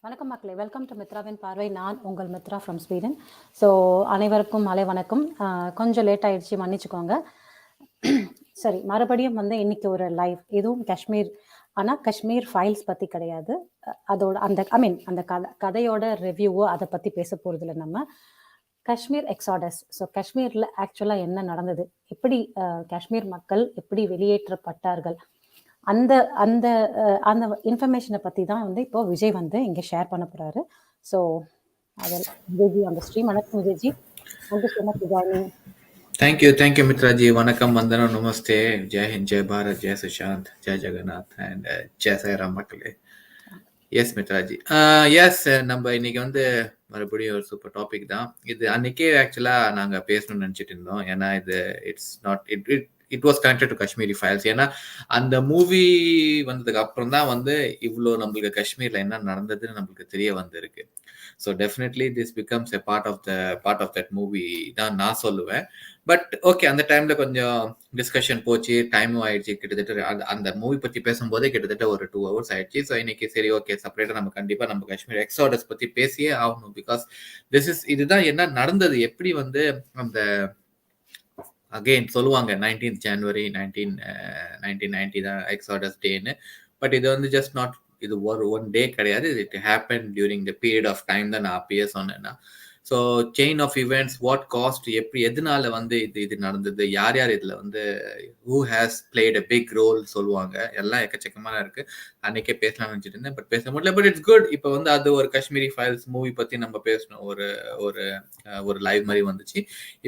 வணக்கம் மக்களே, welcome to மித்ராவின் பார்வை. நான் உங்கள் மித்ரா ஃப்ரம் ஸ்வீடன். ஸோ அனைவருக்கும் மாலை வணக்கம். கொஞ்சம் லேட் ஆயிடுச்சு, மன்னிச்சுக்கோங்க. சரி, மறுபடியும் இன்னைக்கு ஒரு லைவ், இதுவும் காஷ்மீர். ஆனால் காஷ்மீர் ஃபைல்ஸ் பற்றி கிடையாது. அதோட அந்த கதையோட ரிவ்யூவோ அதை பற்றி பேச போகிறதில்ல. நம்ம காஷ்மீர் எக்ஸாடஸ். ஸோ காஷ்மீரில் ஆக்சுவலாக என்ன நடந்தது, எப்படி காஷ்மீர் மக்கள் எப்படி வெளியேற்றப்பட்டார்கள், அந்த அந்த அந்த இன்ஃபர்மேஷனை பற்றி தான் இப்போ விஜய் இங்கே ஷேர் பண்ண போகிறாரு. ஸோ அதில் விஜய்ஜி அந்த ஸ்ட்ரீம். வணக்கம் Vijayji, thank you so much joining. தேங்க்யூ மித்ராஜி. வணக்கம், வந்தனம், நமஸ்தே, ஜெய் ஹிந்த், ஜெய் பாரத், ஜெய் சுஷாந்த், ஜெய் ஜெகநாத் அண்ட் ஜெய் சாய்ராம் மக்களே. எஸ் மித்ராஜி, எஸ் நம்ம இன்னைக்கு மறுபடியும் ஒரு சூப்பர் டாபிக் தான் இது. அன்னைக்கே ஆக்சுவலா நாங்க பேசணும்னு நினைச்சிட்டு இருந்தோம். ஏன்னா இது it was connected to Kashmiri files. ஏன்னா அந்த மூவி வந்ததுக்கு அப்புறம் தான் இவ்வளோ நம்மளுக்கு காஷ்மீர்ல என்ன நடந்ததுன்னு நம்மளுக்கு தெரிய வந்திருக்கு. So definitely this becomes a part of that movie தான் நான் சொல்லுவேன். பட் ஓகே, அந்த டைம்ல கொஞ்சம் டிஸ்கஷன் போச்சு, டைமும் ஆயிடுச்சு. கிட்டத்தட்ட அந்த மூவி பத்தி பேசும்போதே கிட்டத்தட்ட ஒரு 2 hours ஆயிடுச்சு. ஸோ இன்னைக்கு சரி ஓகே, செப்பரேட்டா நம்ம கண்டிப்பா நம்ம காஷ்மீர் எக்ஸாடஸ் பத்தி பேசியே ஆகணும். பிகாஸ் இதுதான் என்ன நடந்தது, எப்படி அந்த அகெயின் சொல்லுவாங்க 19th January 1990 தான் எக்ஸாடஸ் டேன்னு. பட் இது ஜஸ்ட் நாட், இது ஒரு ஒன் டே கிடையாது. It happen during the period of time தான் நான் அப்பயே சொன்னேன்னா. So chain of events, what caused, எதனால இது நடந்தது, யார் இதுல who has played a big role சொல்லுவாங்க. எல்லாம் எக்கச்சக்கமான இருக்கு. அன்னைக்கே பேசலாம்னு நினைச்சிட்டு இருந்தேன், பட் பேச முடியல. But it's good. இப்போ அது ஒரு காஷ்மீரி ஃபைல்ஸ் மூவி பத்தி நம்ம பேசணும். ஒரு லைவ் மாதிரி வந்துச்சு.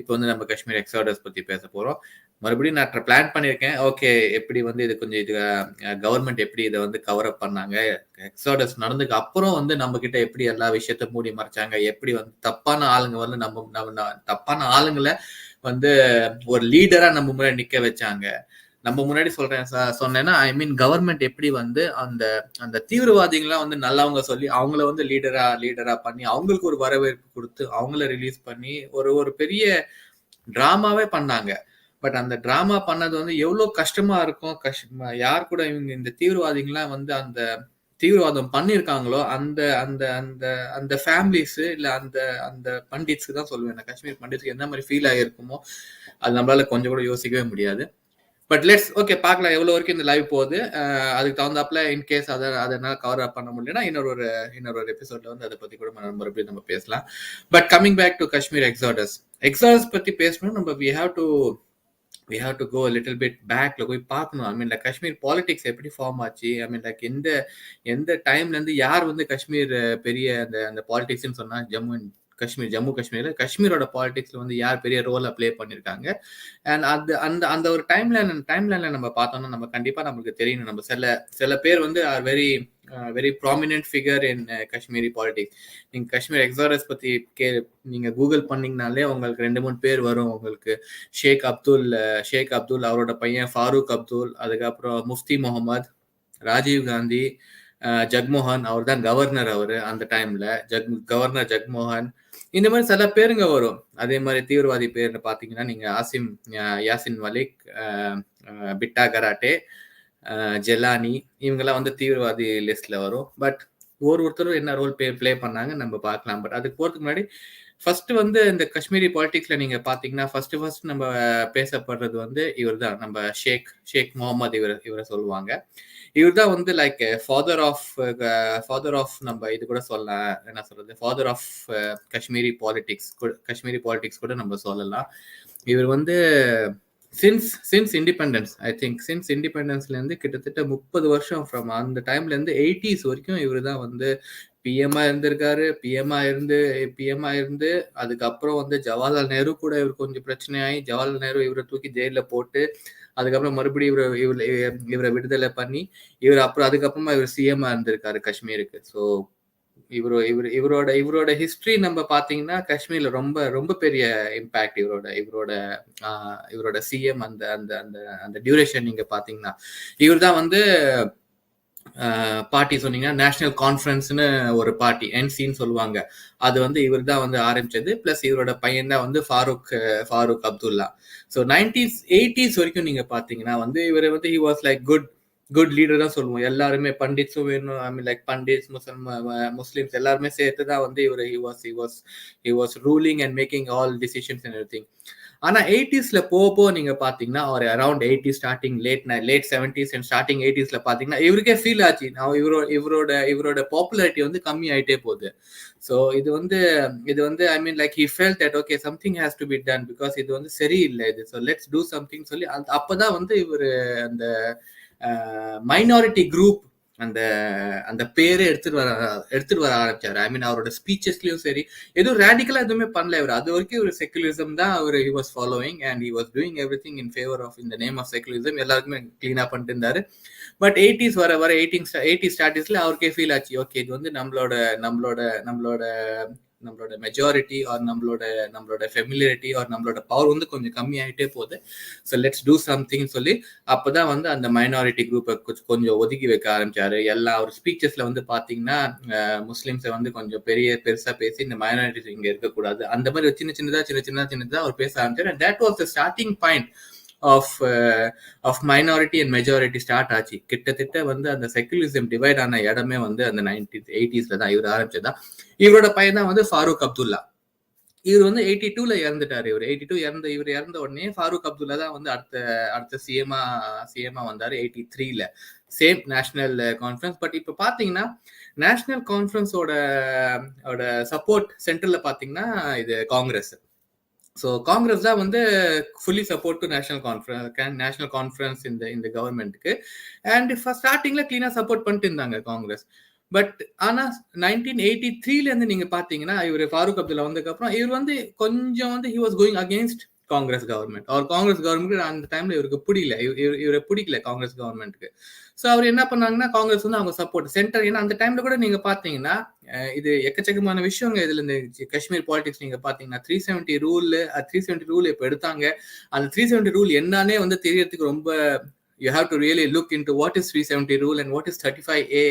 இப்போ நம்ம காஷ்மீர் எக்ஸாடஸ் பத்தி பேச போறோம். மறுபடியும் நான் பிளான் பண்ணியிருக்கேன். ஓகே, எப்படி இது கொஞ்சம் கவர்மெண்ட் எப்படி இதை கவர் அப் பண்ணாங்க, எக்ஸாடஸ் நடந்துக்கு அப்புறம் நம்ம கிட்ட எப்படி எல்லா விஷயத்த மூடி மறைச்சாங்க, எப்படி தப்பான ஆளுங்க நம்ம தப்பான ஆளுங்களை ஒரு லீடரா நம்ம முன்னாடி நிக்க வச்சாங்க. நம்ம முன்னாடி சொன்னேன்னா ஐ மீன் கவர்மெண்ட் எப்படி அந்த தீவிரவாதிகள்லாம் நல்லவங்க சொல்லி அவங்கள லீடரா பண்ணி அவங்களுக்கு ஒரு வரவேற்பு கொடுத்து அவங்கள ரிலீஸ் பண்ணி ஒரு பெரிய டிராமாவே பண்ணாங்க. பட் அந்த டிராமா பண்ணது எவ்வளவு கஷ்டமா இருக்கும். யார் கூட இவங்க இந்த தீவிரவாதிகள்லாம் அந்த தீவிரவாதம் பண்ணிருக்காங்களோ அந்த அந்த அந்த அந்த ஃபேமிலிஸ் இல்ல அந்த அந்த பண்டிட்ஸ்க்கு தான் சொல்லுவேன். காஷ்மீர் பண்டிட்ஸ்க்கு என்ன மாதிரி ஃபீல் ஆகிருக்குமோ அது நம்மளால கொஞ்சம் கூட யோசிக்கவே முடியாது. பட் லெட்ஸ் ஓகே, பார்க்கலாம் எவ்வளவு வரைக்கும் இந்த லைவ் போகுது. அதுக்கு தகுந்தாப்புல இன்கேஸ் அதனால கவர் அப் பண்ண முடியலன்னா இன்னொரு எபிசோட்ல அதை பத்தி கூட மறுபடியும் நம்ம பேசலாம். But coming back to Kashmir exodus பத்தி பேசணும். நம்ம we have to go a little bit back. போய் பார்க்கணும். ஐ மீன் காஷ்மீர் பாலிடிக்ஸ் எப்படி ஃபார்ம் ஆச்சு, ஐ மீன் எந்த டைம்ல இருந்து யார் காஷ்மீர் பெரிய அந்த பாலிடிக்ஸ்ன்னு சொன்னா ஜம்மு காஷ்மீரோட பாலிடிக்ஸ்ல யார் பெரிய ரோலை பிளே பண்ணிருக்காங்க. அண்ட் அந்த ஒரு டைம்லைன்ல நம்ம பார்த்தோம்னா நம்ம கண்டிப்பா நம்மளுக்கு தெரியணும். நம்ம சில பேர் are very prominent figure in Kashmiri politics. நீங்க காஷ்மீர் எக்ஸாடஸ் பத்தி நீங்க கூகுள் பண்ணீங்கனாலே உங்களுக்கு 2-3 பேர் வரும். உங்களுக்கு ஷேக் அப்துல், அவரோட பையன் ஃபாரூக் அப்துல், அதுக்கப்புறம் முஃப்தி முகமது, ராஜீவ் காந்தி, ஜக்மோகன், அவர் தான் கவர்னர். அவரு அந்த டைம்ல கவர்னர் ஜக்மோகன். இந்த மாதிரி சில பேருங்க வரும். அதே மாதிரி தீவிரவாதி பேர் பாத்தீங்கன்னா நீங்க யாசின் மலிக், பிட்டா கராட்டே, ஜெலானி, இவங்கெல்லாம் தீவிரவாதி லிஸ்ட்ல வரும். பட் ஒருத்தரும் என்ன ரோல் பிளே பண்ணாங்க நம்ம பார்க்கலாம். பட் அதுக்கு போறதுக்கு முன்னாடி ஃபர்ஸ்ட் இந்த காஷ்மீரி பாலிடிக்ஸ்ல நீங்க பாத்தீங்கன்னா ஃபர்ஸ்ட் நம்ம பேசப்படுறது இவர் தான், நம்ம ஷேக் முகமது. இவரை சொல்லுவாங்க. இவர் தான் லைக் ஃபாதர் ஆஃப் நம்ம இது கூட சொல்லலாம். என்ன சொல்றது, ஃபாதர் ஆஃப் காஷ்மீரி பாலிடிக்ஸ் கூட நம்ம சொல்லலாம். இவர் since independence, I think since இண்டிபெண்டன்ஸ்ல இருந்து கிட்டத்தட்ட 30 வருஷம், ஃப்ரம் அந்த டைம்ல இருந்து 80s வரைக்கும் இவர் தான் பிஎம்ஆ இருந்திருக்காரு. பிஎம்ஆ இருந்து அதுக்கப்புறம் ஜவஹர்லால் நேரு கூட இவர் கொஞ்சம் பிரச்சனையாகி ஜவஹர்லால் நேரு இவரை தூக்கி ஜெயில போட்டு அதுக்கப்புறம் மறுபடியும் இவரை விடுதலை பண்ணி அப்புறம் அதுக்கப்புறமா இவர் சிஎம்ஆ இருந்திருக்காரு காஷ்மீருக்கு. ஸோ இவரோட ஹிஸ்டரி நம்ம பாத்தீங்கன்னா காஷ்மீர்ல ரொம்ப ரொம்ப பெரிய இம்பாக்ட். இவரோட சிஎம் அந்த அந்த அந்த அந்த டியூரேஷன் நீங்க பாத்தீங்கன்னா இவர் தான் பார்ட்டி சொன்னீங்கன்னா நேஷனல் கான்ஃபரன்ஸ்னு ஒரு பார்ட்டி, என்சின்னு சொல்லுவாங்க. அது இவர் தான் ஆரம்பிச்சது. பிளஸ் இவரோட பையன் தான் ஃபாரூக் அப்துல்லா. ஸோ 80s வரைக்கும் நீங்க பாத்தீங்கன்னா இவர் he was like good. Good leader தான் சொல்லுவோம். எல்லாருமே பண்டிட்ஸும் வேணும். ஐ மீன் லைக் பண்டிட்ஸ், முஸ்லிம்ஸ் எல்லாருமே சேர்த்து தான் வந்து இவர் he was ruling and making all decisions and everything. ஆனா 80ஸ்ல போக நீங்க பாத்தீங்கன்னா ஒரு around 80 starting late 70s and starting 80ஸ்ல பாத்தீங்கன்னா இவருக்கே ஃபீல் ஆச்சு நான் இவரோட பாப்புலாரிட்டி வந்து கம்மி ஆயிட்டே போகுது. ஸோ இது வந்து I mean like he felt that okay something has to be done because இது வந்து சரியில்லை இது. ஸோ லெட்ஸ் டூ சம்திங் சொல்லி அப்பதான் வந்து இவர் அந்த மைனாரிட்டி குரூப் அந்த அந்த பேரை எடுத்துட்டு வர ஆரம்பிச்சாரு. ஐ மீன் அவரோட ஸ்பீச்சஸ்லயும் சரி எதுவும் ரேடிக்கலா எதுவுமே பண்ணல இவர். அது வரைக்கும் ஒரு செக்குலரிசம் தான் அவர் he was following and he was doing everything in favour of இந்த நேம் ஆஃப் செக்குலரிசம். எல்லாருக்குமே கிளீனா பண்ணிட்டு இருந்தாரு. பட் 80s வர 80 ஸ்டார்டிஸ்ல அவருக்கே ஃபீல் ஆச்சு ஓகே இது வந்து நம்மளோட மெஜாரிட்டி ஆர் நம்மளோட ஃபெமிலியரிட்டி ஆர் நம்மளோட பவர் வந்து கொஞ்சம் கம்மி ஆகிட்டே போகுது. ஸோ லெட்ஸ் டூ சம்திங் சொல்லி அப்பதான் வந்து அந்த மைனாரிட்டி குரூப்பை கொஞ்சம் ஒதுக்கி வைக்க ஆரம்பிச்சாரு. எல்லா ஒரு ஸ்பீச்சஸ்ல வந்து பாத்தீங்கன்னா முஸ்லிம்ஸை வந்து கொஞ்சம் பெருசா பேசி இந்த மைனாரிட்டிஸ் இங்க இருக்கக்கூடாது அந்த மாதிரி சின்னதா அவர் பேச ஆரம்பிச்சாரு. And that was the starting point of minority and majority start ஆச்சு. கிட்டத்தட்ட வந்து அந்த செக்குலரிசம் டிவைட் ஆன இடமே வந்து அந்த 80s தான் இவர் ஆரம்பிச்சதா. இவரோட பையன் தான் வந்து ஃபாரூக் அப்துல்லா. இவர் வந்து 82ல இறந்துட்டாரு. இவர் இறந்த உடனே ஃபாரூக் அப்துல்லா தான் வந்து அடுத்த சிஎம்மா வந்தாரு 83ல. Same national conference. பட் இப்ப பாத்தீங்கன்னா நேஷனல் கான்ஃபரன்ஸோட சப்போர்ட் சென்டர்ல பாத்தீங்கன்னா இது காங்கிரஸ். ஸோ காங்கிரஸ் தான் வந்து fully support to national conference இந்த கவர்மெண்ட்டுக்கு. அண்ட் ஸ்டார்டிங்ல கிளீனா சப்போர்ட் பண்ணிட்டு இருந்தாங்க காங்கிரஸ். பட் ஆனா 1983ல இருந்து நீங்க பாத்தீங்கன்னா இவர் ஃபாரூக் அப்துல்லா வந்ததுக்கு அப்புறம் இவர் வந்து கொஞ்சம் வந்து he was going against Congress government. Congress government அந்த டைம்ல இவருக்கு இவரை பிடிக்கல காங்கிரஸ் கவர்மெண்ட்டுக்கு. ஸோ அவர் என்ன பண்ணாங்கன்னா காங்கிரஸ் வந்து அவங்க சப்போர்ட் சென்டர். ஏன்னா அந்த டைம்ல கூட நீங்க பாத்தீங்கன்னா இது எக்கச்சக்கமான விஷயங்க இதுல இந்த காஷ்மீர் பாலிடிக்ஸ் நீங்க பாத்தீங்கன்னா 370 ரூல் இப்ப எடுத்தாங்க. அந்த 370 ரூல் என்னன்னே வந்து தெரியறதுக்கு ரொம்ப you have to really look into what is 370 rule and what is 35A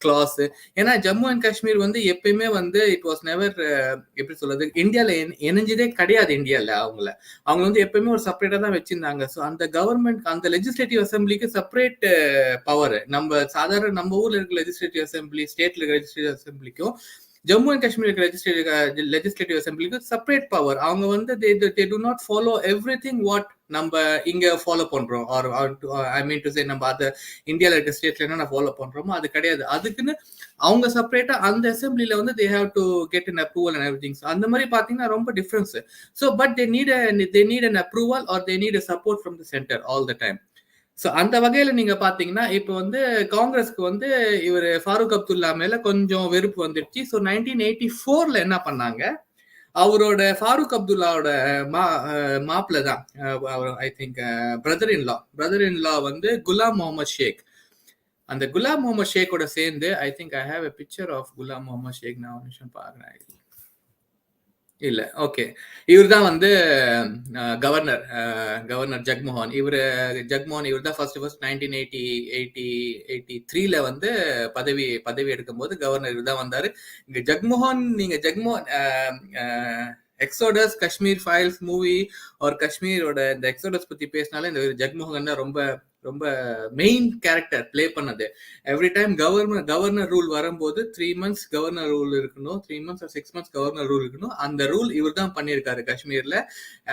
clause. ஏன்னா ஜம்மு அண்ட் காஷ்மீர் வந்து எப்பயுமே வந்து இட் வாஸ் நெவர் எப்படி சொல்றது இந்தியால இணைஞ்சதே கிடையாது. இந்தியால அவங்க வந்து எப்பயுமே ஒரு செப்பரேட்டா தான் வச்சிருந்தாங்க. ஸோ அந்த கவர்மெண்ட் அந்த லெஜிஸ்லேட்டிவ் அசம்பிளிக்கு செப்பரேட் பவர் நம்ம ஊர்ல இருக்க லெஜிஸ்லேட்டிவ் அசம்பிளி ஸ்டேட்ல இருக்க லெஜிஸ்லேட்டிவ் அசம்பிளிக்கும் ஜம்மு அண்ட் காஷ்மீர் லெஜிஸ்லேட்டிவ் அசம்பிளிக்கு செப்பரேட் பவர். அவங்க வந்து they do not follow everything what நம்ம இங்க ஃபாலோ பண்றோம் R I mean to say நம்ம அதை இந்தியால இருக்க ஸ்டேட்ல என்ன ஃபாலோ பண்றோமோ அது கிடையாது. அதுக்குன்னு அவங்க செப்பரேட்டா அந்த அசம்பிளில வந்து they have to get an approval and everything. அந்த மாதிரி பாத்தீங்கன்னா ரொம்ப difference. So but they need an approval or they need a support from the center all the time. So அந்த வகையில நீங்க பாத்தீங்கன்னா இப்ப வந்து காங்கிரஸ்க்கு வந்து இவர் ஃபாரூக் அப்துல்லா மேல கொஞ்சம் வெறுப்பு வந்துடுச்சு. ஸோ 1984ல என்ன பண்ணாங்க அவரோட ஃபாரூக் அப்துல்லாவோட மாப்பிள்ள தான் ஐ திங்க் பிரதர் இன் லா வந்து குலாம் முகமது ஷேக். அந்த குலாம் முகமது ஷேக்கோட சேர்ந்து I think I have a picture of Ghulam Mohammad Sheikh. நான் ஒரு நிமிஷம் பாக்குறேன். இல்ல ஓகே இவர் தான் வந்து கவர்னர் ஜக்மோகன். இவர் தான் ஃபர்ஸ்ட் 1983ல வந்து பதவி எடுக்கும்போது கவர்னர் இவர் தான் வந்தாரு. இங்க Jagmohan exodus Kashmir files movie ஒரு கஷ்மீரோட இந்த எக்ஸோடஸ் பத்தி பேசினாலே இந்த ஜக்மோகன் தான் ரொம்ப ரொம்ப மெயின் கேரக்டர் பிளே பண்ணது. எவ்ரி டைம் கவர்னர் ரூல் வரும்போது 3 months கவர்னர் ரூல் இருக்கணும், 3 months or 6 months governor rule இருக்கணும். அந்த ரூல் இவர் தான் பண்ணியிருக்காரு காஷ்மீர்ல.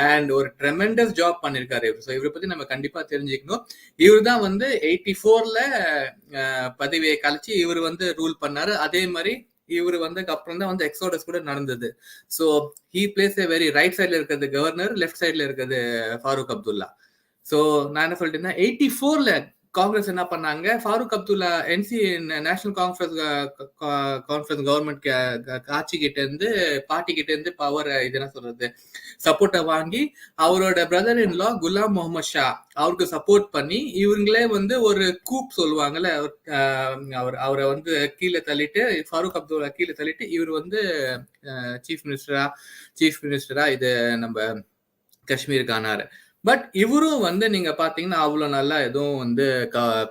அண்ட் ஒரு ட்ரெமெண்டஸ் ஜாப் பண்ணியிருக்காரு இவர். ஸோ இவரை பத்தி நம்ம கண்டிப்பா தெரிஞ்சுக்கணும். இவர் தான் வந்து 84ல பதவியை கழிச்சு இவர் வந்து ரூல் பண்ணாரு. அதே மாதிரி இவர் வந்து அப்புறம் தான் வந்து எக்ஸோடஸ் கூட நடந்தது. So he plays a very right சைட்ல இருக்கிறது கவர்னர், லெஃப்ட் சைட்ல இருக்கிறது ஃபாரூக் அப்துல்லா. ஸோ நான் என்ன சொல்லிட்டேன்னா 84ல காங்கிரஸ் என்ன பண்ணாங்க ஃபாரூக் அப்துல்லா நேஷனல் கான்ஃபரன்ஸ் கவர்மெண்ட் ஆட்சி கிட்ட இருந்து பார்ட்டி கிட்ட இருந்து பவர் இது என்ன சொல்றது சப்போர்ட்டை வாங்கி அவரோட பிரதர் இன் லா குலாம் முகமது ஷா அவருக்கு சப்போர்ட் பண்ணி இவங்களே வந்து ஒரு கூப் சொல்லுவாங்கல்ல அவரை வந்து கீழே தள்ளிட்டு ஃபாரூக் அப்துல்லா கீழே தள்ளிட்டு இவர் வந்து சீஃப் மினிஸ்டரா இது நம்ம காஷ்மீருக்கு ஆனாரு. பட் இவரும் வந்து நீங்க பாத்தீங்கன்னா அவ்வளவு நல்லா எதுவும் வந்து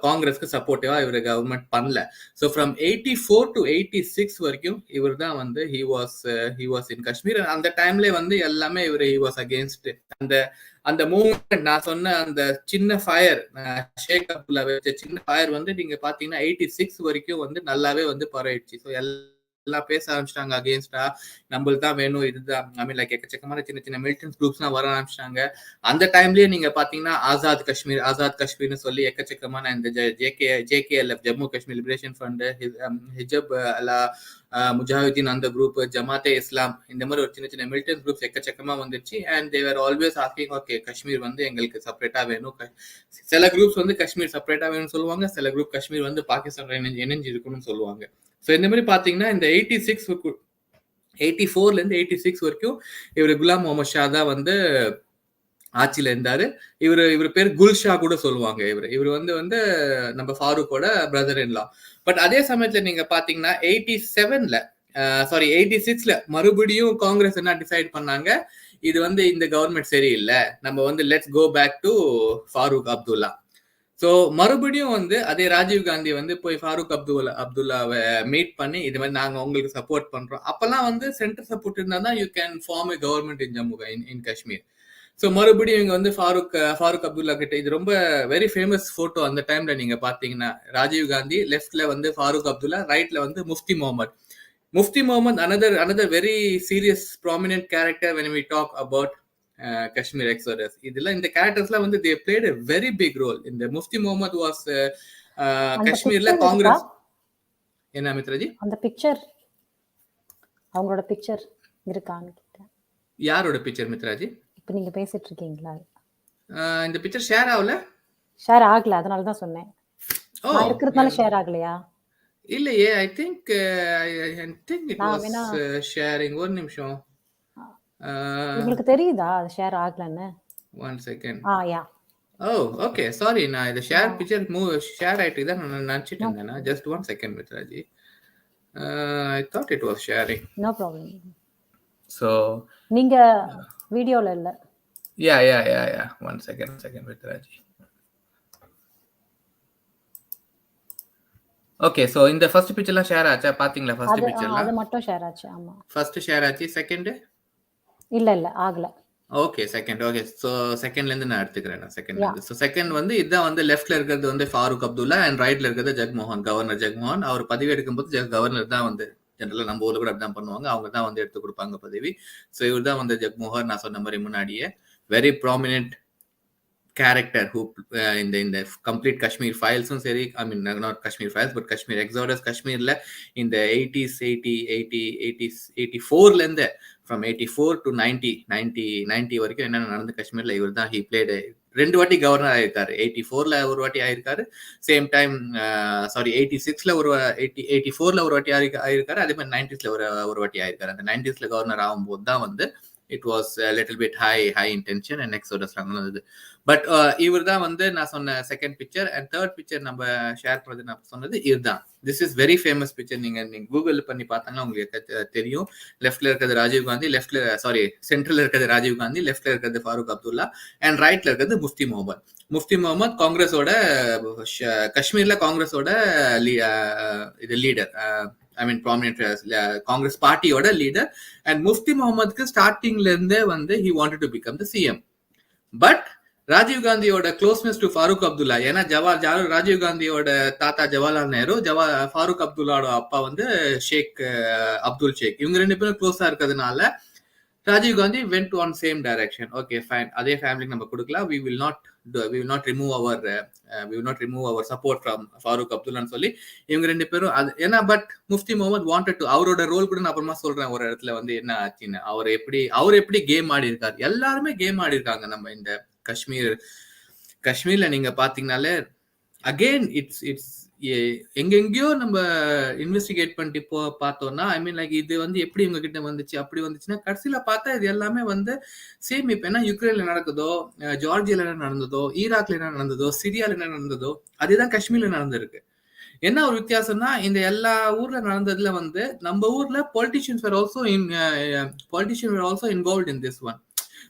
காங்கிரஸ்க்கு சப்போர்ட்டிவா இவரு கவர்மெண்ட் பண்ணல. ஸோ ஃப்ரம் 84 to 86 வரைக்கும் இவர் தான் வந்து ஹி வாஸ் இன் காஷ்மீர். அந்த டைம்ல வந்து எல்லாமே இவர் ஹி வாஸ் அகேன்ஸ்ட் அந்த அந்த மூவ்மெண்ட். நான் சொன்ன அந்த சின்ன ஃபயர், ஷேக் அப்துல்லா வச்ச சின்ன ஃபயர் வந்து நீங்க பாத்தீங்கன்னா 86 வரைக்கும் வந்து நல்லாவே வந்து பரவிடுச்சு. ஸோ எல்லாம் பேச ஆரம்பிச்சிட்டாங்க அகேன்ஸ்டா, நம்மளுக்கு தான் வேணும் இதுதான். ஐ மீன் லைக் எக்கச்சக்கமான சின்ன சின்ன மிலிட்டன்ட் குரூப்ஸ்லாம் வர ஆரம்பிச்சிட்டாங்க. அந்த டைம்லயே நீங்க பாத்தீங்கன்னா ஆசாத் காஷ்மீர்னு சொல்லி எக்கச்சக்கமான இந்த JKLF, Jammu Kashmir liberation front, Hizbul Mujahideen அந்த குரூப், ஜமாத்தே இஸ்லாம், இந்த மாதிரி ஒரு சின்ன சின்ன மிலிட்டன்ட் குரூப்ஸ் எக்கச்சக்கமா வந்துருச்சு. And they're always asking okay Kashmir வந்து எங்களுக்கு செப்பரேட்டா வேணும். சில குரூப்ஸ் வந்து காஷ்மீர் செப்பரேட்டா வேணும்னு சொல்லுவாங்க, சில குரூப் காஷ்மீர் வந்து பாகிஸ்தான் இணைஞ்சு இருக்கணும்னு சொல்லுவாங்க. ஸோ இந்த மாதிரி பாத்தீங்கன்னா இந்த 84ல இருந்து 86 வரைக்கும் இவர் குலாம் முகமது ஷா தான் வந்து ஆட்சியில இருந்தாரு. இவர் பேர் குல்ஷா கூட சொல்லுவாங்க. இவர் வந்து நம்ம ஃபாரூக்கோட பிரதர் இன் லா. பட் அதே சமயத்துல நீங்க பாத்தீங்கன்னா 86ல மறுபடியும் காங்கிரஸ் என்ன டிசைட் பண்ணாங்க, இது வந்து இந்த கவர்மெண்ட் சரியில்லை, நம்ம வந்து let's go back to Farooq Abdullah. So மறுபடியும் வந்து அதே ராஜீவ் காந்தி வந்து போய் ஃபாரூக் அப்துல்லாவை மீட் பண்ணி இது மாதிரி நாங்க உங்களுக்கு சப்போர்ட் பண்றோம். அப்பெல்லாம் வந்து சென்ட்ரல் சப்போர்ட் இருந்தா தான் you can form a government in Jammu in Kashmir. So மறுபடியும் இவங்க வந்து ஃபாரூக் அப்துல்லா கிட்ட, இது ரொம்ப வெரி ஃபேமஸ் போட்டோ அந்த டைம்ல நீங்க பாத்தீங்கன்னா, ராஜீவ் காந்தி லெஃப்ட்ல வந்து ஃபாரூக் அப்துல்லா, ரைட்ல வந்து Mufti Mohammed another very serious prominent character when we talk about Kashmir Exodus. இதுல இந்த கேரக்டர்ஸ்லாம் வந்து they played a very big role. இந்த முஃப்தி முகமது was காஷ்மீர்ல காங்கிரஸ். என்ன மித்ராஜி அந்த பிக்சர், அவங்களோட பிக்சர் இருக்கான்னு கேட்டேன். யாரோட பிக்சர் மித்ராஜி? இப்போ நீங்க பேசிட்டு இருக்கீங்களா? இந்த பிக்சர் ஷேர் ஆகல. ஷேர் ஆகல, அதனால தான் சொன்னேன். நான் இருக்கிறதுனால ஷேர் ஆகலையா? இல்லையே, I think it was sharing. ஒரு நிமிஷம், உங்களுக்கு தெரியுதா அது ஷேர் ஆகலன்னு? One second. Yeah. Oh okay, sorry, நான் இது ஷேர் பிக்சர் ஷேர் ஆயிட்டு தான் நான் நினைச்சிட்டு இருந்தேன். Just one second Mitraji, I thought it was sharing. No problem. So நீங்க வீடியோல இல்ல. Yeah one second Mitraji. Okay, so இந்த ஃபர்ஸ்ட் பிக்சர்லாம் ஷேர் ஆச்சா? பாத்தீங்களா ஃபர்ஸ்ட் பிக்சர்லாம்? அது மட்டும் ஷேர் ஆச்சு. ஆமா, ஃபர்ஸ்ட் ஷேர் ஆச்சு. செகண்ட் இல்ல ஆகல. Okay, second. ஓகே, சோ செகண்ட்ல இருந்து நான் எடுத்துக்கிறேன். செகண்ட்ல இருந்து. சோ செகண்ட் வந்து இதான் வந்து லெஃப்ட்ல இருக்கிறது வந்து ஃபாரூக் அப்துல்லா அண்ட் ரைட்ல இருக்கிறது ஜக்மோகன், கவர்னர் ஜக்மோகன். அவர் பதவி எடுக்கும்போது கவர்னர் தான் வந்து, ஜெனரலா நம்ம ஊர்ல கூட அப்படிதான் பண்ணுவாங்க, அவங்க தான் வந்து எடுத்து கொடுப்பாங்க பதவி. சோ இவர் தான் வந்து ஜக்மோகன். நான் சொன்ன மாதிரி முன்னாடியே very prominent character who in the complete Kashmir files and seri, I mean not Kashmir files but Kashmir Exodus, Kashmirல in the 80s 84ல இருந்து from 84 to 90 வரைக்கும் என்ன நடந்து காஷ்மீர்ல இவர் தான் he played ரெண்டு வாட்டி கவர்னர் ஆயிருக்காரு. 84ல ஒரு வாட்டி ஆயிருக்காரு, சேம் டைம் 86ல 84ல ஒரு வாட்டி ஆயிருக்காரு, அதே மாதிரி 90ஸ்ல ஒரு வாட்டி ஆயிருக்காரு. அந்த 90ஸ்ல கவர்னர் ஆகும்போது தான் வந்து it was a little bit high intention and Exodus நடந்தது. பட் இவர் தான் வந்து நான் சொன்ன second picture. And third picture நம்ம ஷேர் பண்ணது நான் சொன்னது இதுதான். This is very famous picture. நீங்க கூகுள் பண்ணி பார்த்தாங்கன்னா உங்களுக்கு தெரியும். லெஃப்ட்ல இருக்கிறது ராஜீவ் காந்தி, சென்ட்ரல்ல இருக்கிறது ராஜீவ் காந்தி, லெஃப்ட்ல இருக்கிறது ஃபாரூக் அப்துல்லா அண்ட் ரைட்ல இருக்கிறது முஃப்தி முகமது காங்கிரஸோட, காஷ்மீர்ல காங்கிரஸோட இது leader, I mean prominent Congress பார்ட்டியோட லீடர். அண்ட் முஃப்தி முகமதுக்கு ஸ்டார்டிங்ல இருந்தே வந்து he wanted to become the CM. But Rajiv காந்தியோட க்ளோஸ்னஸ் டு ஃபாரூக் அப்துல்லா, ஏன்னா ராஜீவ் காந்தியோட தாத்தா ஜவஹர்லால் நேரு, ஃபாரூக் அப்துல்லாவோட அப்பா வந்து ஷேக் அப்துல் ஷேக், இவங்க ரெண்டு பேரும் க்ளோஸா இருக்கிறதுனால Rajiv Gandhi went on same direction. Okay, fine, அதே ஃபேமிலிக்கு நம்ம கொடுக்கலாம், we will not remove our support from Farooq அப்துல்லான்னு சொல்லி இவங்க ரெண்டு பேரும் அது ஏன்னா. But Mufti Mohammad wanted to, அவரோட ரோல் கூட நான் அப்புறமா சொல்றேன் ஒரு இடத்துல வந்து என்ன ஆச்சுன்னு. அவர் எப்படி கேம் ஆடி இருக்காரு, எல்லாருமே கேம் ஆடி இருக்காங்க. நம்ம இந்த காஷ்மீர்ல நீங்க பாத்தீங்கன்னாலே அகெயின் இட்ஸ் எங்கெங்கயோ நம்ம இன்வெஸ்டிகேட் பண்ணிட்டு பார்த்தோம்னா, ஐ மீன் லைக் இது வந்து எப்படி இவங்க கிட்ட வந்துச்சு அப்படி வந்துச்சுன்னா கடைசியில பார்த்தா இது எல்லாமே வந்து சேம். இப்ப என்ன யுக்ரைன்ல நடக்குதோ, ஜார்ஜியால என்ன நடந்ததோ, ஈராக்ல என்ன நடந்ததோ, சிரியால என்ன நடந்ததோ, அதேதான் காஷ்மீர்ல நடந்திருக்கு. என்ன ஒரு வித்தியாசம்னா, இந்த எல்லா ஊர்ல நடந்ததுல வந்து நம்ம ஊர்ல politicians were also involved in this one.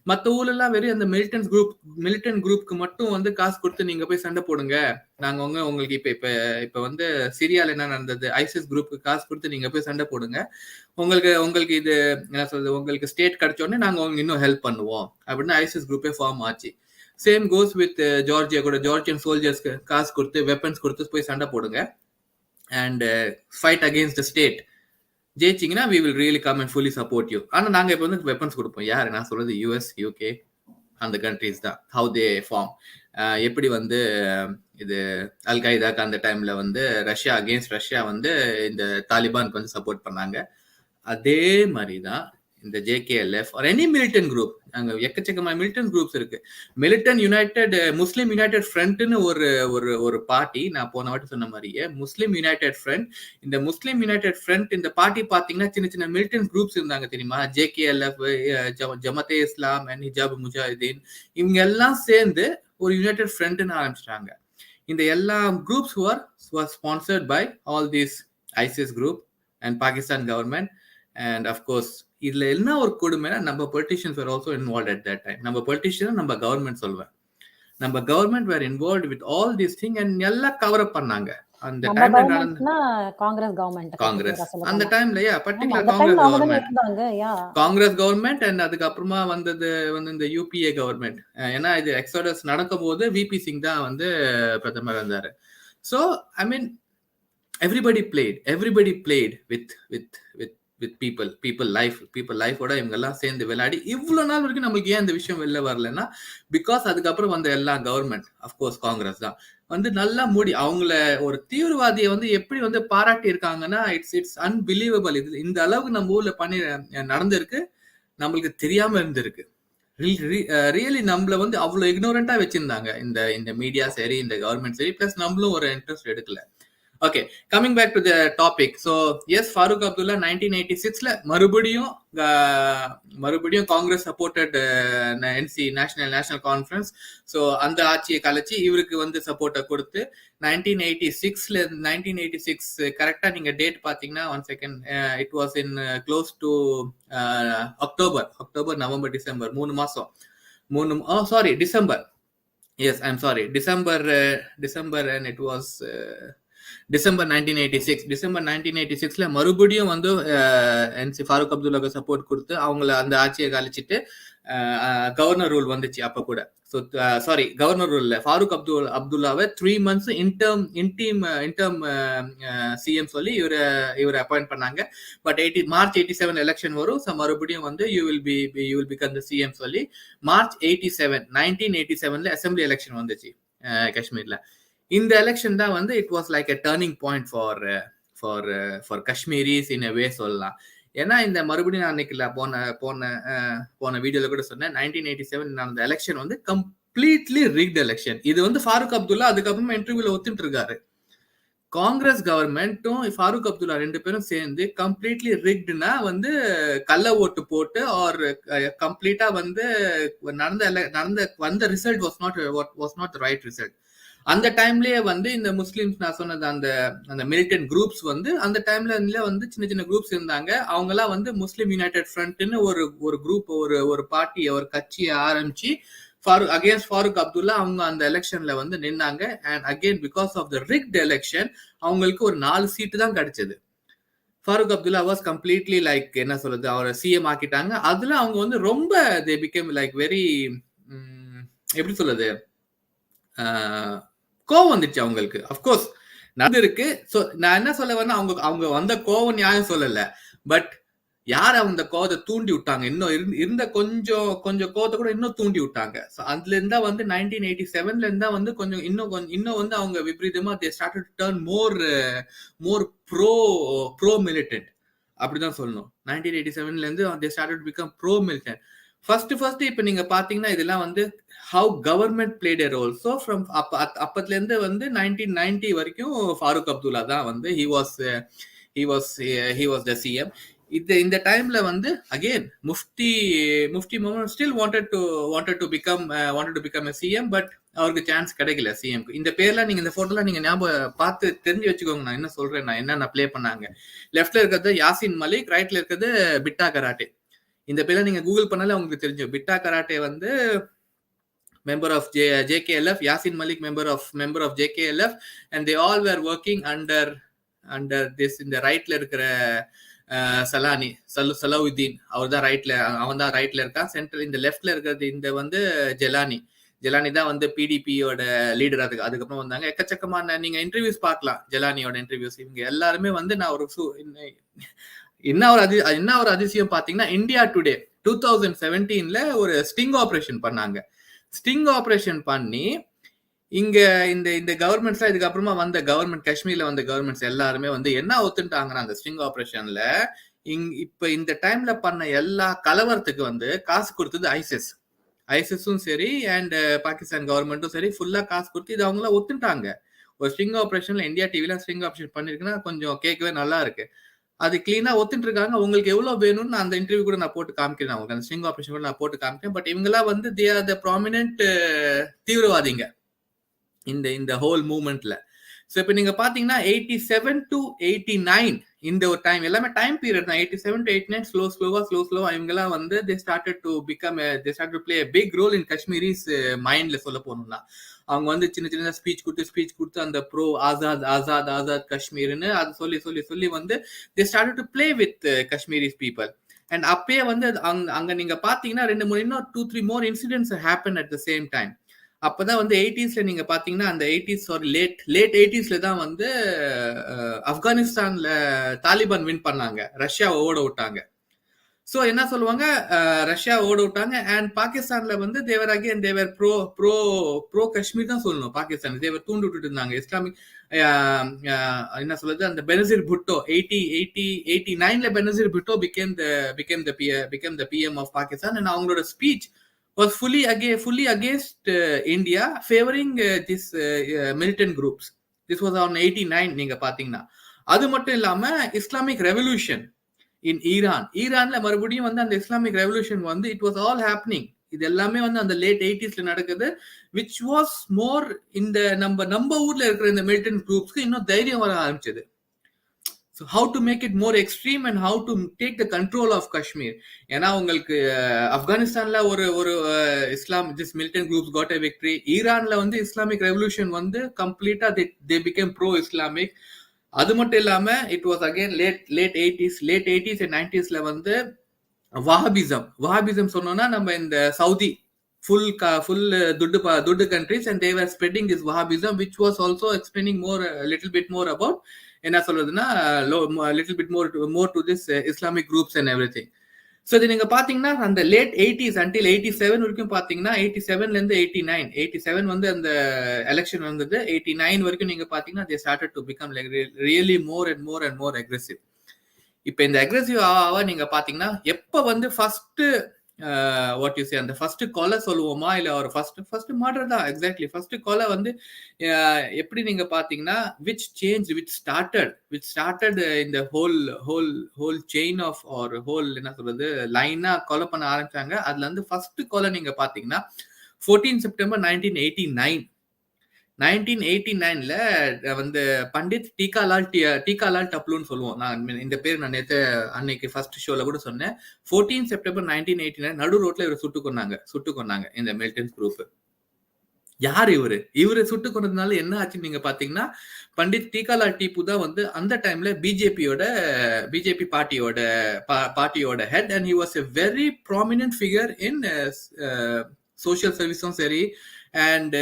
மத்த ஊர்ல எல்லாம் வெறும் அந்த மிலிட்டன்ட் குரூப்க்கு மட்டும் வந்து காசு கொடுத்து நீங்க போய் சண்டை போடுங்க, நாங்க உங்களுக்கு இப்ப வந்து சிரியால என்ன நடந்தது, ஐசிஸ் குரூப்புக்கு காசு கொடுத்து நீங்க போய் சண்டை போடுங்க, உங்களுக்கு இது என்ன சொல்றது, உங்களுக்கு ஸ்டேட் கிடைச்சோடனே நாங்க உங்களுக்கு இன்னும் ஹெல்ப் பண்ணுவோம் அப்படின்னு ஐசிஸ் குரூப்பே ஃபார்ம் ஆச்சு. சேம் கோஸ் வித் ஜார்ஜியா கூட, ஜார்ஜியன் சோல்ஜர்ஸ்க்கு காசு கொடுத்து வெப்பன்ஸ் கொடுத்து போய் சண்டை போடுங்க and fight against the state. ஜெயிச்சிங்கன்னா we will really come and fully support you. ஆனா நாங்க இப்ப வந்து வெப்பன்ஸ் கொடுப்போம். யாரு நான் சொல்றது, யூஎஸ், யூகே, அந்த கண்ட்ரிஸ் தான். ஹவு தே ஃபார்ம், எப்படி வந்து இது அல்கைதாக்கு அந்த டைம்ல வந்து ரஷ்யா வந்து இந்த தாலிபானுக்கு வந்து சப்போர்ட் பண்ணாங்க. அதே மாதிரிதான் இந்த JKLF or any militant group, அங்க எக்கச்சக்கமான மிலிட்டன்ட் குரூப்ஸ் இருக்கு. மிலிட்டன் யுனைடெட், முஸ்லிம் யுனைடெட் ஃப்ரண்ட்னு ஒரு பார்ட்டி, நான் போன வாட்டி சொன்ன மாதிரியே முஸ்லிம் யுனைடெட் ஃப்ரண்ட். இந்த முஸ்லிம் யுனைடெட் ஃப்ரண்ட் இந்த பார்ட்டி பாத்தீங்கன்னா சின்ன சின்ன மிலிட்டன்ட் குரூப்ஸ் இருந்தாங்க தெரியுமா, ஜேகேஎல்எஃப், ஜமத்தே இஸ்லாம் அண்ட் ஹிஜாப் முஜாஹிதீன், இவங்க எல்லாம் சேர்ந்து ஒரு யுனைடெட் ஃப்ரண்ட்னு ஆரம்பிச்சிட்டாங்க. இந்த எல்லா groups were sponsored by all these ISIS group and Pakistan government. And of course இதுல என்ன ஒரு கொடுமைனா, நம்ம politicians were also involved at that time. நம்ம பொலிட்டிஷியன் நம்ம கவர்மெண்ட் சொல்வேன், நம்ம government were involved with all these thing and எல்லாம் cover up பண்ணாங்க. அந்த டைம்ல நடந்த காங்கிரஸ் அந்த டைம்லயா பர்టిక్యులர் காங்கிரஸ் கவர்மெண்ட் அண்ட் அதுக்கப்புறமா வந்தது வந்து இந்த யூபிஏ கவர்மெண்ட். ஏன்னா இது எக்ஸோடஸ் நடக்கும் போது விபி சிங் தான் வந்து பிரதமர் இருந்தாரு. So I mean everybody played with people லைஃபோட இவங்க எல்லாம் சேர்ந்து விளையாடி இவ்வளவு நாள் வரைக்கும் நம்மளுக்கு ஏன் இந்த விஷயம் வெளில வரலன்னா, பிகாஸ் அதுக்கப்புறம் வந்த எல்லா கவர்மெண்ட், அப்கோர்ஸ் காங்கிரஸ் தான் வந்து நல்லா மூடி அவங்கள ஒரு தீவிரவாதியை வந்து எப்படி வந்து பாராட்டி இருக்காங்கன்னா, இட்ஸ் அன்பிலீவபிள். இது இந்த அளவுக்கு நம்ம ஊர்ல நடந்திருக்கு, நம்மளுக்கு தெரியாம இருந்திருக்கு. ரியலி நம்மள வந்து அவ்வளவு இக்னோரண்டா வச்சிருந்தாங்க இந்த மீடியா சரி, இந்த கவர்மெண்ட் சரி, பிளஸ் நம்மளும் ஒரு இன்ட்ரெஸ்ட் எடுக்கல. Okay, coming back to the topic. So yes, Farooq Abdullah 1986ல மறுபடியும் Congress supported NC national conference. So அந்த ஆட்சியை கலைச்சி இவருக்கு வந்து சப்போர்ட்டை கொடுத்து 1986 கரெக்டா நீங்க டேட் பாத்தீங்கன்னா, one second, it was in close to October November December 3 மாசம் December. Yes, I'm sorry, December and it was December 1986ல மறுபடியும் வந்து ஃபாரூக் அப்துல்லாக்கு சப்போர்ட் கொடுத்து அவங்கள அந்த ஆட்சியை கழிச்சிட்டு கவர்னர் ரூல் வந்துச்சு. அப்ப கூட கவர்னர் ரூல்ல ஃபாரூக் அப்துல்லாவை 3 months இன்டர்ம் சிஎம் சொல்லி இவரை அப்பாயிண்ட் பண்ணாங்க. பட் மார்ச் 87 எலெக்ஷன் வரும். மறுபடியும் வந்து you will become the CM சொல்லி மார்ச் 1987ல அசெம்பிளி எலெக்ஷன் வந்துச்சு காஷ்மீர்ல. இந்த எலெக்ஷன் தான் வந்து it was like a turning point for Kashmiris in a way சொல்லலாம். ஏன்னா இந்த மறுபடியும் நான் அன்னைக்கு போன வீடியோல கூட சொன்னேன், 1987 நடந்த எலெக்ஷன் வந்து கம்ப்ளீட்லி ரிக்ட் எலெக்ஷன். இது வந்து ஃபாரூக் அப்துல்லா அதுக்கப்புறமா இன்டர்வியூல ஒத்துட்டு இருக்காரு. காங்கிரஸ் கவர்மெண்ட்டும் ஃபாரூக் அப்துல்லா 2 பேரும் சேர்ந்து கம்ப்ளீட்லி ரிக்டுனா வந்து கள்ள ஓட்டு போட்டு ஆர் கம்ப்ளீட்டா வந்து வந்த result was not right result. அந்த டைம்லயே வந்து இந்த முஸ்லிம்ஸ் நான் சொன்னது அந்த மிலிட்டன்ட் குரூப்ஸ் வந்து அந்த டைம்ல வந்து சின்ன சின்ன குரூப்ஸ் இருந்தாங்க. அவங்க எல்லாம் வந்து முஸ்லிம் யுனைடெட் ஃப்ரண்ட்னு ஒரு குரூப் ஒரு பார்ட்டியை ஒரு கட்சியை ஆரம்பிச்சு அகேன்ஸ்ட் ஃபாரூக் அப்துல்லா அவங்க அந்த எலெக்ஷன்ல வந்து நின்னாங்க. And again because of the rigged election அவங்களுக்கு ஒரு 4 சீட்டு தான் கிடைச்சது. Farooq Abdullah was completely like என்ன சொல்றது, அவரை சிஎம் ஆக்கிட்டாங்க. அதுல அவங்க வந்து ரொம்ப தே பிகேம் லைக் வெரி எப்படி சொல்றது, கோவம் வந்துச்சு அவங்களுக்கு. அப்கோர்ஸ் நடந்திருக்கு. ஸோ நான் என்ன சொல்ல வரேன்னா, அவங்க வந்த கோவம் நியாயம் சொல்லல, பட் யார் அந்த கோவத்தை தூண்டி விட்டாங்க, இன்னும் இருந்த கொஞ்சம் கோவத்தை கூட இன்னும் தூண்டி விட்டாங்க. ஸோ அதுல இருந்தா வந்து 1987ல இருந்தா வந்து இன்னும் வந்து அவங்க விபரீதமா they started to turn more pro militant அப்படிதான் சொல்லணும். 1987ல இருந்து they started to become pro militant. First இப்ப நீங்க பாத்தீங்கன்னா இதெல்லாம் வந்து how government played a role. So from அப்பத்துல இருந்து வந்து 1990 வரைக்கும் ஃபாரூக் அப்துல்லா தான் வந்து he was the CM. இந்த டைம்ல வந்து again Mufti Mohammad still wanted to become a CM, but அவருக்கு சான்ஸ் கிடைக்கல சிஎம்க்கு. இந்த பேர்லாம் நீங்க இந்த போட்டோலாம் நீங்க ஞாபகம் பார்த்து தெரிஞ்சு வச்சுக்கோங்க. நான் என்ன சொல்றேன், நான் என்னென்ன ப்ளே பண்ணாங்க. லெஃப்ட்ல இருக்கிறது யாசின் மலிக், ரைட்ல இருக்கிறது பிட்டா கராட்டே. இந்த பேர்ல நீங்க கூகுள் பண்ணாலே உங்களுக்கு தெரியும். பிட்டா கராட்டே வந்து member of JKLF, Yasin Malik member of JKLF, and they all were working under this. இந்த ரைட்ல இருக்கிற சலானி சலாவுதீன், அவர் தான் ரைட்ல, அவன் தான் ரைட்ல இருக்கான். சென்ட்ரல் இந்த லெஃப்ட்ல இருக்கிறது இந்த வந்து ஜெலானி தான் வந்து பிடிபியோட லீடர். அதுக்கப்புறம் வந்தாங்க. எக்கச்சக்கமான நீங்க இன்டர்வியூஸ் பார்க்கலாம், ஜெலானியோட இன்டர்வியூஸ். இவங்க எல்லாருமே வந்து நான் ஒரு என்ன ஒரு அதிசயம் பாத்தீங்கன்னா, இந்தியா டுடே 2017ல ஒரு ஸ்டிங் ஆபரேஷன் பண்ணாங்க. ஸ்டிங் ஆபரேஷன் பண்ணி இங்க இந்த கவர்மெண்ட்ஸ் இதுக்கப்புறமா வந்த கவர்மெண்ட், காஷ்மீர்ல வந்த கவர்மெண்ட்ஸ் எல்லாருமே வந்து என்ன ஒத்துட்டாங்கன்னா, அந்த ஸ்டிங் ஆபரேஷன்ல இப்ப இந்த டைம்ல பண்ண எல்லா கலவரத்துக்கு வந்து காசு கொடுத்தது ஐசிஸும் சரி அண்ட் பாகிஸ்தான் கவர்மெண்ட்டும் சரி, ஃபுல்லா காசு கொடுத்து இது அவங்கள ஒத்துட்டாங்க. ஒரு ஸ்டிங் ஆபரேஷன்ல இந்தியா டிவில ஸ்டிங் ஆபரேஷன் பண்ணிருக்குன்னா கொஞ்சம் கேட்கவே நல்லா இருக்கு. அது கிளீனா ஒத்துட்டு இருக்காங்க. உங்களுக்கு எவ்வளவு வேணும்னு அந்த இன்டர்வியூ கூட நான் போட்டு காமிக்கிறேன். உங்களுக்கு அந்த ஸ்டிங் ஆபரேஷன் கூட நான் போட்டு காமிக்கிறேன். பட் இவங்கெல்லாம் வந்து தே ஆர் த ப்ராமினன்ட் தீவிரவாதிங்க இந்த ஹோல் மூவ்மெண்ட்ல. ஸோ இப்போ நீங்க பாத்தீங்கன்னா 87 to 89 இந்த ஒரு டைம் எல்லாமே டைம் பீரியட் தான். 87 to 89 ஸ்லோவா இவங்கெல்லாம் வந்து they started to play a big role in Kashmiris மைண்ட்ல சொல்ல போனோம்னா. அவங்க வந்து சின்ன ஸ்பீச் கொடுத்து அந்த ப்ரோ ஆசாத் காஷ்மீர்னு அது சொல்லி வந்து they started to play with Kashmiris people. And அப்பயே வந்து அங்க நீங்க பாத்தீங்கன்னா 2-3 more incidents happen at the same time. அப்பதான் வந்து 80ஸ்ல நீங்க பாத்தீங்கன்னா அந்த 80s சாரி லேட் 80ஸ்ல தான் வந்து ஆப்கானிஸ்தான்ல தாலிபான் வின் பண்ணாங்க, ரஷ்யாவை ஓட விட்டாங்க. சோ என்ன சொல்லுவாங்க, ரஷ்யா ஓட விட்டாங்க. அண்ட் பாகிஸ்தான்ல வந்து தேவர் அகேன் தேவர் ப்ரோ காஷ்மீர் தான் சொல்லணும். பாகிஸ்தான் தேவர் தூண்டு விட்டுட்டு இருந்தாங்க இஸ்லாமிக். என்ன சொல்றது, அந்த Benazir Bhutto 89ல Benazir Bhutto became the PM of Pakistan. and அவங்களோட speech was fully against India, favoring this militant groups. This was on 89 நீங்க பாத்தீங்கன்னா. அது மட்டும் இல்லாம இஸ்லாமிக் ரெவல்யூஷன் இன் ஈரான்ல மறுபடியும் வந்து அந்த இஸ்லாமிக் ரெவல்யூஷன் வந்து it was all happening. இது எல்லாமே வந்து அந்த லேட் 80ஸ்ல நடக்குது. which was more இந்த நம்ம ஊர்ல இருக்கிற இந்த militant groupsக்கு இன்னும் தைரியம் வர ஆரம்பிச்சது. So how to make it more extreme and how to take the control of Kashmir. ஏன்னா உங்களுக்கு ஆப்கானிஸ்தான்ல ஒரு இஸ்லாம் this militant groups got a victory. ஈரான்ல வந்து இஸ்லாமிக் ரெவல்யூஷன் வந்து கம்ப்ளீட்டா they became pro Islamic. அது மட்டும் இல்லாம it was again late 80s and 90ஸ்ல வந்து வஹாபிசம் சொன்னோம்னா நம்ம இந்த சவுதி full துட்டு countries, and they were spreading this Wahhabism, which was also explaining a little bit more about என்ன சொல்றதுன்னா little bit more to this Islamic groups and everything. So இது நீங்க பாத்தீங்கன்னா அந்த லேட் 80s until 87 வரைக்கும் பாத்தீங்கன்னா 87ல இருந்து 87 வந்து அந்த எலெக்ஷன் வந்தது. 89 வரைக்கும் நீங்க பாத்தீங்கன்னா they started to become like really more and more aggressive. இப்ப இந்த அக்ரெசிவ் ஆவா நீங்க பாத்தீங்கன்னா எப்ப வந்து ஃபர்ஸ்ட் வாட் யூ சே அந்த ஃபர்ஸ்ட் கொலை சொல்லுவோமா இல்ல ஒரு ஃபர்ஸ்ட் மர்டர் தான். எக்ஸாக்ட்லி ஃபர்ஸ்ட் கொலை வந்து எப்படி நீங்க பாத்தீங்கன்னா which started இந்த whole chain of or whole என்ன சொல்றது லைனா கொலை பண்ண ஆரம்பிச்சாங்க. அதுல இருந்து ஃபர்ஸ்ட் கொலை நீங்க பாத்தீங்கன்னா 14 செப்டம்பர் 1989ல வந்து பண்டித் டீகாலால் டப்லூன்னு சொல்லுவோம். நான் இந்த பேர் நான் நேற்று அன்னைக்கு ஃபர்ஸ்ட் ஷோல கூட சொன்னேன். 14 செப்டம்பர் 1989 நடு ரோட்ல இவரை சுட்டு கொன்னாங்க இந்த மிலிட்டன்ட் குரூப். யார் இவரு சுட்டு கொண்டதுனால என்ன ஆச்சுன்னு நீங்க பாத்தீங்கன்னா, பண்டித் டீகாலால் டீப்பு தான் வந்து அந்த டைம்ல பிஜேபி பார்ட்டியோட head. And he was a very prominent figure in social சர்வீஸும் சரி அண்ட்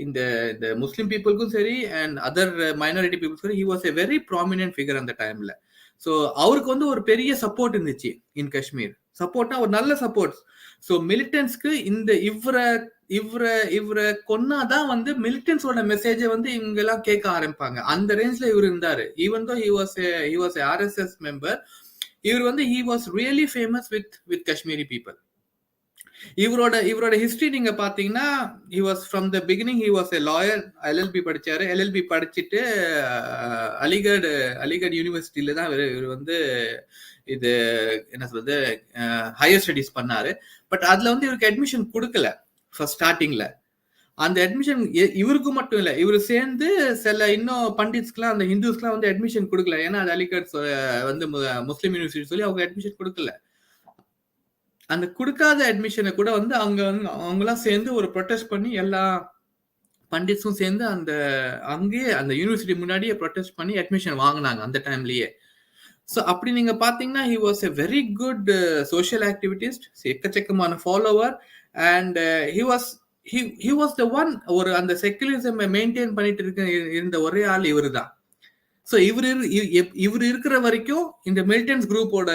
இந்த முஸ்லிம் பீப்புளுக்கும் சரி அண்ட் அதர் மைனாரிட்டி பீப்புள்ஸ் சரி, he was a very prominent figure அந்த டைம்ல. ஸோ அவருக்கு வந்து ஒரு பெரிய சப்போர்ட் இருந்துச்சு இன் காஷ்மீர். சப்போர்ட்னா ஒரு நல்ல சப்போர்ட். ஸோ மிலிட்டன்ஸ்க்கு இந்த இவரை கொன்னாதான் வந்து மிலிட்டன்ஸோட மெசேஜை வந்து இவங்க எல்லாம் கேட்க ஆரம்பிப்பாங்க. அந்த ரேஞ்ச்ல இவர் இருந்தாரு. Even though he was a RSS member. இவர் வந்து he was really famous with Kashmiri people. இவரோட ஹிஸ்டரி நீங்க பாத்தீங்கன்னா he was from the beginning he was a lawyer. LLB படிச்சாரு. LLB படிச்சுட்டு அலிகட் யூனிவர்சிட்டியில தான் இவர் வந்து இது என்ன சொல்றது ஹையர் ஸ்டடிஸ் பண்ணாரு. பட் அதுல வந்து இவருக்கு அட்மிஷன் கொடுக்கல ஃபர்ஸ்ட் ஸ்டார்டிங்ல. அந்த அட்மிஷன் இவருக்கு மட்டும் இல்ல, இவரு சேர்ந்து சில இன்னும் பண்டிட்ஸ்க்குலாம் அந்த ஹிந்துஸ்க்குலாம் வந்து அட்மிஷன் கொடுக்கல. ஏன்னா அது அலிகட் வந்து முஸ்லீம் யூனிவர்சிட்டி சொல்லி அவங்க அட்மிஷன் கொடுக்கல. அந்த கொடுக்காத அட்மிஷனை கூட வந்து அவங்கலாம் சேர்ந்து ஒரு ப்ரொட்டஸ்ட் பண்ணி எல்லா பண்டிட்ஸும் சேர்ந்து அங்கேயே அந்த யூனிவர்சிட்டி முன்னாடியே ப்ரொட்டஸ்ட் பண்ணி அட்மிஷன் வாங்கினாங்க அந்த டைம்லயே. ஸோ அப்படி நீங்க பாத்தீங்கன்னா he was a very good social activist, எக்கச்சக்கமான follower. And he was the one, ஒரு அந்த செக்குலரிசம் மெயின்டைன் பண்ணிட்டு இருந்த ஒரே ஆள் இவரு தான். ஸோ இவர் இருக்கிற வரைக்கும் இந்த மிலிட்டன்ஸ் குரூப்போட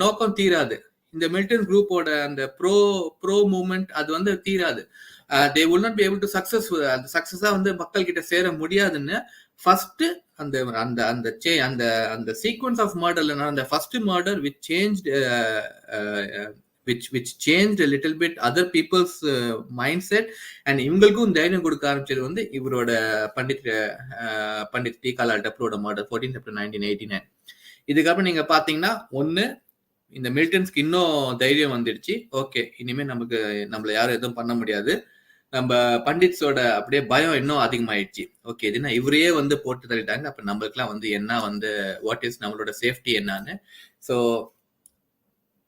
நோக்கம் தீராது. இந்த மிலிட்டன்ஸ் குரூப்போட அந்த ப்ரோ மூவ்மெண்ட் அது வந்து தீராது. They will not be able to அந்த சக்சஸா வந்து மக்கள் கிட்ட சேர முடியாதுன்னு ஃபர்ஸ்ட் அந்த அந்த அந்த அந்த அந்த சீக்வன்ஸ் ஆஃப் மர்டர்ல அந்த first murder which change which changed a little bit other people's mindset. and இவங்களுக்கும் தைரியம் கொடுக்க ஆரம்பிச்சது வந்து இவரோட பண்டிட் டீகாலால் டப்ளோட மர்டர் 14 செப்டம்பர் 1989. இதுக்கப்புறம் நீங்க பாத்தீங்கன்னா ஒண்ணு இந்த மிலிட்டன்ஸ்க்கு இன்னும் தைரியம் வந்துடுச்சு. ஓகே, இனிமே நம்மள யாரும் எதுவும் பண்ண முடியாது. நம்ம பண்டிட்ஸோட அப்படியே பயம் இன்னும் அதிகமாயிடுச்சு. ஓகே, இதுனா இவரையே வந்து போட்டு தள்ளிட்டாங்க, அப்ப நம்மளுக்குலாம் வந்து என்ன வந்து வாட் இஸ் நம்மளோட சேஃப்டி என்னன்னு. ஸோ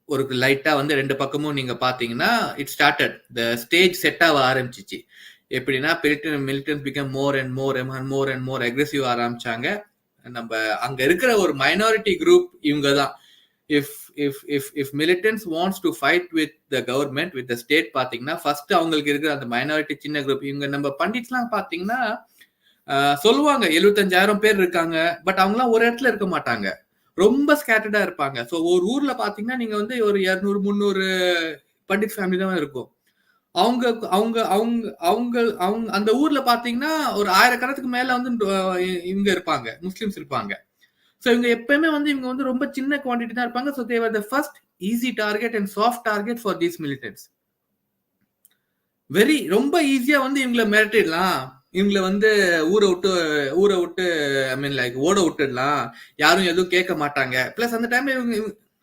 ஒரு லைட்டா வந்து ரெண்டு பக்கமும் நீங்க பாத்தீங்கன்னா it started the stage set ஆக ஆரம்பிச்சிச்சு. எப்படின்னா militants become more and more aggressive ஆரம்பிச்சாங்க. நம்ம அங்க இருக்கிற ஒரு மைனாரிட்டி குரூப் இவங்க தான். If militants wants to fight with the government, with the state, பாத்தீங்கன்னா ஃபர்ஸ்ட் அவங்களுக்கு இருக்கிற அந்த மைனாரிட்டி சின்ன குரூப் இவங்க. நம்ம பண்டிட்ஸ்லாம் பாத்தீங்கன்னா சொல்லுவாங்க 75,000 பேர் இருக்காங்க, பட் அவங்கலாம் ஒரு இடத்துல இருக்க மாட்டாங்க, ரொம்ப ஸ்கேட்டர்டா இருப்பாங்க. ஸோ ஒரு ஊர்ல பாத்தீங்கன்னா நீங்க வந்து ஒரு 200-300 பண்டிட் ஃபேமிலி தான் இருக்கும். அவங்க அவங்க அவங்க அவங்க அவங்க அந்த ஊர்ல பாத்தீங்கன்னா ஒரு 1000 கணத்துக்கு மேல வந்து இவங்க இருப்பாங்க, முஸ்லிம்ஸ் இருப்பாங்க. ஸோ இவங்க எப்பயுமே வந்து இவங்க வந்து ரொம்ப சின்ன குவான்டிட்டி தான் இருப்பாங்க. So they're the first easy target and soft target for these militants. ரொம்ப ஈஸியா வந்து இவங்களை மிரட்டிடலாம், இவங்களை வந்து ஊரை விட்டு ஐ மீன் லைக் ஓட விட்டுடலாம், யாரும் எதுவும் கேட்க மாட்டாங்க. பிளஸ் அந்த டைம்ல இவங்க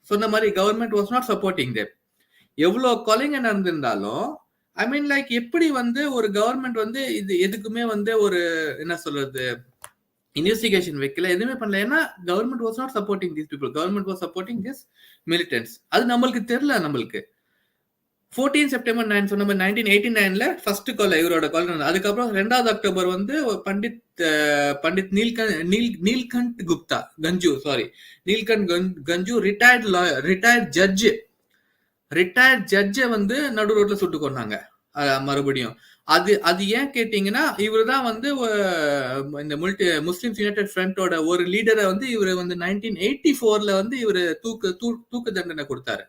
சொன்ன மாதிரி government was not supporting them. எவ்வளவு கொலைங்க நடந்திருந்தாலும் ஐ மீன் லைக் எப்படி வந்து ஒரு கவர்மெண்ட் வந்து இது எதுக்குமே வந்து ஒரு என்ன சொல்றது இன்வெஸ்டிகேஷன் வைக்கல, எதுவுமே பண்ணல. ஏன்னா government was not supporting these people, government was supporting this militants. அது நம்மளுக்கு தெரியல. நம்மளுக்கு 14 செப்டம்பர் 9 சொன்ன 1989ல ஃபர்ஸ்ட் கொலை, இவரோட கொலை. அதுக்கப்புறம் 2வது அக்டோபர் வந்து பண்டிட் நீல்கண்ட் குப்தா கஞ்சு கஞ்சு ரிட்டையர்ட் ஜட்ஜை வந்து நடு ரோட்ல சுட்டு கொண்டாங்க மறுபடியும். அது ஏன் கேட்டீங்கன்னா இவரு தான் வந்து இந்த முஸ்லிம்ஸ் யுனைடெட் ஃப்ரண்டோட ஒரு லீடரை வந்து இவரு வந்து 1984ல வந்து இவரு தூக்கு தண்டனை கொடுத்தாரு.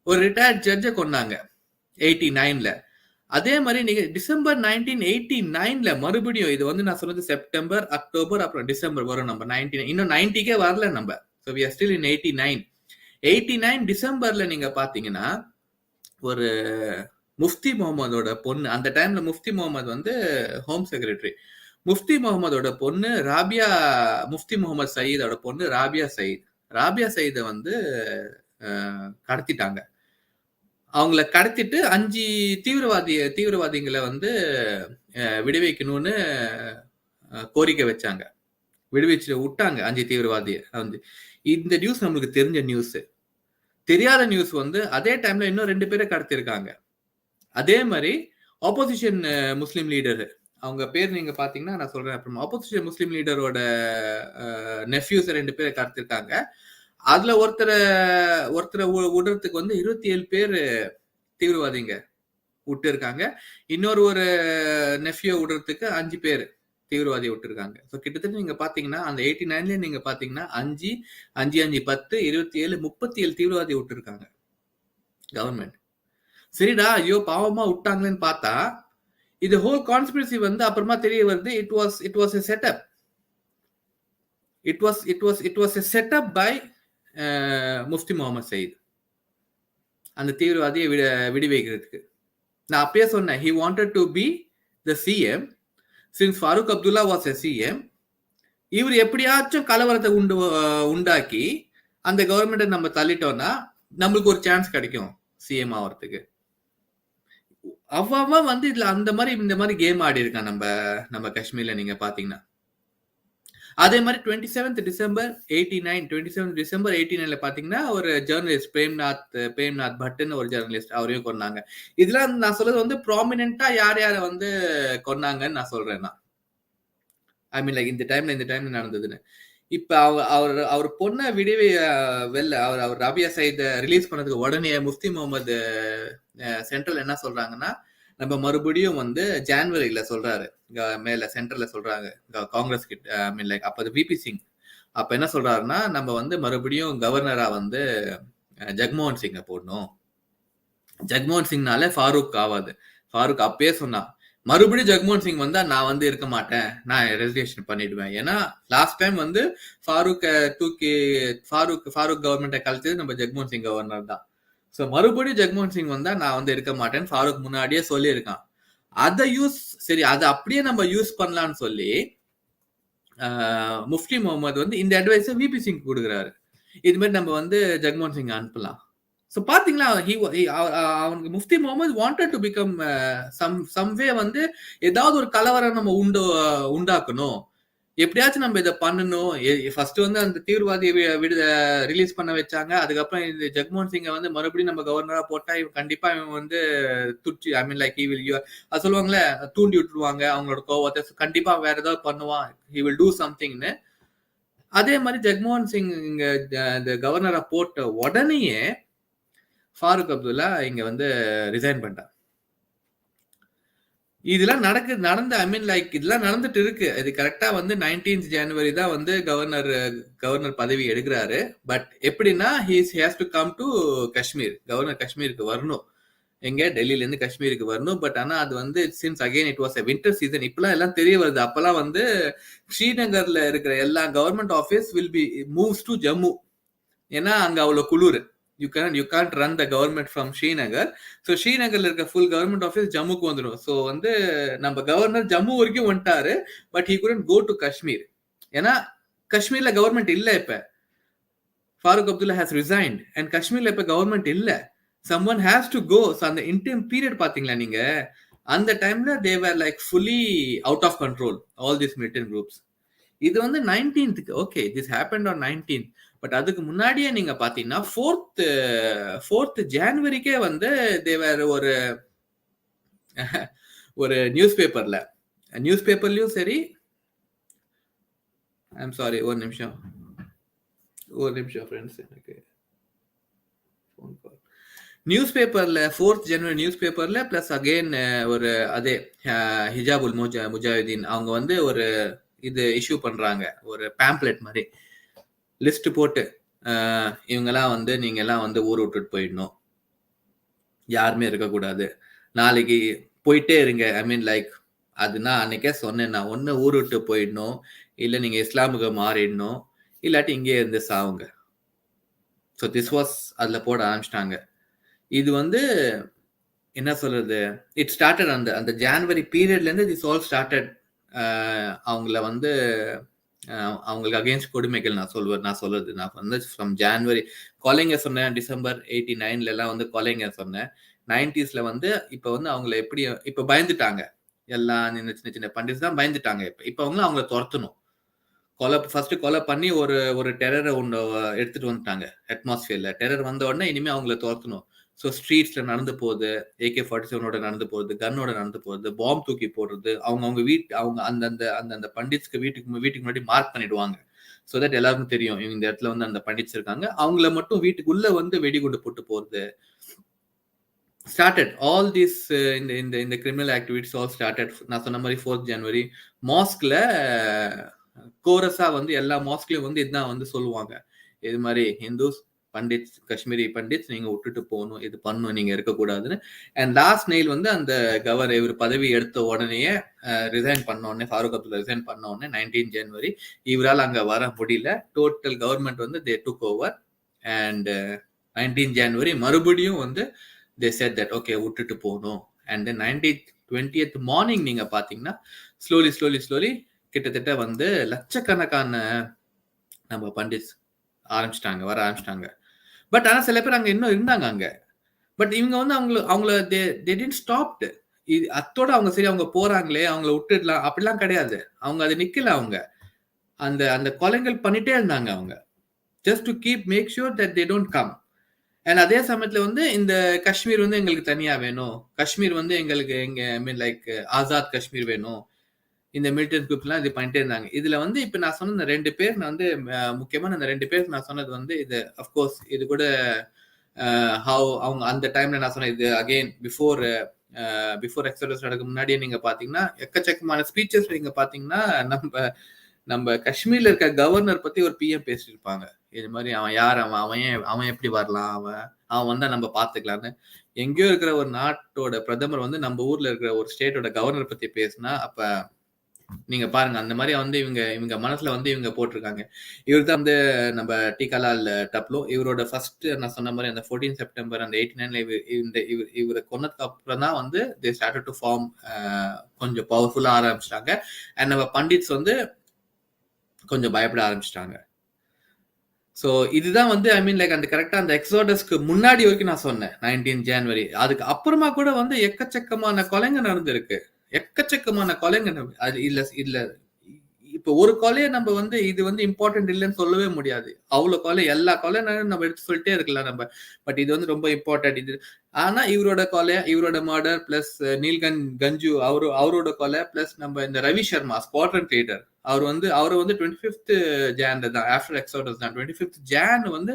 ஒரு ரிட்டையர்ட் ஜட்ஜை கொண்டாங்க 89ல. அதே மாதிரி நீங்க டிசம்பர் 1989ல மறுபடியும், இது வந்து நான் சொன்னது செப்டம்பர், அக்டோபர், அப்புறம் டிசம்பர் வரும். நம்ம 99 இன்னும் 90க்கே வரல நம்ம. So we are still in 89 டிசம்பர்ல நீங்க பாத்தீங்கன்னா ஒரு முஃப்தி முகமதோட பொண்ணு, அந்த டைம்ல முஃப்தி முகமது வந்து ஹோம் செக்ரட்டரி, முஃப்தி முகமதோட பொண்ணு ராபியா, முஃப்தி முகமது சயீதோட பொண்ணு ராபியா சயீதை வந்து கடத்திட்டாங்க. அவங்கள கடத்திட்டு 5 தீவிரவாதிகளை வந்து விடுவிக்கணும்னு கோரிக்கை வச்சாங்க. விடுவிச்சு விட்டாங்க 5 தீவிரவாதிய வந்து. இந்த நியூஸ் நம்மளுக்கு தெரிஞ்ச நியூஸ். தெரியாத நியூஸ் வந்து அதே டைம்ல இன்னும் 2 பேரை கடத்திருக்காங்க. அதே மாதிரி ஆப்போசிஷன் முஸ்லீம் லீடர், அவங்க பேர் நீங்க பாத்தீங்கன்னா நான் சொல்றேன் அப்புறமா. ஆப்போசிஷன் முஸ்லீம் லீடரோட நெஃப்யூஸ் 2 பேரை கடத்திருக்காங்க. அதுல ஒருத்தரை விடுறதுக்கு வந்து 27 பேர் தீவிரவாதிங்க விட்டு இருக்காங்க. இன்னொரு நெஃப்யூ விடுறதுக்கு 5 பேர் தீவிரவாதியை விட்டுருக்காங்க. ஸோ கிட்டத்தட்ட நீங்க பாத்தீங்கன்னா அந்த 89ல நீங்க பாத்தீங்கன்னா 5 5 5 10 27 37 தீவிரவாதியை விட்டுருக்காங்க கவர்மெண்ட். சரிடா, ஐயோ பாவமா விட்டாங்களேன்னு பார்த்தா இது ஹோல் கான்ஸ்பிரசி வந்து அப்புறமா தெரிய வருது. It was a setup. It was a setup by Mufti Mohammad Sayeed, அந்த தீவிரவாதியை விடுவிக்கிறதுக்கு. நான் அப்பயே சொன்னேன், he wanted to be the CM since Farooq Abdullah was a CM. இவர் எப்படியாச்சும் கலவரத்தை உண்டாக்கி அந்த கவர்மெண்ட்டை நம்ம தள்ளிட்டோம்னா நம்மளுக்கு ஒரு சான்ஸ் கிடைக்கும் சிஎம் ஆகிறதுக்கு. அவன் வந்து இதுல இந்த மாதிரி கேம் ஆடி இருக்கான் நம்ம காஷ்மீர்ல. நீங்க பாத்தீங்கன்னா அதே மாதிரி 27 டிசம்பர் 89ல பாத்தீங்கன்னா ஒரு ஜேர்னலிஸ்ட் பிரேம்நாத் பட்னு ஒரு ஜேர்னலிஸ்ட், அவரையும் கொன்னாங்க. இதெல்லாம் நான் சொல்றது வந்து ப்ராமினென்ட்டா யார் யாரை வந்து கொன்னாங்கன்னு நான் சொல்றேன். நான் ஐ மீன் லைக் இந்த டைம்ல நடந்ததுன்னு. இப்ப அவர் பொண்ண விடவே வெளில அவர் ரபியா சைத ரிலீஸ் பண்ணதுக்கு உடனே முஃப்தி முகமது சென்ட்ரல் என்ன சொல்றாங்கன்னா, நம்ம மறுபடியும் வந்து ஜான்வரியில சொல்றாரு, மேல சென்ட்ரல்ல சொல்றாங்க காங்கிரஸ் கிட்ட, ஐ மீன் லைக் அப்ப விபி சிங் அப்ப என்ன சொல்றாருன்னா, நம்ம வந்து மறுபடியும் கவர்னரா வந்து ஜக்மோகன் சிங்கை போடணும். ஜக்மோகன் சிங்னால ஃபாரூக் ஆவாது. ஃபாரூக் அப்பயே சொன்னான், மறுபடியும் ஜக்மோகன் சிங் வந்தா நான் வந்து இருக்க மாட்டேன், நான் ரெசிக்னேஷன் பண்ணிடுவேன். ஏன்னா லாஸ்ட் டைம் வந்து ஃபாரூக் கவர்மெண்ட்டை கழிச்சது நம்ம ஜக்மோகன் சிங் கவர்னர் தான். ஸோ மறுபடியும் ஜக்மோகன் சிங் வந்தா நான் வந்து இருக்க மாட்டேன், ஃபாரூக் முன்னாடியே சொல்லியிருக்கான். அதை அப்படியே நம்ம யூஸ் பண்ணலாம்னு சொல்லி முஃப்தி முகமது வந்து இந்த அட்வைஸை விபி சிங் கொடுக்குறாரு. இது மாதிரி நம்ம வந்து ஜக்மோகன் சிங் அனுப்பலாம். ஸோ பாத்தீங்களா, அவனுக்கு Mufti Mohammad wanted to become someway வந்து ஏதாவது ஒரு கலவரம் நம்ம உண்டாக்கணும், எப்படியாச்சும் நம்ம இதை பண்ணணும். ஃபர்ஸ்ட் வந்து அந்த தீவிரவாதியை ரிலீஸ் பண்ண வச்சாங்க. அதுக்கப்புறம் இந்த ஜக்மோகன் சிங்கை வந்து மறுபடியும் நம்ம கவர்னரா போட்டா இவன் கண்டிப்பா இவன் வந்து துட்சி, ஐ மீன் லைக் அது சொல்லுவாங்களே, தூண்டி விட்டுருவாங்க அவங்களோட கோவத்தை. கண்டிப்பா வேற ஏதாவது பண்ணுவான், ஹி வில் டூ சம்திங்னு. அதே மாதிரி ஜக்மோகன் சிங் இங்க இந்த கவர்னரா போட்ட உடனேயே ஃபாரூக் அப்துல்லா இங்க வந்து ரிசைன் பண்ணிட்டார். இதெல்லாம் நடந்த ஐ மீன் லைக் இதெல்லாம் நடந்துட்டு இருக்கு. இது கரெக்டா வந்து 19th ஜனவரி தான் வந்து கவர்னர் பதவி எடுக்கிறாரு. பட் எப்படின்னா he has to come to Kashmir. Governor காஷ்மீருக்கு வரணும், எங்க டெல்லியில இருந்து காஷ்மீருக்கு வரணும். பட் ஆனா அது வந்து since again it was a winter season. இப்பெல்லாம் எல்லாம் தெரிய வருது. அப்பெல்லாம் வந்து ஸ்ரீநகர்ல இருக்கிற எல்லா government office will be moves to Jammu. ஏன்னா அங்க அவ்வளவு குளிர். You can't run the government from Srinagar. So ஸ்ரீநகர்ல இருக்க full government office ஜம்முக்கு வந்துடும். ஸோ வந்து நம்ம கவர்னர் ஜம்மு வரைக்கும் வந்துட்டாரு, but he couldn't go to Kashmir. ஏன்னா காஷ்மீர்ல கவர்மெண்ட் இல்ல. இப்ப Farooq Abdullah has resigned and காஷ்மீர்ல இப்ப கவர்மெண்ட் இல்ல. someone has to go. So அந்த interim period பாத்தீங்களா நீங்க, அந்த டைம்ல they were like fully out of control, all these militant groups. இது வந்து 19th, okay, this happened on 19th. But அதுக்கு முன்னாடியே நீங்க பாத்தீங்கன்னா 4th ஜனவரிக்கே வந்து தேவர் ஒரு நியூஸ்பேப்பர்லயும் சரி, ஐம் சாரி, ஒரு நிமிஷம் ஃப்ரெண்ட்ஸ், எனக்கு ஃபோன் கால். நியூஸ்பேப்பர்ல 4th ஜனவரி நியூஸ்பேப்பர்ல பிளஸ் அகெயின் ஒரு அதே ஹிஜாபுல் முஜாஹிதீன் அவங்க வந்து ஒரு இது இஷ்யூ பண்றாங்க, ஒரு பேம்ப்ளெட் மாதிரி லிஸ்ட் போட்டு, இவங்கெல்லாம் வந்து நீங்க எல்லாம் வந்து ஊர் விட்டுட்டு போயிடணும், யாருமே இருக்கக்கூடாது, நாளைக்கு போயிட்டே இருங்க. ஐ மீன் லைக் அது நான் அன்னைக்கே சொன்னேன், நான் ஒன்னு ஊர் விட்டு போயிடணும், இல்ல நீங்க இஸ்லாமுக்கு மாறிடணும், இல்லாட்டி இங்கே இருந்து சாவுங்க. ஸோ திஸ் வாஸ் அதுல போட ஆரம்பிச்சிட்டாங்க. இது வந்து என்ன சொல்றது, இட் ஸ்டார்டட் அந்த ஜான்வரி பீரியட்ல இருந்து திஸ் ஆல் ஸ்டார்டட். அவங்கள வந்து அவங்களுக்கு அகேன்ஸ்ட் கொடுமைகள் நான் சொல்றது நான் வந்து ஃப்ரம் ஜான்வரி கொலைங்க சொன்னேன். டிசம்பர் 89ல எல்லாம் வந்து கொலைங்க சொன்னேன். 90sல வந்து இப்ப வந்து அவங்கள எப்படி இப்ப பயந்துட்டாங்க, எல்லாம் சின்ன சின்ன பண்டிட்ஸ் தான் பயந்துட்டாங்க. இப்ப அவங்கள துரத்தணும். ஃபர்ஸ்ட் கொலை பண்ணி ஒரு டெரரை ஒன்று எடுத்துட்டு வந்துட்டாங்க. அட்மாஸ்பியர்ல டெரர் வந்த உடனே இனிமே அவங்கள துரத்தணும். ஸோ ஸ்ட்ரீட்ஸ்ல நடந்து போகுது, AK-47 நடந்து போகுது, கன்னோட நடந்து போகுது, பாம்பு தூக்கி போடுறது, அவங்க வீட்டு அவங்க அந்த பண்டிட்ஸ்க்கு வீட்டுக்கு முன்னாடி மார்க் பண்ணிடுவாங்க. ஸோ தட் எல்லாருக்கும் தெரியும் இவங்க இந்த இடத்துல வந்து அந்த பண்டிட்ஸ் இருக்காங்க. அவங்கள மட்டும் வீட்டுக்குள்ள வந்து வெடிகுண்டு போட்டு போறது. ஸ்டார்டட் ஆல் திஸ் இந்த கிரிமினல் ஆக்டிவிட்டிஸ் ஆல் ஸ்டார்டட். நான் சொன்ன மாதிரி 4th ஜனவரி மாஸ்க்ல கோரஸா வந்து எல்லா மாஸ்க்லயும் வந்து இதுதான் வந்து சொல்லுவாங்க, இது மாதிரி ஹிந்துஸ் பண்டிட்ஸ், காஷ்மீரி பண்டிட்ஸ் நீங்க விட்டுட்டு போகணும், இது பண்ணணும், நீங்க இருக்கக்கூடாதுன்னு. அண்ட் லாஸ்ட் நைல் வந்து அந்த இவர் பதவி எடுத்த உடனேயே ரிசைன் பண்ண உடனே, ஃபாரூக் அப்துல்லா ரிசைன் பண்ண உடனே 19 ஜனவரி இவரால் அங்க வர முடியல. டோட்டல் கவர்மெண்ட் வந்து தே டுக் ஓவர். அண்ட் 19 ஜனவரி மறுபடியும் வந்து தே செட் தட் ஓகே விட்டுட்டு போகணும். அண்ட் தென் 20th மார்னிங் நீங்க பாத்தீங்கன்னா ஸ்லோலி கிட்டத்தட்ட வந்து லட்சக்கணக்கான நம்ம பண்டிட்ஸ் வர ஆரம்பிச்சிட்டாங்க. பட் ஆனா சில பேர் அங்க இன்னும் இருந்தாங்க அங்க. பட் இவங்க வந்து அவங்கள they didn't stop. அத்தோட அவங்க சரி அவங்க போறாங்களே அவங்கள விட்டுடலாம் அப்படிலாம் கிடையாது. அவங்க அது நிக்கல. அந்த அந்த கொலைகள் பண்ணிட்டே இருந்தாங்க அவங்க. Just to make sure that they don't come. And அதே சமயத்துல வந்து இந்த காஷ்மீர் வந்து எங்களுக்கு தனியா வேணும், காஷ்மீர் வந்து எங்களுக்கு எங்க ஐ மீன் லைக் ஆசாத் காஷ்மீர் வேணும், இந்த மிலிட்டன்ட் குரூப்லாம் இது பண்ணிட்டே இருந்தாங்க. இதுல வந்து இப்ப நான் சொன்ன இந்த 2 பேர் நான் வந்து முக்கியமான இந்த 2 பேர் நான் சொன்னது வந்து இது அஃப்கோர்ஸ் இது கூட ஹவ் அவங்க அந்த டைம்ல நான் சொன்னேன் இது அகைன் பிஃபோர் எக்ஸோடஸ் நடக்க முன்னாடியே நீங்க பாத்தீங்கன்னா எக்கச்சக்கமான ஸ்பீச்சஸ் நீங்க பாத்தீங்கன்னா நம்ம நம்ம காஷ்மீர்ல இருக்க கவர்னர் பத்தி ஒரு பிஎம் பேசிட்டு இருப்பாங்க. இது மாதிரி அவன் யார், அவன் எப்படி வரலாம், அவன் வந்தா நம்ம பாத்துக்கலாம்னு. எங்கேயோ இருக்கிற ஒரு நாட்டோட பிரதமர் வந்து நம்ம ஊர்ல இருக்கிற ஒரு ஸ்டேட்டோட கவர்னர் பத்தி பேசினா அப்ப நீங்க பாருங்க அந்த மாதிரி வந்து இவங்க மனசுல வந்து இவங்க போட்டிருக்காங்க. இவர் தான் வந்து நம்ம டிகாலால் டப்லோ. இவரோட ஃபர்ஸ்ட் நான் சொன்ன மாதிரி அந்த 14 செப்டம்பர் அந்த 89 இவரை கொன்னதுக்கு அப்புறம் தான் வந்து தே ஸ்டார்டட் டு ஃபார்ம் கொஞ்சம் பவர்ஃபுல்லா ஆரம்பிச்சிட்டாங்க. அண்ட் நம்ம பண்டிட்ஸ் வந்து கொஞ்சம் பயப்பட ஆரம்பிச்சிட்டாங்க. ஸோ இதுதான் வந்து ஐ மீன் லைக் அந்த கரெக்டா அந்த எக்ஸோடஸ்க்கு முன்னாடி வரைக்கும் நான் சொன்னேன் 19 ஜனவரி. அதுக்கு அப்புறமா கூட வந்து எக்கச்சக்கமான கொலைங்க நடந்திருக்கு. எக்கச்சக்கமான கொலைங்க அது இல்ல இல்ல இப்ப ஒரு கொலையை நம்ம வந்து இது வந்து இம்பார்ட்டன்ட் இல்லைன்னு சொல்லவே முடியாது. அவ்வளவு கொலை எல்லா கொலை நம்ம எடுத்து சொல்லிட்டே இருக்கலாம் நம்ம. பட் இது வந்து ரொம்ப இம்பார்ட்டன்ட் இது. ஆனா இவரோட கொலை, இவரோட மர்டர் பிளஸ் கஞ்சு அவரோட கொலை பிளஸ் நம்ம இந்த ரவி சர்மா ஸ்குவாட்ரன் லீடர் அவர் வந்து 25th ஜான் தான் ஆஃப்டர் எக்ஸோடஸ் தான் 25th ஜான் வந்து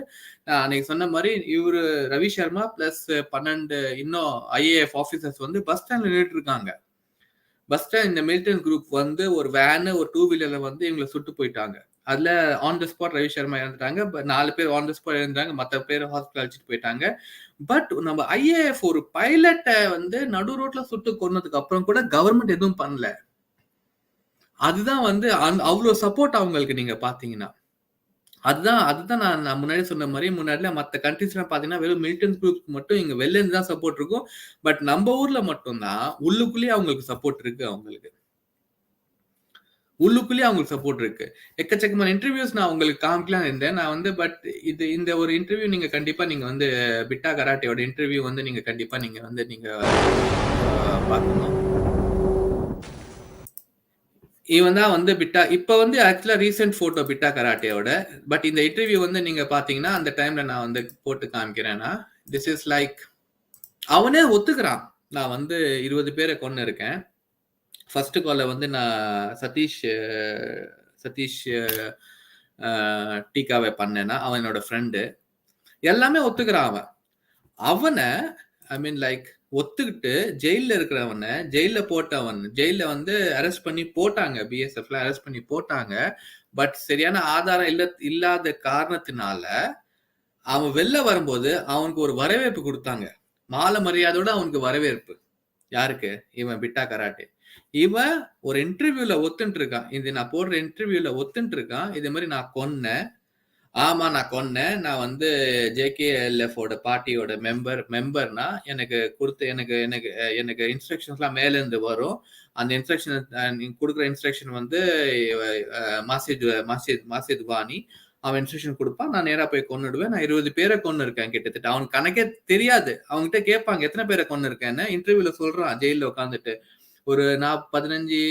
அன்னைக்கு சொன்ன மாதிரி இவரு ரவி சர்மா பிளஸ் 12 இன்னும் ஐஏஎஃப் ஆபீசர்ஸ் வந்து பஸ் ஸ்டாண்ட்ல நின்றுட்டு இருக்காங்க. பஸ் ஸ்டாண்ட் இந்த மிலிட்டன்ட் குரூப் வந்து ஒரு வேனு ஒரு 2 வீலர்ல வந்து இவங்களை சுட்டு போயிட்டாங்க. அதுல on the spot Ravi Sharma இறந்துட்டாங்க. 4 பேர் ஆன் த ஸ்பாட் இறந்தாங்க, மற்ற பேர் ஹாஸ்பிட்டல் அழைச்சிட்டு போயிட்டாங்க. பட் நம்ம ஐஏஎஃப் ஒரு பைலட்டை வந்து நடு ரோட்ல சுட்டு கொன்னதுக்கு அப்புறம் கூட கவர்மெண்ட் எதுவும் பண்ணல. அதுதான் வந்து அவ்வளவு சப்போர்ட் அவங்களுக்கு நீங்க பாத்தீங்கன்னா. அதுதான் நான் முன்னாடி சொன்ன மாதிரி முன்னாடில மற்ற கண்ட்ரிஸ்லாம் பாத்தீங்கன்னா வெறும் மிலிட்டன்ட் குரூப் மட்டும் இங்க வெளில இருந்து தான் சப்போர்ட் இருக்கும். பட் நம்ம ஊர்ல மட்டும்தான் உள்ளுக்குள்ளேயே அவங்களுக்கு சப்போர்ட் இருக்கு. உள்ளுக்குள்ளேயே அவங்களுக்கு சப்போர்ட் இருக்கு. எக்கச்சக்கமான இன்டர்வியூஸ் நான் உங்களுக்கு காமிக்கலாம் இருந்தேன். நான் வந்து பட் இந்த ஒரு இன்டர்வியூ நீங்க கண்டிப்பா நீங்க வந்து பிட்டா கராட்டேயோட இன்டர்வியூ வந்து நீங்க கண்டிப்பா நீங்க வந்து நீங்க பார்க்கணும். இவன் தான் வந்து பிட்டா இப்ப வந்து ஆக்சுவலா ரீசெண்ட் போட்டோ பிட்டா கராட்டேயோட. பட் இந்த இன்டர்வியூ வந்து நீங்க பாத்தீங்கன்னா அந்த டைம்ல நான் வந்து போட்டு காமிக்கிறேன்னா திஸ் இஸ் லைக் அவனே ஒத்துக்கிறான். நான் வந்து 20 பேரை கொண்டு இருக்கேன். ஃபர்ஸ்ட் கால வந்து நான் சதீஷ் டீகாவை பண்ணேன்னா அவன் என்னோட ஃப்ரெண்டு. எல்லாமே ஒத்துக்கிறான் அவன். அவனை ஐ மீன் லைக் ஒத்துக்கிட்டு ஜெயில இருக்கிறவனை ஜெயில வந்து அரெஸ்ட் பண்ணி போட்டாங்க. பிஎஸ்எஃப்ல அரெஸ்ட் பண்ணி போட்டாங்க. பட் சரியான ஆதாரம் இல்லாத காரணத்தினால அவன் வெளில வரும்போது அவனுக்கு ஒரு வரவேற்பு கொடுத்தாங்க. மாலை மரியாதையோட அவனுக்கு வரவேற்பு. யாருக்கு? இவன் பிட்டா கராட்டே. இவன் ஒரு இன்டர்வியூல ஒத்துட்டு இருக்கான். இது நான் போடுற இன்டர்வியூல ஒத்துட்டு இருக்கான். இதே மாதிரி நான் கொன்னேன். ஆமா நான் கொன்னேன். நான் வந்து ஜேகேஎல்எஃப் பார்ட்டியோட மெம்பர்னா எனக்கு கொடுத்த எனக்கு எனக்கு எனக்கு இன்ஸ்ட்ரக்ஷன்ஸ்லாம் மேல இருந்து வரும். அந்த இன்ஸ்ட்ரக்ஷன் நீங்க கொடுக்குற இன்ஸ்ட்ரக்ஷன் வந்து மாசித் வாணி அவன் இன்ஸ்ட்ரக்ஷன் கொடுப்பான். நான் நேரா போய் கொன்னுடுவேன். நான் 20 பேரை கொன்னு இருக்கேன் கிட்டத்தட்ட. அவனுக்கு கணக்கே தெரியாது. அவங்ககிட்ட கேட்பாங்க எத்தனை பேரை கொன்னு இருக்கேன்னு. இன்டர்வியூல சொல்றான் ஜெயில உட்காந்துட்டு. ஒரு 15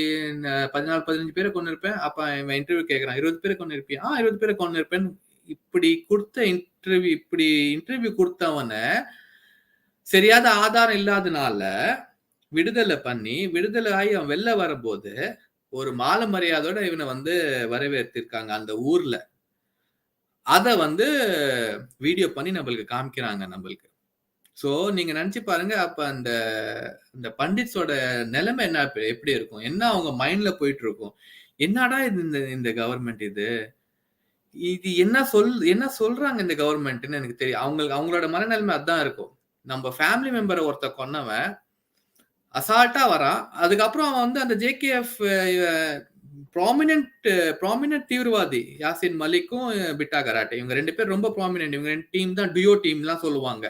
பேரை கொண்டு இருப்பேன். அப்ப இவன் இன்டர்வியூ கேட்கறான் 20 பேரை கொண்டு இருப்பியா? 20 பேரை கொண்டு இருப்பேன். இப்படி இன்டர்வியூ கொடுத்தவன சரியாத ஆதாரம் இல்லாதனால விடுதலை ஆகி அவன் வெளில வரும்போது ஒரு மாலை மரியாதையோட இவனை வந்து வரவேற்றிருக்காங்க அந்த ஊர்ல. அத வந்து வீடியோ பண்ணி நம்மளுக்கு காமிக்கிறாங்க நம்மளுக்கு. சோ நீங்க நினைச்சு பாருங்க அப்ப அந்த பண்டிட்ஸோட நிலைமை என்ன எப்படி இருக்கும், என்ன அவங்க மைண்ட்ல போயிட்டு இருக்கும். என்னடா இது இந்த கவர்மெண்ட் இது என்ன சொல்றாங்க இந்த கவர்மெண்ட்னு எனக்கு தெரியும். அவங்களோட மனநிலைமை அதான் இருக்கும். நம்ம ஃபேமிலி மெம்பரை ஒருத்த கொன்னவன் அசால்ட்டா வரான். அதுக்கப்புறம் அவன் வந்து அந்த ஜேகேஎஃப் ப்ராமினன்ட் தீவிரவாதி யாசின் மலிக்கும் பிட்டா கராட்டே இவங்க 2 பேர் ரொம்ப ப்ராமினன்ட். இவங்க 2 டீம் தான் டியோ டீம்லாம் சொல்லுவாங்க.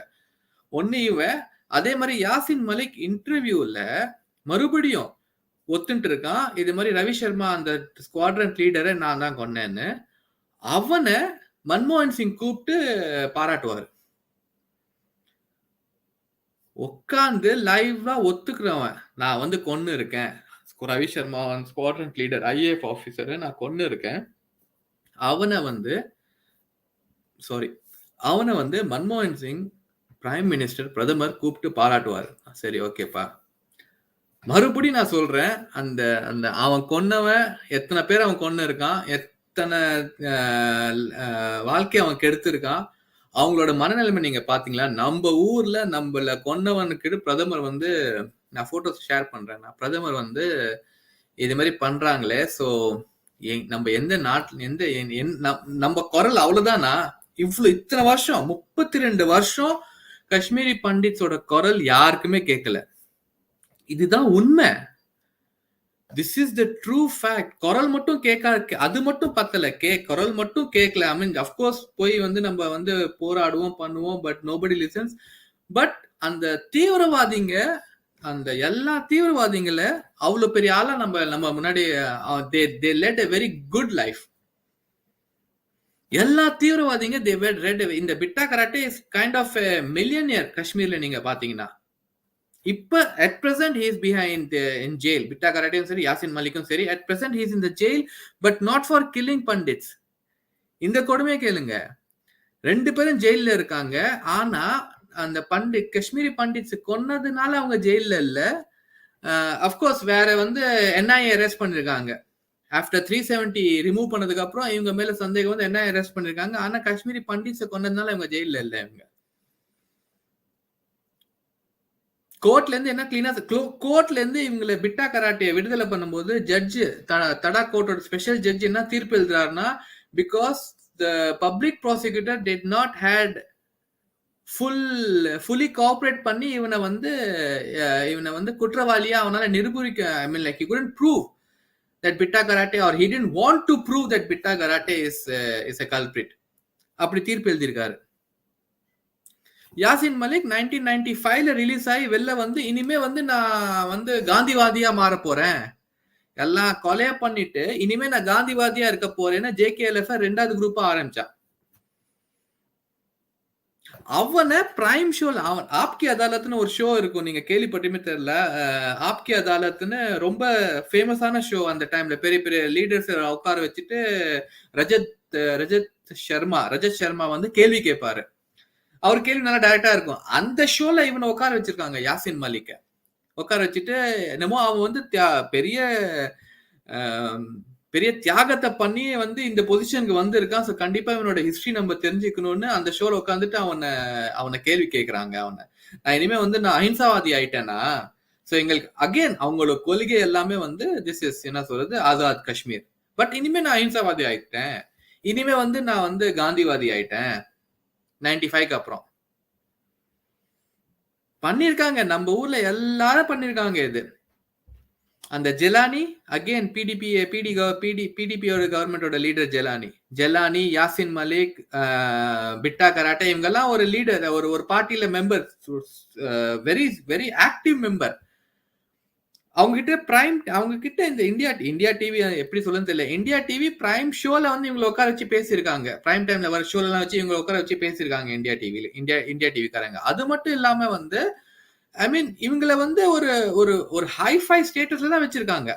ஒன்னு இவன் அதே மாதிரி யாசின் மலிக் இன்டர்வியூல மறுபடியும் ஒத்துட்டு இருக்கான். இது மாதிரி ரவி சர்மா அந்த ஸ்குவாட்ரன் லீடரை நான் தான் கொன்னேன்னு. அவனை மன்மோகன் சிங் கூப்பிட்டு பாராட்டுவாரு. உட்காந்து லைவா ஒத்துக்கிறவன் நான் வந்து கொன்னு இருக்கேன். Ravi Sharma squadron leader IAF officer நான் கொன்னு இருக்கேன். அவனை வந்து மன்மோகன் சிங் பிரைம் மினிஸ்டர், பிரதமர் கூப்பிட்டு பாராட்டுவார். சரி, ஓகேப்பா. மறுபடியும் நான் சொல்றேன், அந்த அந்த அவன் கொன்னவன் எத்தனை பேர் அவன் கொன்னு இருக்கான், எத்தனை வாழ்க்கை அவன் கெடுத்திருக்கான், அவங்களோட மனநிலைமை நீங்க பாத்தீங்களா? நம்ம ஊர்ல நம்மள கொன்னவனுக்கு பிரதமர் நான் போட்டோஸ் ஷேர் பண்றேன். பிரதமர் இது மாதிரி பண்றாங்களே, சோ நம்ம எந்த நாட்டுல நம்ம குரல் அவ்வளவுதானா? இத்தனை வருஷம் 32 வருஷம் காஷ்மீரி பண்டிட்ஸோட குரல் யாருக்குமே கேட்கல. இதுதான் உண்மை. This is the true fact. குரல் மட்டும் கேட்க, அது மட்டும் பத்தல. குரல் மட்டும் கேட்கல. ஐ மீன் அஃப்கோர்ஸ் போய் நம்ம போராடுவோம், பண்ணுவோம், பட் நோபடி லிசன்ஸ். பட் அந்த தீவிரவாதிங்க, அந்த எல்லா தீவிரவாதிகள அவ்வளவு பெரிய ஆளா நம்ம முன்னாடி they led a very good life. எல்லா தீவிரவாதிங்க they were read. இந்த Bitta Karate is kind of a millionaire காஷ்மீர்ல நீங்க பாத்தீங்கன்னா. இப்ப at present he is behind in jail. பிட்டா கராட்டேயும் சரி, யாசின் மலிக்கும் சரி, at present he is in the jail, but not for killing pandits. இந்த கொடுமையை கேளுங்க. 2 பேரும் ஜெயில இருக்காங்க. ஆனா அந்த காஷ்மீரி பண்டிட்ஸ் கொன்னதுனால அவங்க ஜெயில இல்ல. அஃப்கோர்ஸ் வேற NIA அரெஸ்ட் பண்ணிருக்காங்க. ஆஃப்டர் 370 ரிமூவ் பண்ணதுக்கு அப்புறம் இவங்க மேல சந்தேகம் NIA அரெஸ்ட் பண்ணிருக்காங்க. ஆனா காஷ்மீரி பண்டிட்ஸ் கொன்னதுனால இவங்க ஜெயில இல்ல. இவங்க கோர்ட்ல இருந்து என்ன கிளீனா, கோர்ட்ல இருந்து இவங்களை பிட்டா கராட்டே விடுதலை பண்ணும்போது ஜட்ஜ் தடா கோர்ட்டோட ஸ்பெஷல் ஜட்ஜ் என்ன தீர்ப்பு எழுதுறாருன்னா, because the public prosecutor did not had fully cooperate பண்ணி இவனை குற்றவாளியா அவனால நிரூபிக்க, I mean like he couldn't prove that Bitta Karate, or he didn't want to prove that Bitta Karate is a culprit. அப்படி தீர்ப்பு எழுதியிருக்காரு. யாசின் மலிக் 1995ல ரிலீஸ் ஆகி வெளில இனிமே நான் காந்திவாதியா மாற போறேன், எல்லாம் கொலைய பண்ணிட்டு இனிமே நான் காந்திவாதியா இருக்க போறேன்னு JKLF 2வது குரூப்பா ஆரம்பிச்சான். அவனை பிரைம் ஷோல, அவன் ஆப்கி அதாலத்னு ஒரு ஷோ இருக்கும், நீங்க கேள்விப்பட்டுமே தெரியல. ஆப்கி அதாலத்னு ரொம்ப ஃபேமஸான ஷோ. அந்த டைம்ல பெரிய பெரிய லீடர்ஸ் உட்கார வச்சுட்டு ரஜத் சர்மா கேள்வி கேட்பாரு. அவர் கேள்வி நல்லா டைரக்டா இருக்கும். அந்த ஷோல இவனை உட்கார வச்சிருக்காங்க, யாசின் மலிக்க உட்கார வச்சுட்டு. என்னமோ அவன் பெரிய பெரிய தியாகத்தை பண்ணி இந்த பொசிஷனுக்கு வந்திருக்கான். ஸோ கண்டிப்பா இவனோட ஹிஸ்டரி நம்ம தெரிஞ்சுக்கணும்னு அந்த ஷோல உட்காந்துட்டு அவனை கேள்வி கேட்கறாங்க. நான் இனிமே நான் அஹிம்சாவாதி ஆயிட்டேனா? ஸோ எங்களுக்கு அகெயின் அவங்களோட கொள்கை எல்லாமே திஸ் இஸ் என்ன சொல்றது, ஆசாத் காஷ்மீர். பட் இனிமே நான் அஹிம்சாவாதி ஆயிட்டேன், இனிமே நான் காந்திவாதி ஆயிட்டேன். 95க்கு அப்புறம் பண்ணிருக்காங்க. நம்ம ஊர்ல எல்லாரும் பண்ணிருக்காங்க. இது அந்த ஜெலானி, அகெயின் பிடிபியோட கவர்மெண்டோட லீடர் ஜெலானி, யாசின் மலிக், பிட்டா கராட்டே, இவங்க எல்லாம் ஒரு லீடர், ஒரு பார்ட்டியில member, very very active member. அவங்க கிட்ட இந்த இந்தியா டிவி எப்படி சொல்லுன்னு தெரியல, இந்தியா டிவி பிரைம் ஷோல இவங்களை உட்கார வச்சு பேசியிருக்காங்க. பிரைம் டைம்ல வர ஷோல எல்லாம் வச்சு இவங்களை உட்கார வச்சு பேசியிருக்காங்க இந்தியா டிவில, இந்தியா டிவிக்காரங்க. அது மட்டும் இல்லாம ஐ மீன் இவங்களை ஒரு ஒரு ஒரு ஹைஃபை ஸ்டேட்டஸ்ல தான் வச்சிருக்காங்க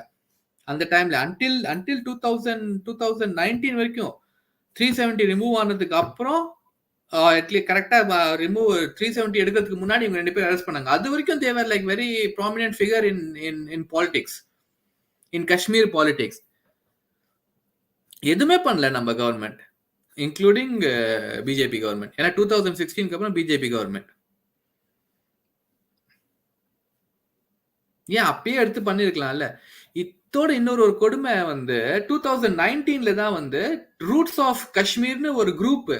அந்த டைம்ல. அன்டில் 2019 வரைக்கும் 370 ரிமூவ் ஆனதுக்கு அப்புறம், கரெக்டா ரிமூவ் 370 எடுக்கிறதுக்கு முன்னாடி இவங்க 2 பேர் அரெஸ்ட் பண்ணாங்க. அது வரைக்கும் they were like very prominent figure in politics, in Kashmir politics. எதுவுமே பண்ணல நம்ம கவர்மெண்ட், இன்க்ளூடிங் பிஜேபி கவர்மெண்ட். ஏன்னா 2016க்கு அப்புறம் பிஜேபி கவர்மெண்ட் ஏன் அப்பயே எடுத்து பண்ணிருக்கலாம்ல. இத்தோட இன்னொரு கொடுமை 2019ல தான் ரூட்ஸ் ஆஃப் காஷ்மீர்னு ஒரு group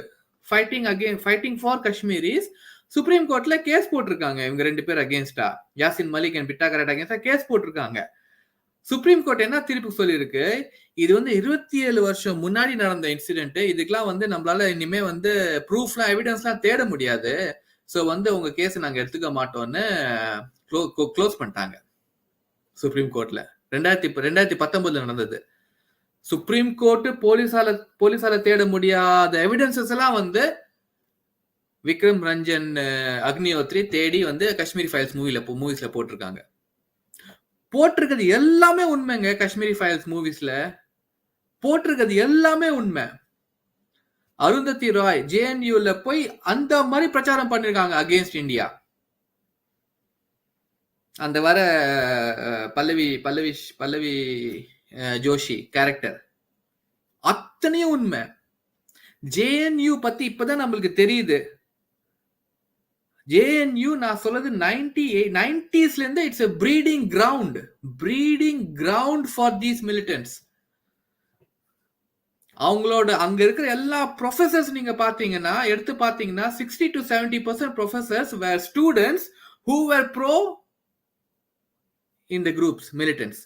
fighting for Kashmiris supreme கோர்ட்ல கேஸ் போட்டிருக்காங்க. இவங்க 2 பேர் அகேன்ஸ்டா, யாசின் மலிக் அண்ட் பிட்டா கராட்டே அகேன்ஸ்டா கேஸ் போட்டிருக்காங்க. சுப்ரீம் கோர்ட் என்ன தீர்ப்பு சொல்லியிருக்கு, இது 27 வருஷம் முன்னாடி நடந்த இன்சிடென்ட், இதுக்கெல்லாம் நம்மளால இனிமே ப்ரூஃப்லாம் எவிடன்ஸ்லாம் தேட முடியாது. ஸோ உங்க கேஸ் நாங்க எடுத்துக்க மாட்டோம்னு க்ளோஸ் பண்ணிட்டாங்க சுப்ரீம் கோர்ட்ல. 2019 நடந்தது. சுப்ரீம் கோர்ட் போலீசால தேட முடியாத எவிடன்சஸ் எல்லாம் விக்ரம் ரஞ்சன் அக்னிஹோத்ரி தேடி காஷ்மீரி ஃபைல்ஸ் மூவிஸ்ல போட்டிருக்காங்க. போட்டிருக்கிறது எல்லாமே உண்மைங்க. காஷ்மீரி ஃபைல்ஸ் மூவிஸ்ல போட்டிருக்கிறது எல்லாமே உண்மை. அருந்ததி ராய் ஜேஎன்யூல போய் அந்த மாதிரி பிரச்சாரம் பண்ணிருக்காங்க அகேன்ஸ்ட் இந்தியா. அந்த வர பல்லவி பல்லவி பல்லவி ஜோஷி கேரக்டர் அத்தனையும் உண்மை. ஜேஎன்யூ பத்தி இப்பதான் நம்மளுக்கு தெரியுது. ஜேஎன்யூ நான் சொல்றது 90s இருந்து it's a breeding ground for these militants. அவங்களோட அங்க இருக்கிற எல்லா ப்ரொஃபசர்ஸ் நீங்க பாத்தீங்கன்னா எடுத்து பாத்தீங்கன்னா 60 to 70% professors were students who were pro in the groups militants.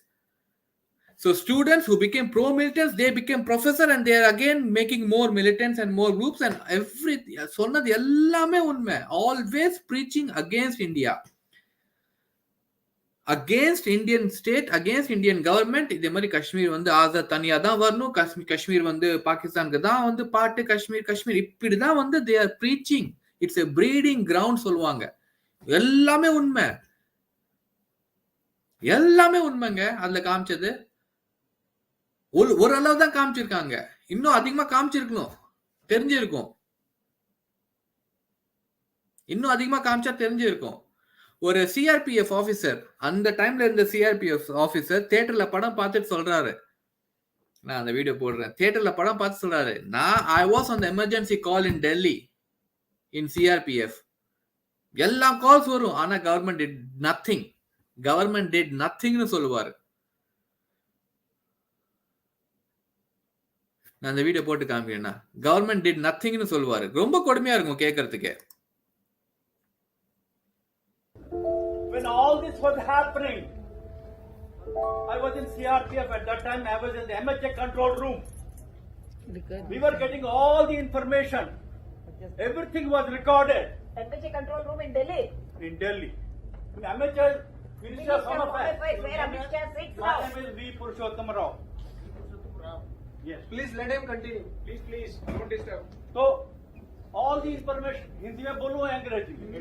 So students who became pro militants, they became professor and they are again making more militants and more groups and everything. சொன்னது எல்லாமே உண்மை. Always preaching against India, against Indian state, against Indian government. இதே மாதிரி காஷ்மீர் வந்து ஆசாத் தனியா தான் வரணும், காஷ்மீர் வந்து பாகிஸ்தானுக்கு தான் வந்து பாட்டு, காஷ்மீர் இப்படிதான் வந்து they are preaching. It's a breeding ground சொல்லுவாங்க. எல்லாமே உண்மை, எல்லாமே உண்மைங்க. அதுல காமிச்சது ஒரு அளவு தான் காமிச்சிருக்காங்க. இன்னும் அதிகமா காமிச்சிருக்கணும், தெரிஞ்சிருக்கும். இன்னும் அதிகமா காமிச்சா தெரிஞ்சிருக்கும். ஒரு சிஆர்பிஎஃப் ஆபீசர், அந்த டைம்ல இருந்த சிஆர்பிஎஃப் ஆபீசர் தியேட்டர்ல படம் பார்த்துட்டு சொல்றாரு, நான் அந்த வீடியோ போடுறேன். தியேட்டர்ல படம் பார்த்து சொல்றாரு, I was on the emergency call in Delhi in CRPF. எல்லா கால்ஸ் வரும், ஆனா கவர்மெண்ட் did nothing சொல்லுவாரு. நான் அந்த வீடியோ போட்டு காமிக்கிறேன்னா கவர்மெண்ட் did nothing சொல்லுவாரு. ரொம்ப கொடுமையா இருக்கும் கேட்கறதுக்கு. When all this was happening, I was in CRPF at that time. I was in the MHA control room. We were getting all the information. Everything was recorded. MHA control room in Delhi. In Delhi. In MHA, Minister of Home Affairs. Where Amit Shah sits My now. name is V. Purushottam Rao. Yes. Please let him continue. Please, don't disturb. So, all the information, Hindi में बोलूं या अंग्रेजी में?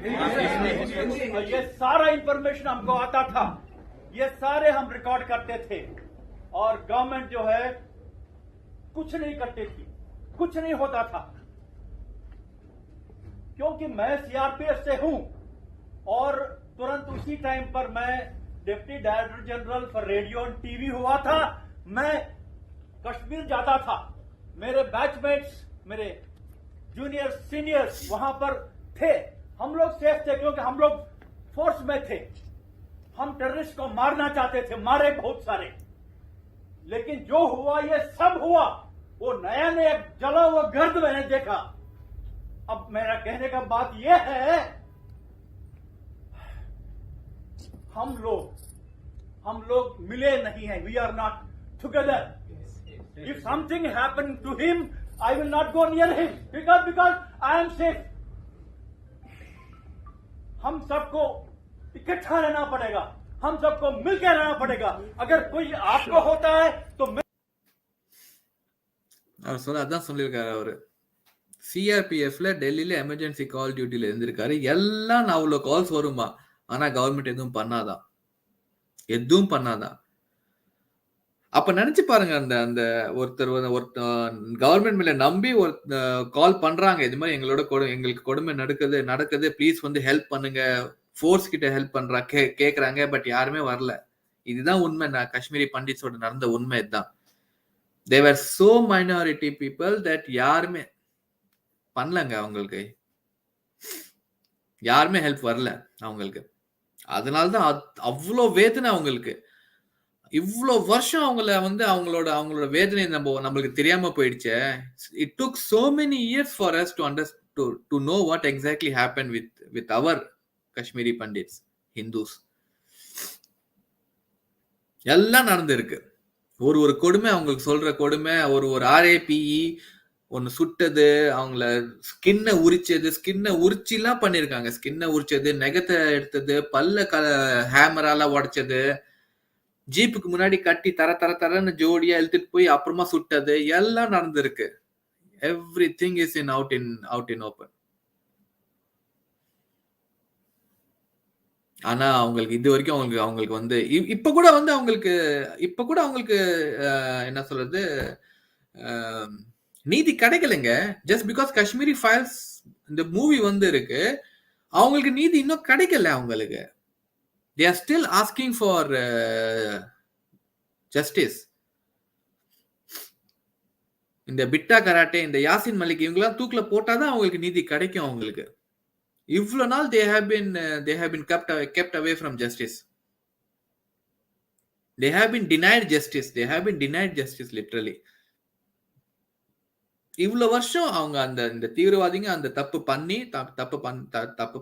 ये सारा information हमको आता था, ये सारे हम रिकॉर्ड करते थे और गवर्नमेंट जो है कुछ नहीं करती थी, कुछ नहीं होता था। क्योंकि मैं सीआरपीएफ से हूं और तुरंत उसी टाइम पर मैं deputy director general for radio and TV हुआ था। मैं कश्मीर जाता था, मेरे बैचमेट्स, मेरे जूनियर सीनियर्स वहां पर थे। हम लोग सेफ थे क्योंकि हम लोग फोर्स में थे। हम टेररिस्ट को मारना चाहते थे, मारे बहुत सारे, लेकिन जो हुआ ये सब हुआ, वो नया नया जला हुआ गर्द मैंने देखा। अब मेरा कहने का बात यह है, हम लोग मिले नहीं हैं, we are not together. If something happened to him, I will not go near him because I am safe. हम सबको इकट्ठा रहना पड़ेगा, हम सबको मिलकर रहना पड़ेगा। अगर कोई आपको होता है तो அவர் அதான் சொல்லியிருக்காரு. அவரு சிஆர்பிஎஃப்ல டெல்லியில எமர்ஜென்சி கால் டியூட்டில இருந்திருக்காரு. எல்லாம் அவ்வளவு கால்ஸ் வருமா, ஆனா கவர்மெண்ட் எதுவும் பண்ணாதான். அப்ப நினைச்சு பாருங்க, அந்த ஒருத்தர் கவர்மெண்ட் மேல நம்பி ஒரு கால் பண்றாங்க, இது மாதிரி எங்களுக்கு கொடுமை நடக்குது, ப்ளீஸ் வந்து ஹெல்ப் பண்ணுங்க, ஃபோர்ஸ் கிட்ட ஹெல்ப் கேக்குறாங்க, பட் யாருமே வரல. இதுதான் உண்மை. காஷ்மீரி பண்டிட்ஸோட நடந்த உண்மை இதுதான். they were so minority people that யாருமே பண்ணலங்க, அவங்களுக்கு யாருமே ஹெல்ப் வரல அவங்களுக்கு. அதனாலதான் அவ்வளோ வேதனை அவங்களுக்கு. இவ்வளோ வருஷம் அவங்களோட வேதனை நம்மளுக்கு தெரியாம போயிடுச்சு. It took so many years for us to know what exactly happened with our Kashmiri Pandits, Hindus. எல்லாம் நடந்திருக்கு. ஒரு கொடுமை, அவங்களுக்கு சொல்ற கொடுமை, ஒரு RAPE ஒன்னு சுட்டது, அவங்கள ஸ்கின்ன உரிச்செல்லாம் பண்ணிருக்காங்க. ஸ்கின்ன உரிச்சது, நெகத்தை எடுத்தது, பல்ல ஹேமரால உடைச்சது, ஜீப்புக்கு முன்னாடி கட்டி தரன்னு ஜோடியா இழுத்துட்டு போய் அப்புறமா சுட்டது, எல்லாம் நடந்திருக்கு. Everything is out in open. ஆனா அவங்களுக்கு இது வரைக்கும் அவங்களுக்கு வந்து இப்ப கூட அவங்களுக்கு என்ன சொல்றது, நீதி கிடைக்கலைங்க. ஜஸ்ட் பிகாஸ் காஷ்மீரி ஃபைல்ஸ் இந்த மூவி வந்து இருக்கு, அவங்களுக்கு நீதி இன்னும் கிடைக்கல. அவங்களுக்கு they are still asking for justice. இந்த பிட்டா கராட்டே, இந்த யாசின் மலிக் இவங்கெல்லாம் தூக்கில போட்டாதான் அவங்களுக்கு நீதி கிடைக்கும். அவங்களுக்கு இவ்வளவு நாள் they have been kept away from justice. They have been denied justice. They have been denied justice literally. இவ்வளவு வருஷம் அவங்க இந்த தீவிரவாதிங்க அந்த தப்பு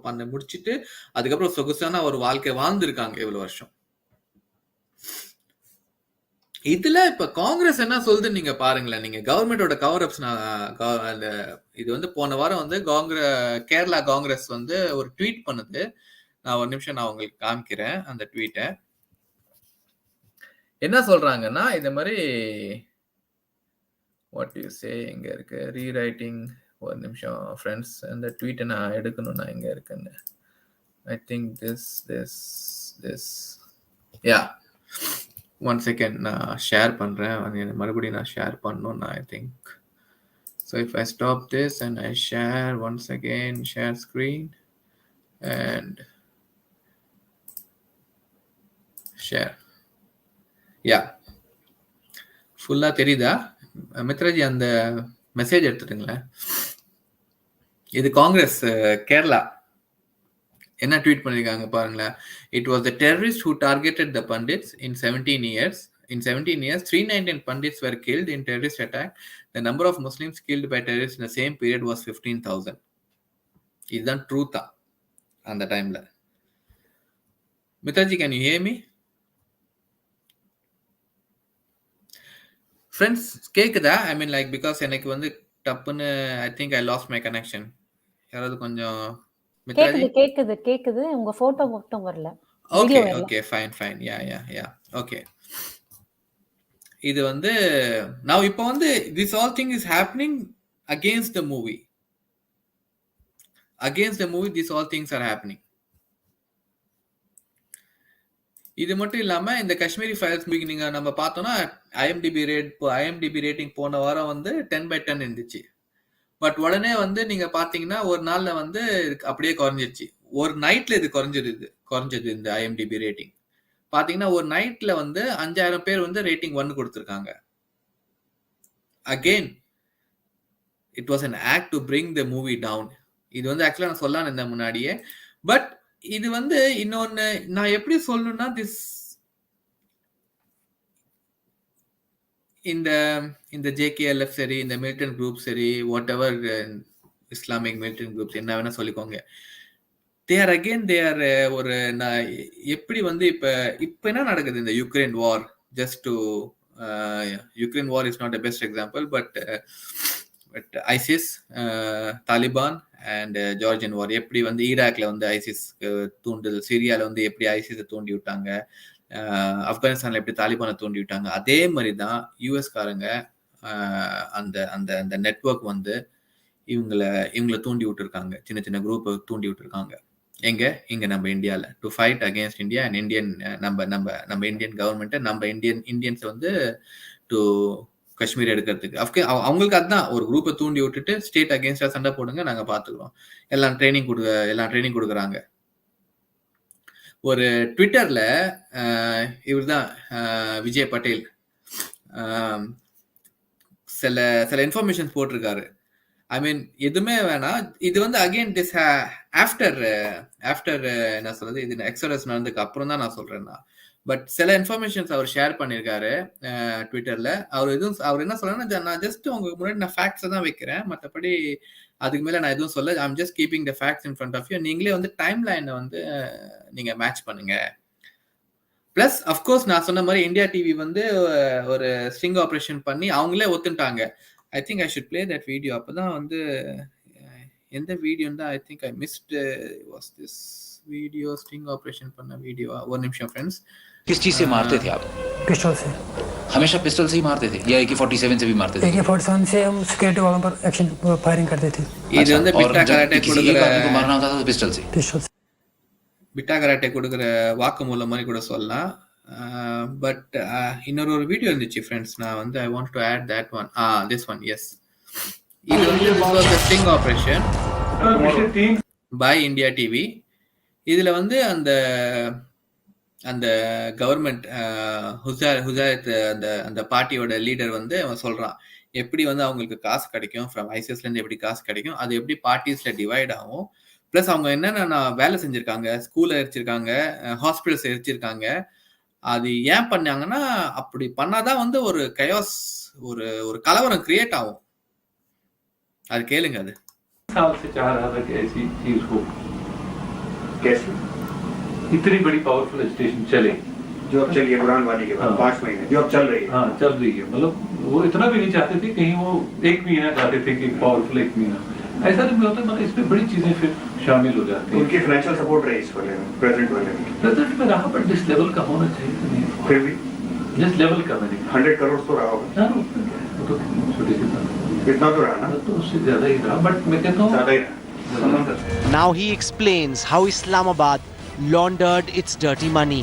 பண்ண முடிச்சிட்டு அதுக்கப்புறம் சொகுசான ஒரு வாழ்க்கை வாழ்ந்திருக்காங்க இவ்வளவு வருஷம். இதுல இப்ப காங்கிரஸ் என்ன சொல்லுது நீங்க பாருங்களேன். நீங்க கவர்மெண்டோட கவர் அப்ஸ் இது வந்து போன வாரம் வந்து கேரளா காங்கிரஸ் வந்து ஒரு ட்வீட் பண்ணுது. நான் ஒரு நிமிஷம் நான் உங்களுக்கு காமிக்கிறேன் அந்த ட்வீட்டை. என்ன சொல்றாங்கன்னா இந்த மாதிரி வாட் யூ சே இங்க இருக்கு ரீரைட்டிங். ஒரு நிமிஷம் ஃப்ரெண்ட்ஸ், அந்த ட்வீட்டை நான் எடுக்கணும். நான் இங்க இருக்குன்னு I think this yeah one second நான் ஷேர் பண்றேன். மறுபடியும் நான் ஷேர் பண்ணணும் நான் I think. So if I stop this and I share once again, share screen and share. Yeah ஃபுல்லா தெரியுதா மித்ராஜி? அந்த மெசேஜ் எடுத்துட்டுங்களேன். இது காங்கிரஸ் கேரளா என்ன ட்வீட் பண்ணிருக்காங்க பாருங்களேன். It was the terrorists who targeted the pandits in 17 years. In 17 years, 319 pandits were killed in terrorist attack. The number of Muslims killed by terrorists in the same period was 15,000. இதுதான் ட்ரூத்தா அந்த டைம்ல. மித்ராஜி, can you hear me? Friends, கேக்குதா? I mean like because எனக்கு வந்து டப்புன்னு I think I lost my connection. யாராவது கொஞ்சம் கேக்குது. உங்க போட்டோ மட்டும் வரல. Okay fine. Yeah okay. இது வந்து now இப்போ வந்து this all thing is happening against the movie. These all things are happening. இது மட்டும் இல்லாம இந்த காஷ்மீரி ஃபைல்ஸ் நீங்க நம்ம பார்த்தோம்னா IMDb ரேட்டிங் போன வாரம் வந்து 10/10 இருந்துச்சு. பட் உடனே வந்து நீங்க பாத்தீங்கன்னா ஒரு நாள்ல வந்து அப்படியே குறைஞ்சிருச்சு. ஒரு நைட்ல இது குறைஞ்சது இந்த IMDb ரேட்டிங். பாத்தீங்கன்னா ஒரு நைட்ல வந்து 5000 பேர் வந்து ரேட்டிங் 1 கொடுத்திருக்காங்க. Again it was an act to bring the movie down. இது வந்து ஆக்சுவலா நான் சொல்லலாம் இருந்தேன் முன்னாடியே. பட் இது வந்து இன்னொன்னு நான் எப்படி சொல்லணும்னா இந்த JKLF சரி, இந்த மிலிட்டன்ட் குரூப் சரி, what ever Islamic militant groups என்ன வேணா சொல்லிக்கோங்க, தேர் ஒரு எப்படி வந்து இப்ப என்ன நடக்குது இந்த Ukraine war. Just to Ukraine war is not the best example, but ISIS, Taliban and Georgian war. எப்படி வந்து ஈராக்ல வந்து ஐசிஸ் தூண்டுதல், சிரியால வந்து எப்படி ஐசிஸை தூண்டி விட்டாங்க, ஆப்கானிஸ்தான்ல எப்படி தாலிபானை தூண்டி விட்டாங்க, அதே மாதிரிதான் யூஎஸ்காரங்க அந்த அந்த அந்த நெட்வொர்க் வந்து இவங்களை தூண்டி விட்டுருக்காங்க. சின்ன சின்ன குரூப்பை தூண்டி விட்டுருக்காங்க. இங்க நம்ம இந்தியால to fight against India and Indian நம்ம இந்தியன் கவர்மெண்ட், நம்ம இந்தியன்ஸ் வந்து டு காஷ்மீர் எடுக்கிறதுக்கு. அவங்களுக்கு அதுதான் ஒரு குரூப்பை தூண்டி விட்டுட்டு ஸ்டேட் அகேன்ஸ்டா சண்டை போடுங்க, நாங்க பாத்துக்கிறோம், எல்லாம் ட்ரைனிங் கொடுக்குறாங்க. ஒரு ட்விட்டர்ல இவர்தான் விஜய் பட்டேல் சில இன்ஃபர்மேஷன் போட்டிருக்காரு. ஐ மீன் எதுவுமே வேணாம், இது வந்து அகெயின் திஸ் ஆஃப்டர் என்ன சொல்றது, இது எக்ஸோடஸ் நடந்ததுக்கு அப்புறம் தான் நான் சொல்றேன்னா. பட் சில இன்ஃபர்மேஷன்ஸ் அவர் ஷேர் பண்ணியிருக்காரு ட்விட்டர்ல. அவர் என்ன சொல்றேன்னா, நான் ஜஸ்ட் உங்களுக்கு முன்னாடி நான் ஃபேக்ட்ஸை தான் வைக்கிறேன், மற்றபடி அதுக்கு மேல நான் எதுவும் சொல்ல. I'm just keeping the facts in front of you. நீங்களே வந்து டைம் லைனை வந்து நீங்க மேட்ச் பண்ணுங்க. பிளஸ் அஃப்கோர்ஸ் நான் சொன்ன மாதிரி இந்தியா டிவி வந்து ஒரு ஸ்ட்ரிங் ஆப்ரேஷன் பண்ணி அவங்களே ஒத்துட்டாங்க. I think I should play that video. அப்பதான் வந்து எந்த வீடியோன்னு தான் I think I missed was this video, sting operation பண்ண வீடியோ. ஒரு நிமிஷம் ஃப்ரெண்ட்ஸ். किस चीज से मारते थे आप? पिस्टल से। हमेशा पिस्टल से ही मारते थे या AK-47 से भी मारते थे? AK-47 से हम सिक्योरिटी वालों पर एक्शन फायरिंग करते थे। இது வந்து பிட்டா கராட்டே किसी एक आदमी को मारना होता था तो पिस्टल से। पिस्टल से। பிட்டா கராட்டே கொடுக்குற வாக்குமூலம் மாதிரி கூட சொல்லலாம். பட் இன்னொரு வீடியோ இருந்துச்சு ஃப்ரெண்ட்ஸ். நான் வந்து I want to add that one, this one. Yes, இது வந்து this was a sting operation by India TV. இதுல வந்து அந்த அந்த கவர்மெண்ட் ஹுசாயத் அந்த அந்த பார்ட்டியோட லீடர் வந்து அவன் சொல்றான் எப்படி வந்து அவங்களுக்கு காசு கிடைக்கும் ஃப்ரம் ஐசிஎஸ்ல இருந்து எப்படி காசு கிடைக்கும், அது எப்படி பார்ட்டிஸ்ல டிவைட் ஆகும், பிளஸ் அவங்க என்னென்ன வேலை செஞ்சிருக்காங்க, ஸ்கூல்ல எரிச்சிருக்காங்க, ஹாஸ்பிட்டல்ஸ் எரிச்சிருக்காங்க, அது ஏன் பண்ணாங்கன்னா அப்படி பண்ணாதான் வந்து ஒரு கயோஸ் ஒரு ஒரு கலவரம் கிரியேட் ஆகும். அது கேளுங்க. அது साल से चाह रहा था कि ऐसी चीज हो, कैसे इतनी बड़ी पावरफुल स्टेशन चले जो अब चलिए बुरहान वाली के बाद 5 महीने जो अब चल रही है। हाँ चल रही है, मतलब वो इतना भी नहीं चाहते थे, कहीं वो 1 महीना चाहते थे कि पावरफुल 1 महीना, ऐसा नहीं होता, मतलब इसमें बड़ी चीजें फिर शामिल हो जाती हैं। उनकी फाइनेंशियल सपोर्ट रही इस वाले में, प्रेजेंट वाले में प्रेजेंट में रहा, पर जिस लेवल का होना चाहिए नहीं, फिर भी जिस लेवल का मैंने 100 करोड़ तो रहा होगा, यार उसमें क्या है, वो तो छोटी सी बात इतना तो रहा ना, है, तो उससे ज्यादा ही रहा, बट मैं कहता हूँ ज्यादा ही रहा। Now he explains how Islamabad laundered its dirty money.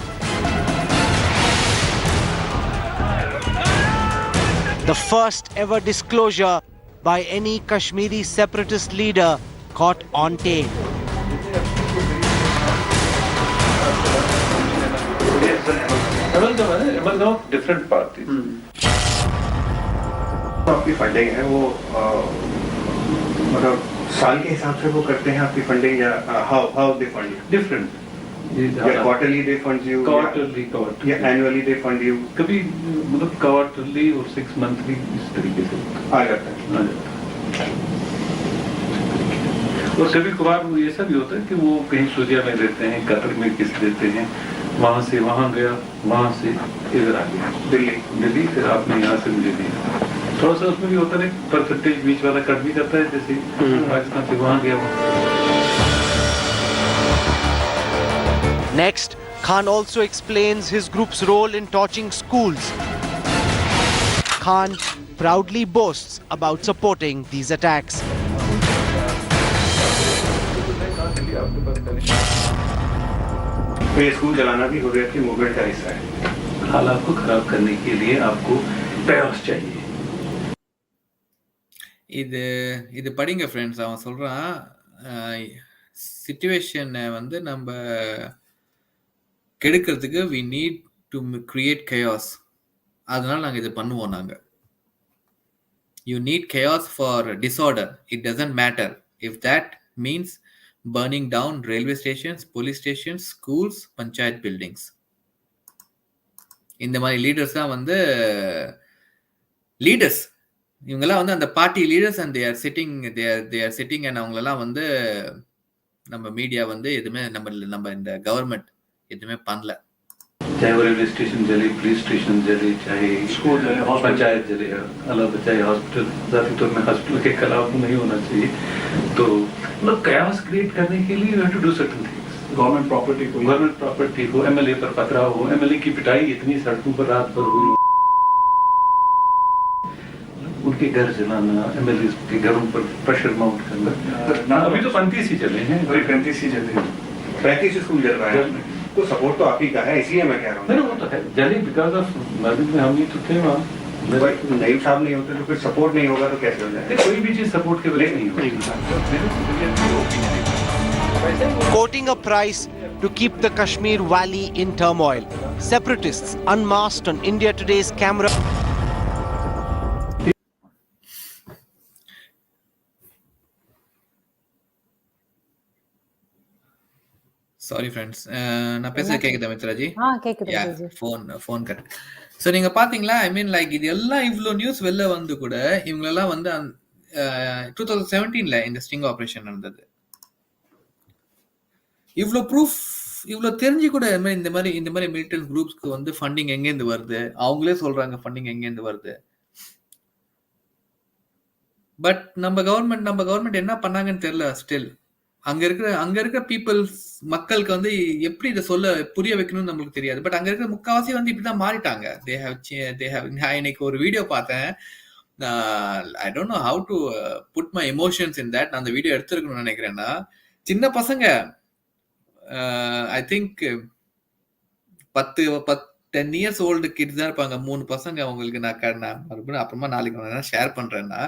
The first ever disclosure by any Kashmiri separatist leader caught on tape. Different party आपकी फंडिंग है वो मतलब साल के हिसाब से वो करते हैं आपकी फंडिंग या how they fund you, different, या quarterly they fund you, quarterly या एनुअली दे फंड यू, कभी मतलब क्वार्टरली और 6 मंथली इस तरीके से आ जाता है। आ जाता है। और कभी कभार वो ऐसा भी होता है कि वो कहीं सूर्या में देते हैं, कतर में किस देते हैं, वहाँ से वहाँ गया, वहाँ से इधर आ गया दिल्ली, फिर आपने यहाँ से मुझे दिया, थोड़ा सा उसमें भी होता है, परसेंटेज बीच वाला कट भी करता है, जैसे पाकिस्तान से वहाँ गया। Next, Khan also explains his group's role in torching schools. Khan proudly boasts about supporting these attacks. तो ये स्कूल जलाना भी हुर्रियत की मूवमेंट का हिस्सा है। हालात को खराब करने के लिए आपको प्रयास चाहिए। இது இது படிங்க ஃப்ரெண்ட்ஸ். அவன் சொல்றான் சிச்சுவேஷனை வந்து நம்ம கெடுக்கிறதுக்கு we need to create chaos. அதனால நாங்கள் இது பண்ணுவோம். நாங்கள் you need chaos for disorder. It doesn't matter if that means burning down railway stations, police stations, schools, panchayat buildings. இந்த மாதிரி லீடர்ஸ் தான் வந்து லீடர்ஸ். இவங்கெல்லாம் வந்து அந்த party leaders and they are sitting and அவங்களெல்லாம் வந்து நம்ம மீடியா வந்து எதுவுமே நம்ம இந்த கவர்மெண்ட் எதுவுமே பண்ணல. चाहे वो रेलवे स्टेशन जले, पुलिस स्टेशन जले, चाहे स्कूल जले, पंचायत जले, अलग चाहे हॉस्पिटल, जाती तौर में हॉस्पिटल के खिलाफ नहीं होना चाहिए। तो मतलब कयास क्रिएट करने के लिए you have to do certain things. Government property को एमएलए पर पथराव हो, एमएलए की पिटाई इतनी सड़कों पर रात भर हुई, उनके घर जलाना, एमएलए के घरों पर प्रेशर माउंट करना। अभी तो 35 ही चले हैं, 35 ही जले, 35 स्कूल जल रहा है, तो सपोर्ट तो आप ही का है, इसलिए मैं कह रहा हूँ। नहीं वो तो है जली बिकॉज ऑफ मस्जिद में हम ही तो थे वहाँ। नईम साहब नहीं होते तो फिर सपोर्ट नहीं होगा तो कैसे हो जाएगा? कोई भी चीज सपोर्ट के बगैर नहीं होती। Quoting a price to keep the Kashmir Valley in turmoil, separatists unmasked on India Today's camera. Sorry friends, நான் பேசுறது கேக்குதா மித்ராஜி? கேக்குது ஜி. Phone cut. ஸோ நீங்க பாத்தீங்களா, ஐ மீன் லைக் இது எல்லாம் இவ்வளோ நியூஸ் வெளில வந்து கூட இவங்களெல்லாம் வந்து 2017ல இந்த ஸ்டிங் ஆபரேஷன் நடந்தது. இவ்வளோ ப்ரூஃப் இவ்வளோ தெரிஞ்சு கூட இந்த மாதிரி மிலிட்டன்ட் குரூப்ஸ்க்கு வந்து ஃபண்டிங் எங்கேருந்து வருது, அவங்களே சொல்றாங்க ஃபண்டிங் எங்கேருந்து வருது. பட் நம்ம கவர்மெண்ட் என்ன பண்ணாங்கன்னு தெரியல. ஸ்டில் அங்க இருக்கிற பீப்புள்ஸ் மக்களுக்கு வந்து எப்படி இதை புரிய வைக்கணும்னு நம்மளுக்கு தெரியாது. பட் அங்க இருக்கிற முக்காவாசி வந்து இப்படிதான் மாறிட்டாங்க. நான் இன்னைக்கு ஒரு வீடியோ பார்த்தேன். I don't know how to put my emotions in that. நான் அந்த வீடியோ எடுத்துருக்கணும்னு நினைக்கிறேன்னா, சின்ன பசங்க I think 10 years old kids தான் இருப்பாங்க. 3 பசங்க அவங்களுக்கு நான் மறுபடியும் அப்புறமா நாளைக்கு நான் ஷேர் பண்றேன்னா,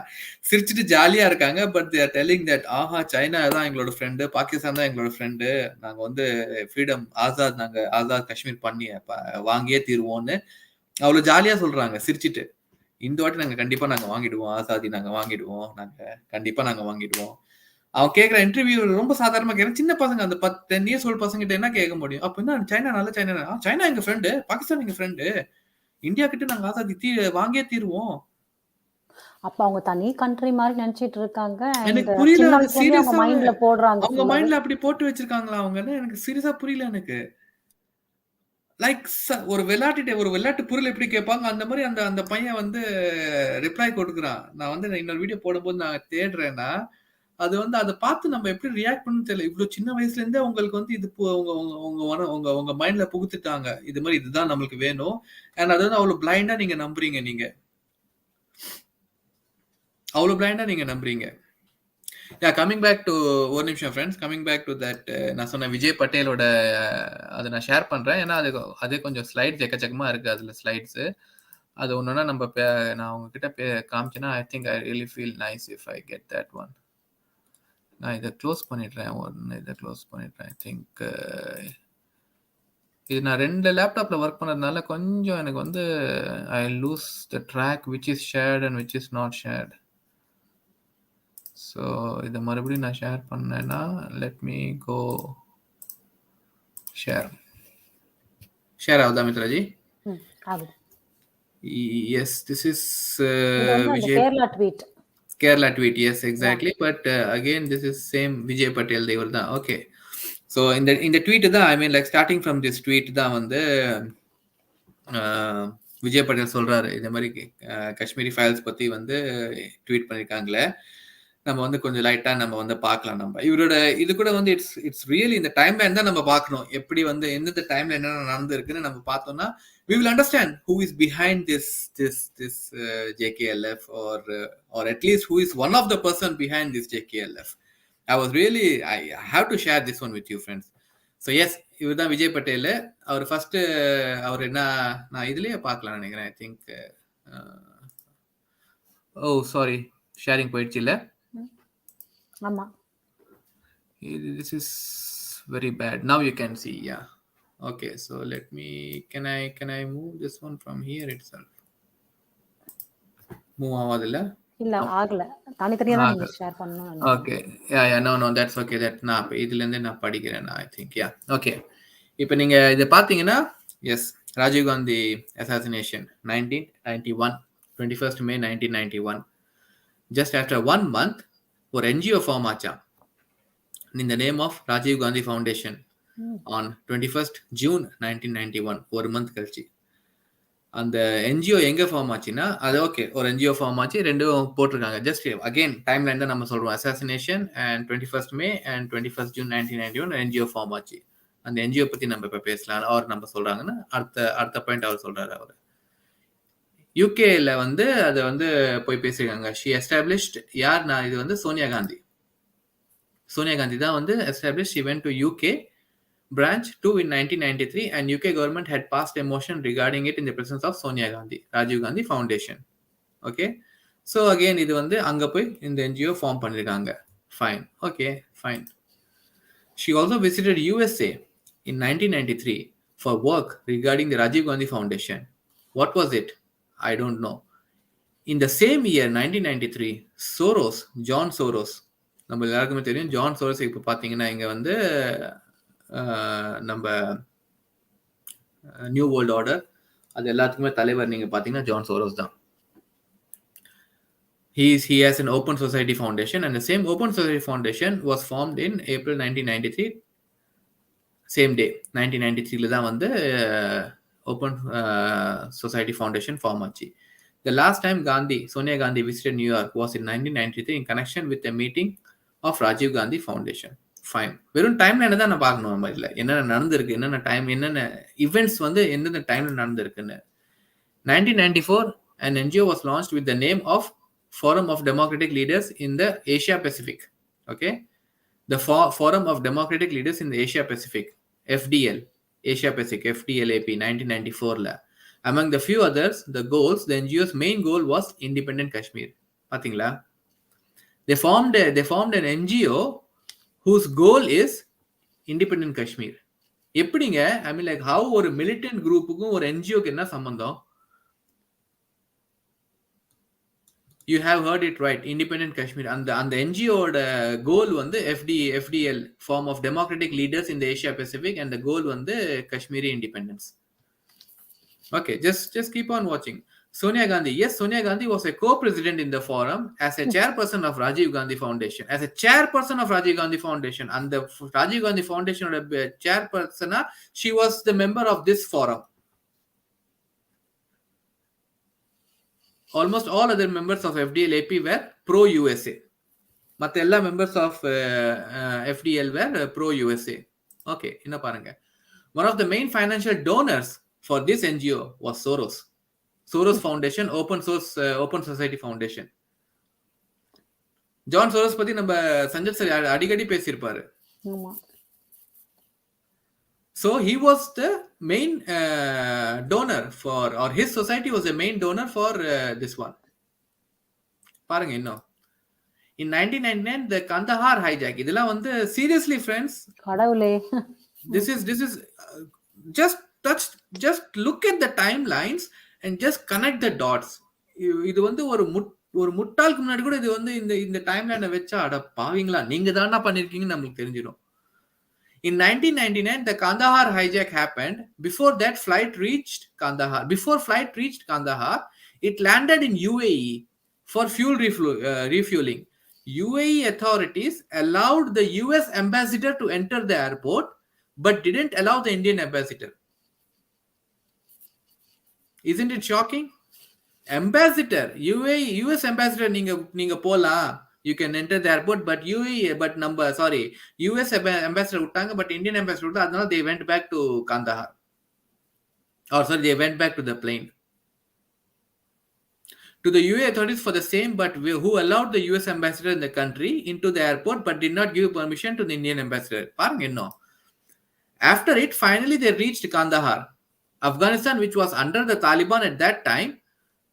சிரிச்சுட்டு ஜாலியா இருக்காங்க. But they are telling that aha China தான் எங்களோட ஃப்ரெண்டு, பாகிஸ்தான் தான் எங்களோட ஃப்ரெண்டு. நாங்க வந்து ஃப்ரீடம் நாங்க ஆசாத் காஷ்மீர் பண்ணி வாங்கியே தீருவோம்னு அவ்வளவு ஜாலியா சொல்றாங்க சிரிச்சுட்டு. இந்த வாட்டி நாங்க வாங்கிடுவோம். ஆசாதி நாங்க வாங்கிடுவோம். கண்டிப்பா நாங்க வாங்கிடுவோம். அவன் கேட்கிற இன்டர்வியூ ரொம்ப சாதாரணமா கேட்கறான். சின்ன பசங்க அந்த 10 இயர்ஸ் ஓல்டு பசங்க கிட்ட என்ன கேட்க முடியும்? அப்ப என்ன சைனா நல்ல சைனா எங்க ஃப்ரெண்டு, பாகிஸ்தான் எங்க ஃப்ரெண்டு, இந்தியா கிட்ட நாங்க ஆசாதி வாங்கியே தீருவோம். அப்ப அவங்க தனி கண்ட்ரி மாதிரி நினைச்சிட்டு இருக்காங்க. எனக்கு And புரியல. சின்ன அது வயசுல இருந்தே அவங்க சீரியஸா மைண்ட்ல போடுறாங்க அவங்க ஃபுல்லாவே. மைண்ட்ல அப்படி போட்டு வச்சிருக்காங்களா அவங்கன்னு எனக்கு சீரியஸா புரியல எனக்கு. லைக் ஒரு விளையாட்டு பொருள் எப்படி கேட்பாங்க அந்த மாதிரி அந்த பையன் வந்து ரிப்ளை கொடுக்குறான். நான் வந்து இன்னொரு வீடியோ போடும்போது நான் தேடுறேன்னா அது வந்து அதை பார்த்து நம்ம எப்படி ரியாக்ட் பண்ணு தெரியல. இவ்வளவு சின்ன வயசுல இருந்தே உங்களுக்கு வந்து இது உங்க உங்க உங்க உங்க உங்க மைண்ட்ல புகுத்துட்டாங்க. இது மாதிரி இதுதான் நம்மளுக்கு வேணும். அண்ட் அது வந்து அவ்வளவு பிளைண்டா நீங்க நம்புறீங்க. கமிங் பேக் டு ஒரு நிமிஷம் friends, coming back to that நான் சொன்ன விஜய் பட்டேலோட அதை நான் ஷேர் பண்றேன். ஏன்னா அதே கொஞ்சம் ஸ்லைட்ஸ் எக்கச்சக்கமா இருக்கு அதுல ஸ்லைட்ஸ். அது ஒண்ணுன்னா நான் உங்ககிட்ட காமிச்சேன்னா I think I really feel nice if I get that one. நான் இதை க்ளோஸ் பண்ணிடுறேன். ஐ திங்க் இது நான் 2 லேப்டாப்ல ஒர்க் பண்ணதுனால கொஞ்சம் எனக்கு வந்து I lose the track which is shared and which is not shared. So இதை மறுபடியும் நான் ஷேர் பண்ணேன்னா லெட் மீ கோ ஷேர் ஆகுதா Mitraji? Yes, this is Kerala tweet, yes, exactly. Yeah. But again, this is same Vijay Patel, they were தான். Okay. So in the tweet தான், I mean like starting from this tweet தான் வந்து விஜய் பட்டேல் சொல்றாரு இந்த மாதிரி Kashmiri files பத்தி வந்து ட்வீட் பண்ணிருக்காங்களே, நம்ம வந்து கொஞ்சம் லைட்டா நம்ம வந்து பார்க்கலாம். நம்ம இவரோட இது கூட வந்து இட்ஸ் ரியலி இந்த டைம் லைன் தான் நம்ம பார்க்கணும். எப்படி வந்து எந்தெந்த டைம்ல என்னென்ன நடந்திருக்குன்னு நம்ம பார்த்தோம்னா we will understand who is behind this JKLF or at least who is one of the person behind this JKLF. I have to share this one with you friends. So yes, இவர் தான் விஜய் பட்டேல். அவர் first அவர் என்ன நான் இதுலயே பார்க்கலாம் நினைக்கிறேன். I think sorry sharing போயிடுச்சு இல்ல? ஆமா, this is very bad. Now you can see. Yeah. Okay, so let me can I move this one from here itself? Move ஆகாதுல்ல? இல்ல ஆகல. தனித்தனியா தான் நீங்க ஷேர் பண்ணனும். Okay. Yeah, no, that's okay. That நான் இதுல இருந்து நான் படிக்கிறேன். I think. Yeah. Okay. இப்போ நீங்க இத பாத்தீங்கன்னா yes, Rajiv Gandhi assassination 1991, 21st May 1991. Just after 1 month ஒரு NGO ஃபார்ம் ஆச்சாம் in the name of Rajiv Gandhi Foundation on 21st June 1991. ஒரு மந்த் கழிச்சு அந்த என்ஜிஓ எங்க ஃபார்ம் ஆச்சுன்னா அது ஓகே ஒரு என்ஜிஓ ஃபார்ம் ஆச்சு, ரெண்டும் போட்டிருக்காங்க. ஜஸ்ட் அகைன் டைம் லைன் தான் நம்ம சொல்றோம். Assassination and 21st May and 21st June 1991 NGO form ஆச்சு. அந்த என்ஜிஓ பத்தி நம்ம இப்ப பேசலாம். அவர் நம்ம சொல்றாங்கன்னா அடுத்த பாயிண்ட் அவர் சொல்றாரு. அவர் யூகேல வந்து அதை வந்து போய் பேசியிருக்காங்க. ஷி எஸ்டாப்ளிஷ்ட் யார் இது வந்து சோனியா காந்தி தான் வந்து establish. She went to UK branch 2 in 1993 and UK government had passed a motion regarding it in the presence of Sonia Gandhi, Rajiv Gandhi Foundation. Okay, so again இது வந்து அங்க போய் இந்த NGO ஃபார்ம் பண்ணிருக்காங்க. Fine. Okay, fine. She also visited USA in 1993 for work regarding the Rajiv Gandhi Foundation. What was it? I don't know. In the same year 1993, John Soros, நம்ம எல்லாருக்குமே தெரியும். John Soros இப்போ பாத்தீங்கன்னா இங்க வந்து நம்ம new world order அது எல்லாத்துக்குமே தலைவர் நீங்க பாத்தீங்கன்னா ஜான் சோரோஸ் தான். He has an open society foundation and the same open society foundation was formed in April 1993. Same day 1993 தான் வந்து open society foundation ஃபார்ம் ஆச்சு. The last time Sonia Gandhi visited New York was in 1993 in connection with a meeting of Rajiv Gandhi Foundation. Fine. வெறும் time line தான் நான் பார்க்கணும். நம்ம இதில் என்னென்ன நடந்திருக்கு, என்னென்ன டைம், என்னென்ன இவெண்ட்ஸ் வந்து எந்தெந்த டைம்ல நடந்திருக்குன்னு. 1994 an NGO was launched with the name of Forum of Democratic Leaders in the Asia Pacific. Okay, the Forum of Democratic Leaders in the Asia Pacific, FDL. Asia Pacific FDLAP 1994 among the few others the goals the NGO's main goal was independent Kashmir பாத்தீங்களா they formed an NGO whose goal is independent Kashmir எப்படிங்க I mean like how ஒரு militant குரூப்புக்கும் ஒரு NGOக்கு என்ன சம்பந்தம் You have heard it right. Independent Kashmir. And the NGO goal was the FDL, form of democratic leaders in the Asia Pacific, and the goal was the Kashmiri independence. Okay, just keep on watching. Sonia Gandhi. Yes, Sonia Gandhi was a co-president in the forum as a chairperson of Rajiv Gandhi Foundation. As a chairperson of Rajiv Gandhi Foundation. And the Rajiv Gandhi Foundation chairperson, she was the member of this forum. Almost all other members of FDLAP were pro-USA. மற்ற எல்லா members of FDL were pro-USA. Okay, என்ன பாருங்க. One of the main financial donors for this NGO was Soros. Soros Foundation, Open Society Foundation. John Soros பத்தி நம்ம சஞ்சத் sir அடிக்கடி பேசியிருப்பாரு. So he was the main donor for, or his society was the main donor for this one. பாருங்க இன்னும். In 1999, the Kandahar hijack. இதெல்லாம் வந்து seriously friends. கடவுளே. This is just look at the timelines and just connect the dots. இது வந்து ஒரு முட்டாளுக்கு முன்னாடி கூட இது வந்து இந்த டைம்லைனை வச்சா அட பாவீங்களா நீங்க தானா பண்ணிருக்கீங்கன்னு நமக்கு தெரிஞ்சிடும். In 1999, the Kandahar hijack happened. Before that, flight reached Kandahar. It landed in UAE for fuel refueling. UAE authorities allowed the US ambassador to enter the airport, but didn't allow the Indian ambassador. Isn't it shocking? Ambassador, US ambassador, நீங்க போலாம். You can enter the airport, but US ambassador விட்டாங்க, but Indian ambassador விட்டாங்க, அதனால they went back to Kandahar. They went back to the plane. To the UAE authorities for the same, but who allowed the US ambassador in the country into the airport, but did not give permission to the Indian ambassador. பாருங்க இன்னும். After it, finally they reached Kandahar. Afghanistan, which was under the Taliban at that time,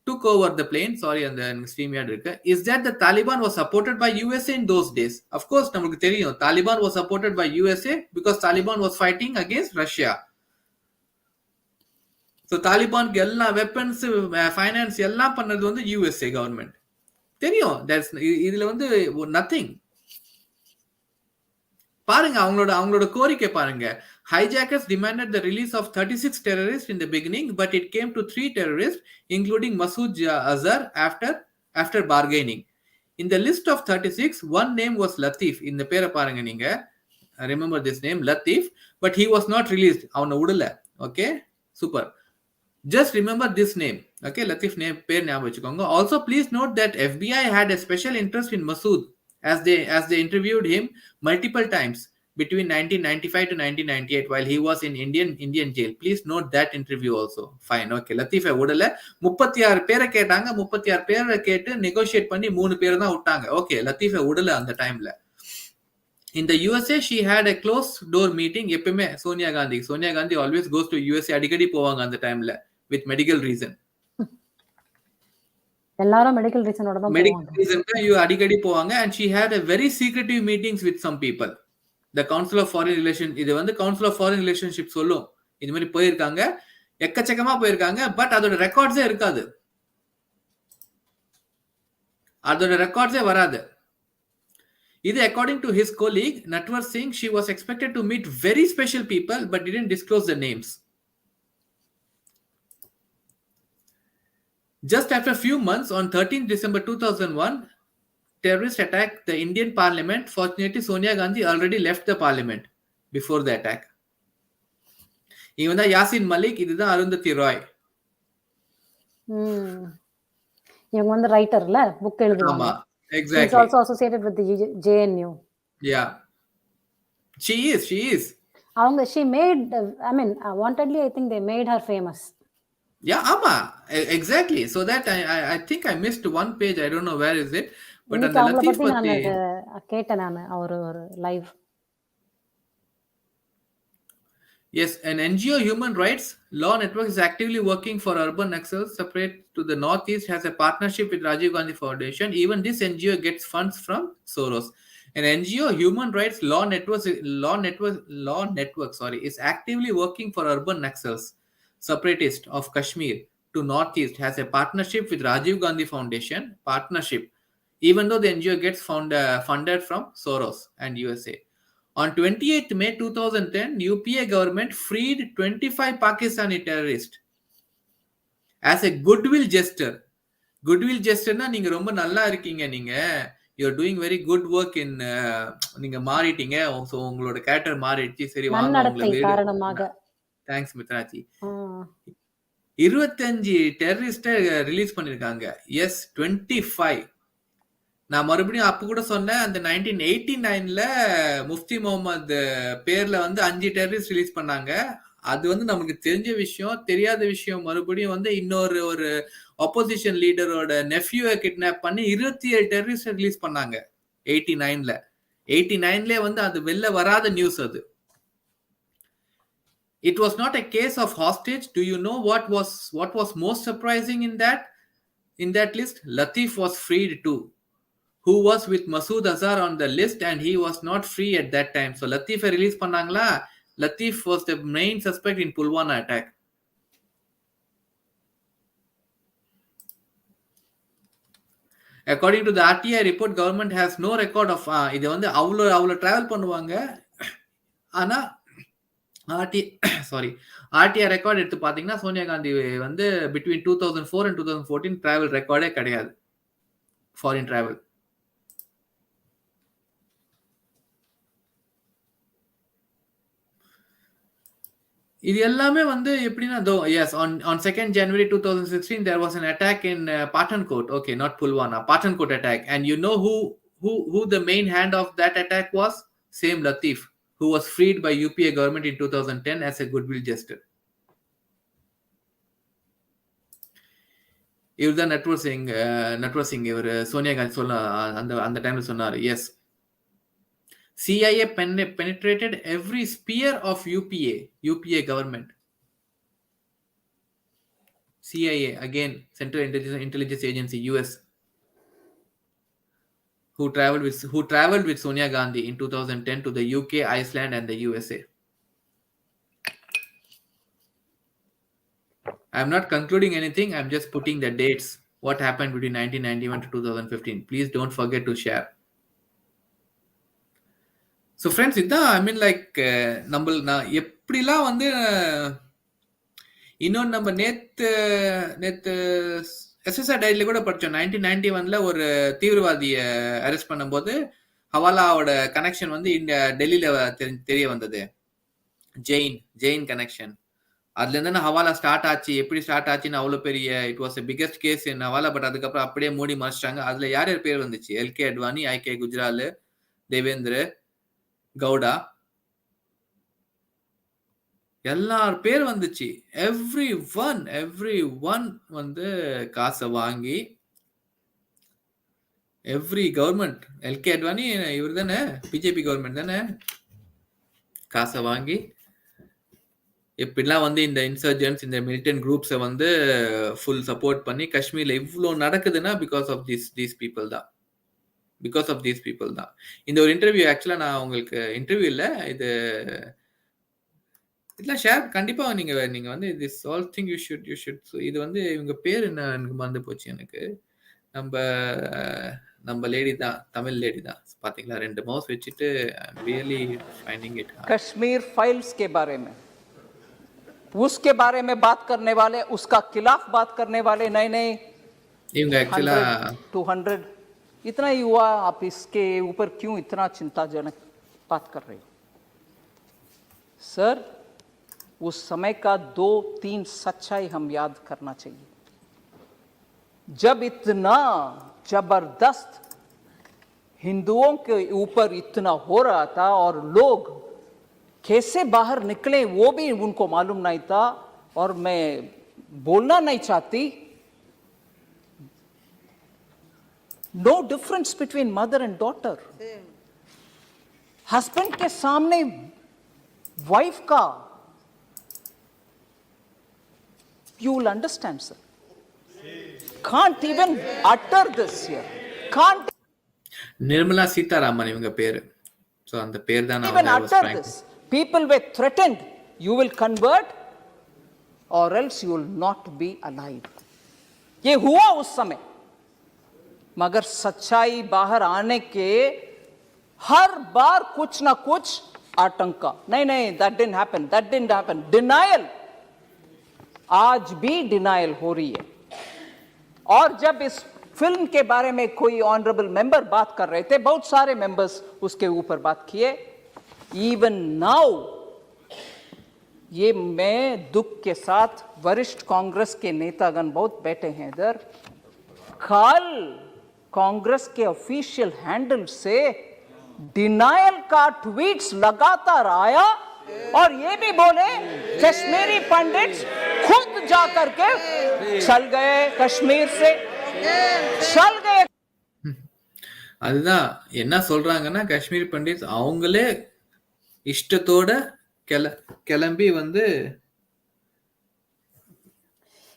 took over the plane. Sorry, and the StreamYard is that the Taliban was supported by USA in those days. Of course, namakku theriyum Taliban was supported by USA because Taliban was fighting against Russia. So Taliban ku ella weapons, finance ella pannadhu vandu USA government. Theriyum, that's idhula vandu nothing. பாருங்க அவங்களோட கோரிக்கை பாருங்க. Hijackers demanded the release of 36 terrorists in the beginning, but it came to 3 terrorists, including Masood Azhar, after bargaining. In the list of 36, one name was Latif. In the பேரை பாருங்க நீங்க. Remember this name, Latif, but he was not released. அவனை விடல. Okay, super. Just remember this name. Okay, Latif name பேர் ஞாபகம் வச்சுக்கோங்க. Also, please note that FBI had a special interest in Masood as they interviewed him multiple times between 1995 to 1998 while he was in Indian jail. Please note that interview also. Fine, okay. Latif விடல 36 பேரை கேட்டாங்க. 36 பேரை கேட்டு negotiate பண்ணி 3 பேரை தான் விட்டாங்க. Okay, Latif விடல அந்த டைம்ல. In the USA, she had a closed door meeting. எப்பவுமே Sonia Gandhi always goes to USA. அடிக்கடி போவாங்க அந்த டைம்ல with medical reason. எல்லாரும் மெடிக்கல் ரீசனோட தான் போவாங்க. அடிக்கடி போவாங்க. And she had a very secretive meetings with some people. The Council of Foreign Relations, இது வந்து Council of Foreign Relationship சொல்லும். இது மாதிரி போயிருக்காங்க, எக்கச்சக்கமா போயிருக்காங்க. பட் அதோட ரெக்கார்ட்ஸே இருக்காது, அதோட ரெக்கார்ட்ஸே வராது. இது according to his colleague Natwar Singh, she was expected to meet very special people but didn't disclose the names. Just after a few months, on 13th December 2001, terrorists attacked the Indian parliament. Fortunately, Sonia Gandhi already left the parliament before the attack. Even the Yasin Malik, இதுதான் அருந்ததி ராய். இவங்க வந்து ரைட்டர்ல book எழுதுவாங்க. ஆமா, exactly. She's also associated with the JNU. Yeah. She is. She made, wantedly, I think they made her famous. Yeah, ama, exactly. So that I think I missed one page. I don't know where is it. But அந்த லத்தீஃப் பத்தி கேட்டேன் நான் ஒரு live. Yes, an NGO Human Rights Law Network is actively working for urban Naxals separate to the northeast, has a partnership with Rajiv Gandhi Foundation. Even this NGO gets funds from Soros. An NGO Human Rights Law Network, is actively working for urban Naxals separatist of Kashmir to northeast, has a partnership with Rajiv Gandhi Foundation. Partnership, even though the NGO gets funded from Soros and USA. On 28th May 2010, UPA government freed 25 Pakistani terrorists as a goodwill gesture. Goodwill gesture-னா நீங்க ரொம்ப நல்லா இருக்கீங்க, நீங்க you're doing very good work in நீங்க மாறிட்டீங்க, so உங்களோட character மாறிடுச்சு, சரி வாங்க உங்களை நன்னடத்தை வீடு. காரணமாக. தேங்க்ஸ் மித்ராஜி. ம். 25 டெரரிஸ்ட ரிலீஸ் பண்ணிருக்காங்க. எஸ் 25. நான் மறுபடியும் அப்ப கூட சொன்னேன், அந்த 1989ல முஃப்தி முகமது பேர்ல வந்து 5 டெரரிஸ்ட் ரிலீஸ் பண்ணாங்க. அது வந்து நமக்கு தெரிஞ்ச விஷயம். தெரியாத விஷயம் மறுபடியும் வந்து இன்னொரு ஒரு ஆப்போசிஷன் லீடரோட நெஃப்யூவை கிட்னாப் பண்ணி 27 டெரரிஸ்ட் ரிலீஸ் பண்ணாங்க 89ல. 89ல வந்து அது வெளில வராத நியூஸ் அது. It was not a case of hostage. Do you know what was most surprising in that list? Latif was freed too, who was with Masood Azhar on the list, and he was not free at that time. So Latif release பண்ணாங்களா? Latif was the main suspect in Pulwama attack. According to the RTI report, government has no record of இது வந்து அவ்வளோ travel பண்ணுவாங்க. ஆனா RTI record எடுத்து பாத்தீங்கன்னா சோனியா காந்தி வந்து between 2004 and 2014 travel ரெக்கார்டே கிடையாது, ஃபாரின் டிராவல். இது எல்லாமே வந்து எப்படின்னா, yes, on 2nd January 2016 there was an attack in Pathankot. Okay, not Pulwama, Pathankot attack. And you know who the main hand of that attack was? Same Latif, who was freed by UPA government in 2010 as a goodwill gesture. இவர்தான் நட்வர் சிங் இவர் சோனியா காந்தி அந்த டைம்ல சொன்னாரு. Yes, CIA penetrated every sphere of UPA government. CIA, again, Central Intelligence Agency, US, who traveled with Sonia Gandhi in 2010 to the UK, Iceland, and the USA. I'm not concluding anything. I'm just putting the dates. What happened between 1991 to 2015. Please don't forget to share. So friends, இதுதான் ஐ mean like நான் எப்படிலாம் வந்து இன்னொன்று நம்ம நேற்று SSR டைரியில் கூட படித்தோம். 1991ல ஒரு தீவிரவாதியை அரெஸ்ட் பண்ணும்போது ஹவாலாவோட கனெக்ஷன் வந்து டெல்லியில் தெரிய வந்தது. ஜெயின் கனெக்ஷன். அதுலேருந்து ஹவாலா ஸ்டார்ட் ஆச்சு. எப்படி ஸ்டார்ட் ஆச்சுன்னு அவ்வளோ பெரிய it was a biggest case in hawala. But அதுக்கப்புறம் அப்படியே மூடி மறைச்சிட்டாங்க. அதில் யார் பேர் வந்துச்சு? LK அட்வானி, IK குஜ்ரால், தேவேந்திர கவுடா, எல்லார் பேர் வந்துச்சு. எவ்ரி ஒன் வந்து காசை வாங்கி, எவ்ரி கவர்மெண்ட், LK அட்வானி இவர் தானே, பிஜேபி கவர்மெண்ட் தானே, காசை வாங்கி எப்படிலாம் வந்து இந்த இன்சர்ஜென்ட்ஸ், இந்த மிலிட்டன்ட் குரூப்ஸை வந்து ஃபுல் சப்போர்ட் பண்ணி காஷ்மீர்ல இவ்வளோ நடக்குதுன்னா பிகாஸ் ஆஃப் தீஸ் பீப்புள் தான். இந்த ஒரு இன்டர்வியூ ஆக்சுவலா நான் உங்களுக்கு இன்டர்வியூ இல்லை, இதெல்லாம் ஷேர் கண்டிப்பா நீங்க வந்து this all thing you should இது வந்து இவங்க பேர் என்ன எனக்கு மறந்து போச்சு. எனக்கு நம்ம லேடி தான், தமிழ் லேடி தான். பாத்தீங்களா, 2 மவுஸ் வச்சுட்டு really finding it. Kashmir files के बारे में, उसके बारे में बात करने वाले, उसका खिलाफ बात करने वाले नए इवங்க एक्चुअली 200 इतना ही हुआ. आप इसके ऊपर क्यों इतना चिंताजनक बात कर रहे हो सर? उस समय का 2-3 सच्चाई हम याद करना चाहिए. जब इतना जबरदस्त हिंदुओं के ऊपर इतना हो रहा था और लोग कैसे बाहर निकले वो भी उनको मालूम नहीं था. और मैं बोलना नहीं चाहती, no difference between mother and daughter. Husband के सामने वाइफ का You will understand, sir. Can't even utter this here. Can't Nirmala Sitharaman இவங்க பேரு. ஸோ அந்த பேர் தான் நான் even வந்து I was utter trying this. People were threatened. You will convert or else you will not be alive. ये हुआ उस समय, मगर सच्चाई बाहर आने के हर बार कुछ ना कुछ आतंका. नहीं, that didn't happen. Denial. आज भी डिनायल हो रही है. और जब इस फिल्म के बारे में कोई ऑनरेबल मेंबर बात कर रहे थे, बहुत सारे मेंबर्स उसके ऊपर बात किए. इवन नाउ, ये मैं दुख के साथ, वरिष्ठ कांग्रेस के नेतागण बहुत बैठे हैं इधर, कल कांग्रेस के ऑफिशियल हैंडल से डिनायल का ट्वीट्स लगातार आया और ये भी बोले कश्मीरी पंडित्स खुद जाकर के चल गए कश्मीर से, चल गए. அதுதான் என்ன சொல்றாங்கன்னா, காஷ்மீர் பண்டிட்ஸ் அவங்களே இஷ்டத்தோட கிளம்பி வந்து